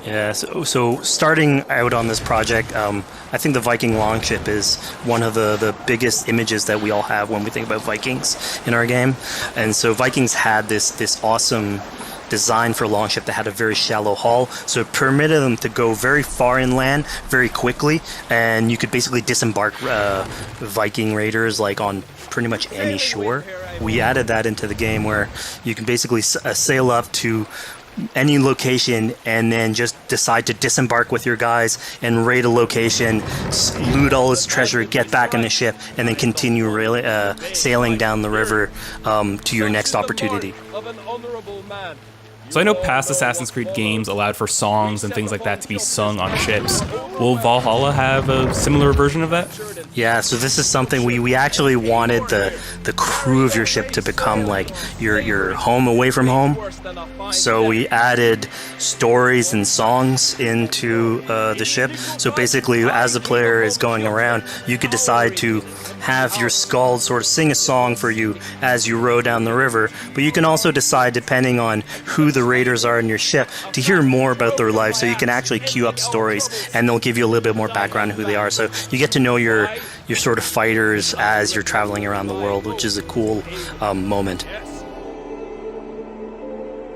Yeah, so starting out on this project, I think the Viking longship is one of the biggest images that we all have when we think about Vikings in our game. And so Vikings had this awesome design for longship that had a very shallow hull, so it permitted them to go very far inland very quickly, and you could basically disembark Viking raiders like on pretty much any shore. We added that into the game where you can basically sail up to any location and then just decide to disembark with your guys and raid a location, loot all its treasure, get back in the ship, and then continue sailing down the river to your next opportunity. So I know past Assassin's Creed games allowed for songs and things like that to be sung on ships. Will Valhalla have a similar version of that? Yeah, so this is something we actually wanted the crew of your ship to become like your home away from home. So we added stories and songs into the ship. So basically, as the player is going around, you could decide to have your skald sort of sing a song for you as you row down the river. But you can also decide, depending on who the raiders are in your ship, to hear more about their life. So you can actually queue up stories, and they'll give you a little bit more background on who they are. So you get to know your sort of fighters as you're traveling around the world, which is a cool moment.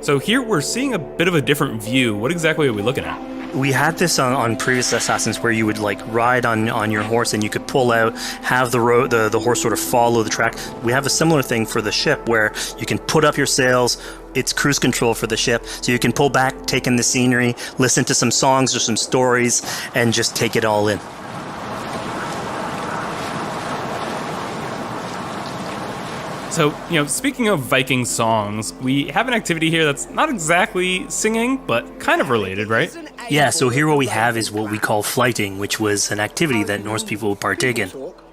So here we're seeing a bit of a different view. What exactly are we looking at? We had this on previous Assassins where you would like ride on your horse and you could pull out, have the horse sort of follow the track. We have a similar thing for the ship where you can put up your sails. It's cruise control for the ship, so you can pull back, take in the scenery, listen to some songs or some stories, and just take it all in. So, speaking of Viking songs, we have an activity here that's not exactly singing, but kind of related, right? Yeah, so here what we have is what we call flighting, which was an activity that Norse people would partake in.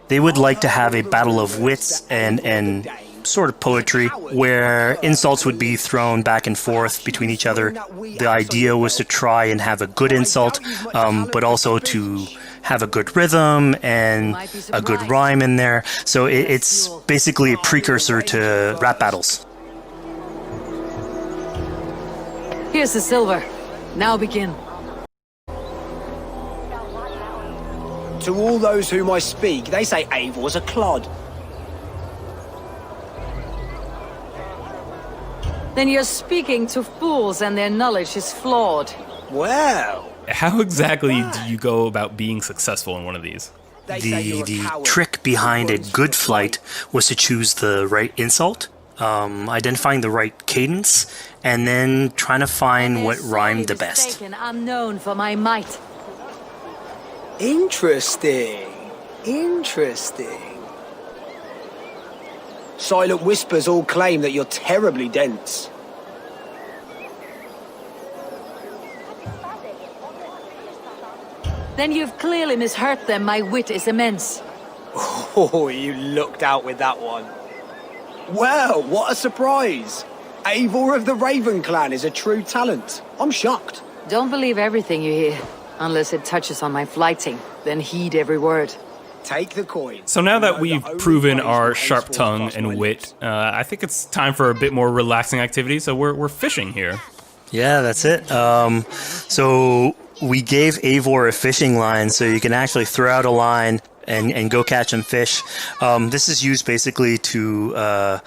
They would like to have a battle of wits and sort of poetry where insults would be thrown back and forth between each other. The idea was to try and have a good insult, but also to have a good rhythm and a good rhyme in there. So it's basically a precursor to rap battles. Here's the silver. Now begin. To all those whom I speak, they say Eivor's a clod. Then you're speaking to fools and their knowledge is flawed. Well. How exactly do you go about being successful in one of these? The trick behind a good flight was to choose the right insult, identifying the right cadence, and then trying to find what rhymed the best. I'm known for my might. Interesting. Silent whispers all claim that you're terribly dense. Then you've clearly misheard them. My wit is immense. Oh, you looked out with that one. Well, what a surprise. Eivor of the Raven Clan is a true talent. I'm shocked. Don't believe everything you hear, unless it touches on my flighting. Then heed every word. Take the coin. So now that we've proven our sharp tongue and wit, I think it's time for a bit more relaxing activity. So we're fishing here. Yeah, that's it. So we gave Eivor a fishing line, so you can actually throw out a line and go catch some fish. This is used basically to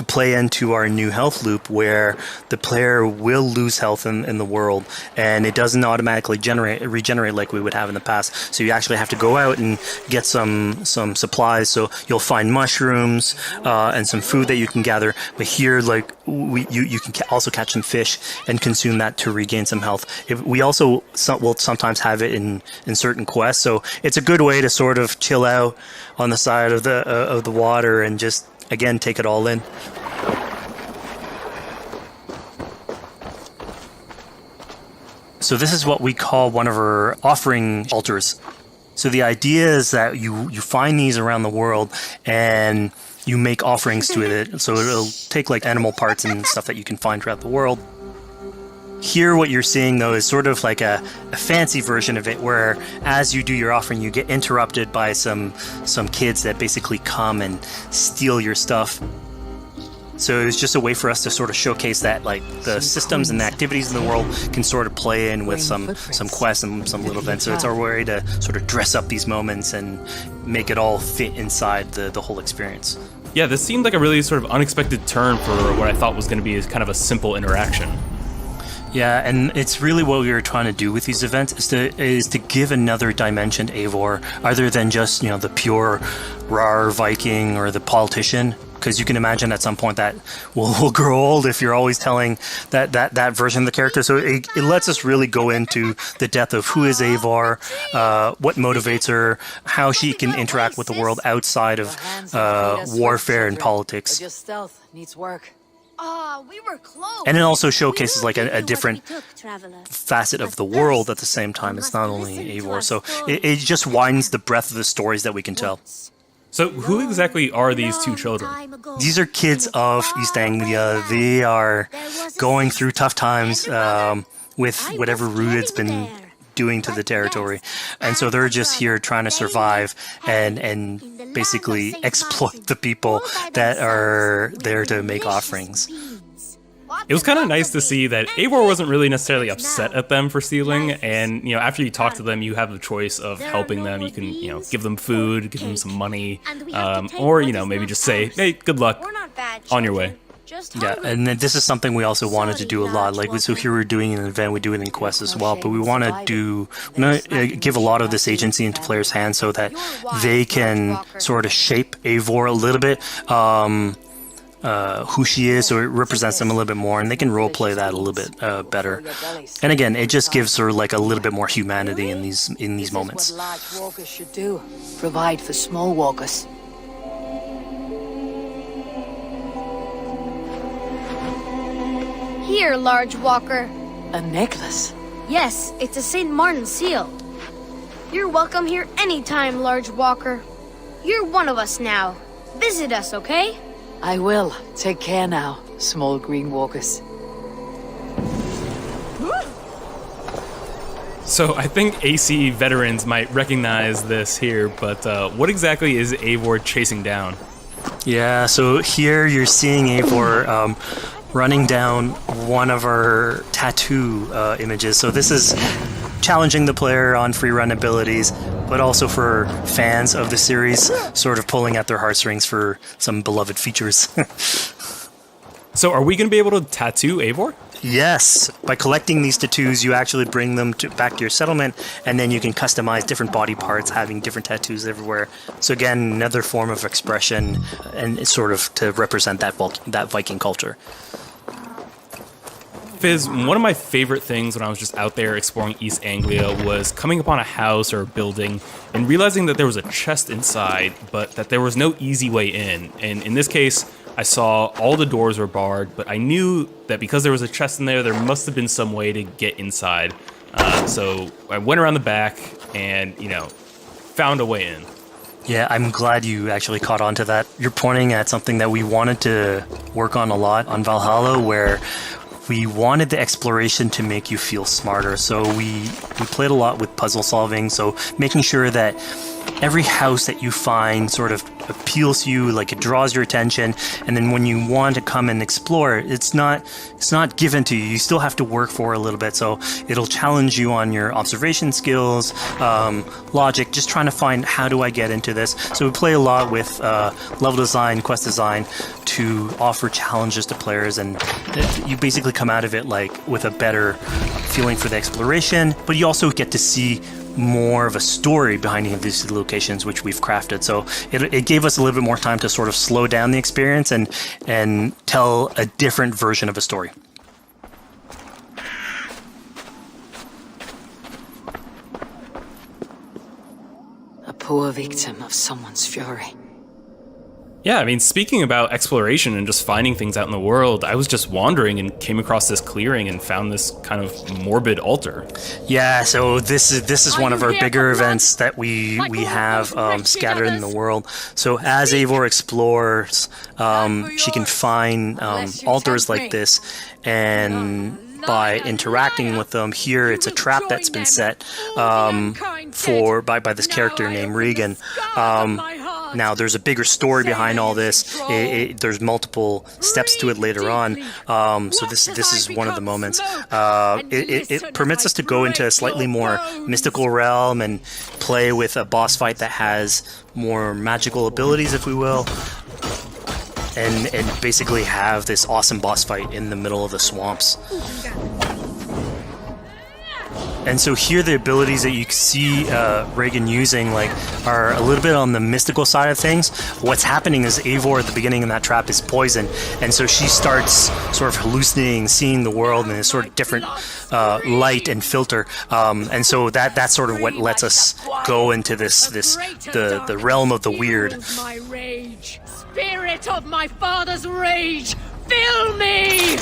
play into our new health loop where the player will lose health in the world, and it doesn't automatically regenerate like we would have in the past. So you actually have to go out and get some supplies. So you'll find mushrooms and some food that you can gather. But here, like you can also catch some fish and consume that to regain some health. We also will sometimes have it in certain quests. So it's a good way to sort of chill out on the side of the water and just, again, take it all in. So this is what we call one of our offering altars. So the idea is that you find these around the world and you make offerings to it. So it'll take like animal parts and stuff that you can find throughout the world. Here, what you're seeing, though, is sort of like a fancy version of it, where as you do your offering, you get interrupted by some kids that basically come and steal your stuff. So it was just a way for us to sort of showcase that, like, the systems and the activities in the world can sort of play in with some quests and some little events. So it's our way to sort of dress up these moments and make it all fit inside the whole experience. Yeah, this seemed like a really sort of unexpected turn for what I thought was going to be kind of a simple interaction. Yeah, and it's really what we were trying to do with these events is to give another dimension to Eivor, other than just, you know, the pure rar Viking or the politician. Because you can imagine at some point that will grow old if you're always telling that version of the character. So it lets us really go into the depth of who is Eivor, what motivates her, how she can interact with the world outside of warfare and politics. Your stealth needs work. We were close. And it also showcases like a different facet of the world at the same time. It's not only Eivor. So it just widens the breadth of the stories that we can tell. So who exactly are these two children? These are kids of East Anglia. They are going through tough times with whatever Rued's been doing to the territory. And so they're just here trying to survive and basically exploit the people that are there to make offerings. It was kind of nice to see that Eivor wasn't really necessarily upset at them for stealing, and, you know, after you talk to them, you have the choice of helping them. You can, you know, give them food, give them some money, or, you know, maybe just say, hey, good luck, on your way. Yeah, and then this is something we also wanted to do a lot. Like, so here we're doing an event, we do it in quests as well, but we want to give a lot of this agency into players' hands so that they can sort of shape Eivor a little bit. Who she is, so it represents them a little bit more, and they can roleplay that a little bit better. And again, it just gives her like a little bit more humanity in these moments. What large walkers should do: provide for small walkers. Here, large walker. A necklace. Yes, it's a St. Martin seal. You're welcome here anytime, large walker. You're one of us now. Visit us, okay? I will. Take care now, small green walkers. So I think AC veterans might recognize this here, but what exactly is Eivor chasing down? Yeah, so here you're seeing Eivor running down one of our tattoo images. So this is challenging the player on free run abilities, but also for fans of the series, sort of pulling at their heartstrings for some beloved features. So are we going to be able to tattoo Eivor? Yes. By collecting these tattoos, you actually bring them back to your settlement, and then you can customize different body parts, having different tattoos everywhere. So again, another form of expression, and it's sort of to represent that Viking culture. Fizz, one of my favorite things when I was just out there exploring East Anglia was coming upon a house or a building and realizing that there was a chest inside, but that there was no easy way in. And in this case, I saw all the doors were barred, but I knew that because there was a chest in there, there must have been some way to get inside. So I went around the back and, you know, found a way in. Yeah, I'm glad you actually caught on to that. You're pointing at something that we wanted to work on a lot on Valhalla, where we wanted the exploration to make you feel smarter. So we played a lot with puzzle solving, so making sure that every house that you find sort of appeals to you, like it draws your attention, and then when you want to come and explore, it's not given to you. You still have to work for it a little bit, so it'll challenge you on your observation skills, logic, just trying to find how do I get into this. So we play a lot with level design, quest design to offer challenges to players, and you basically come out of it like with a better feeling for the exploration, but you also get to see more of a story behind any of these locations, which we've crafted. So it gave us a little bit more time to sort of slow down the experience and tell a different version of a story. A poor victim of someone's fury. Yeah, I mean, speaking about exploration and just finding things out in the world, I was just wandering and came across this clearing and found this kind of morbid altar. Yeah, so this is one of our bigger events that we have scattered in the world. So as Eivor explores, she can find altars like this, and by interacting with them. Here, it's a trap that's been set by this character named Regan. Now, there's a bigger story behind all this. There's multiple steps to it later on. So this is one of the moments. It permits us to go into a slightly more mystical realm and play with a boss fight that has more magical abilities, if we will. And basically have this awesome boss fight in the middle of the swamps. And so here the abilities that you see Regan using are a little bit on the mystical side of things. What's happening is Eivor at the beginning in that trap is poisoned, and so she starts sort of hallucinating, seeing the world in a sort of different light and filter. And so that's sort of what lets us go into the realm of the weird. My rage, spirit of my father's rage, fill me!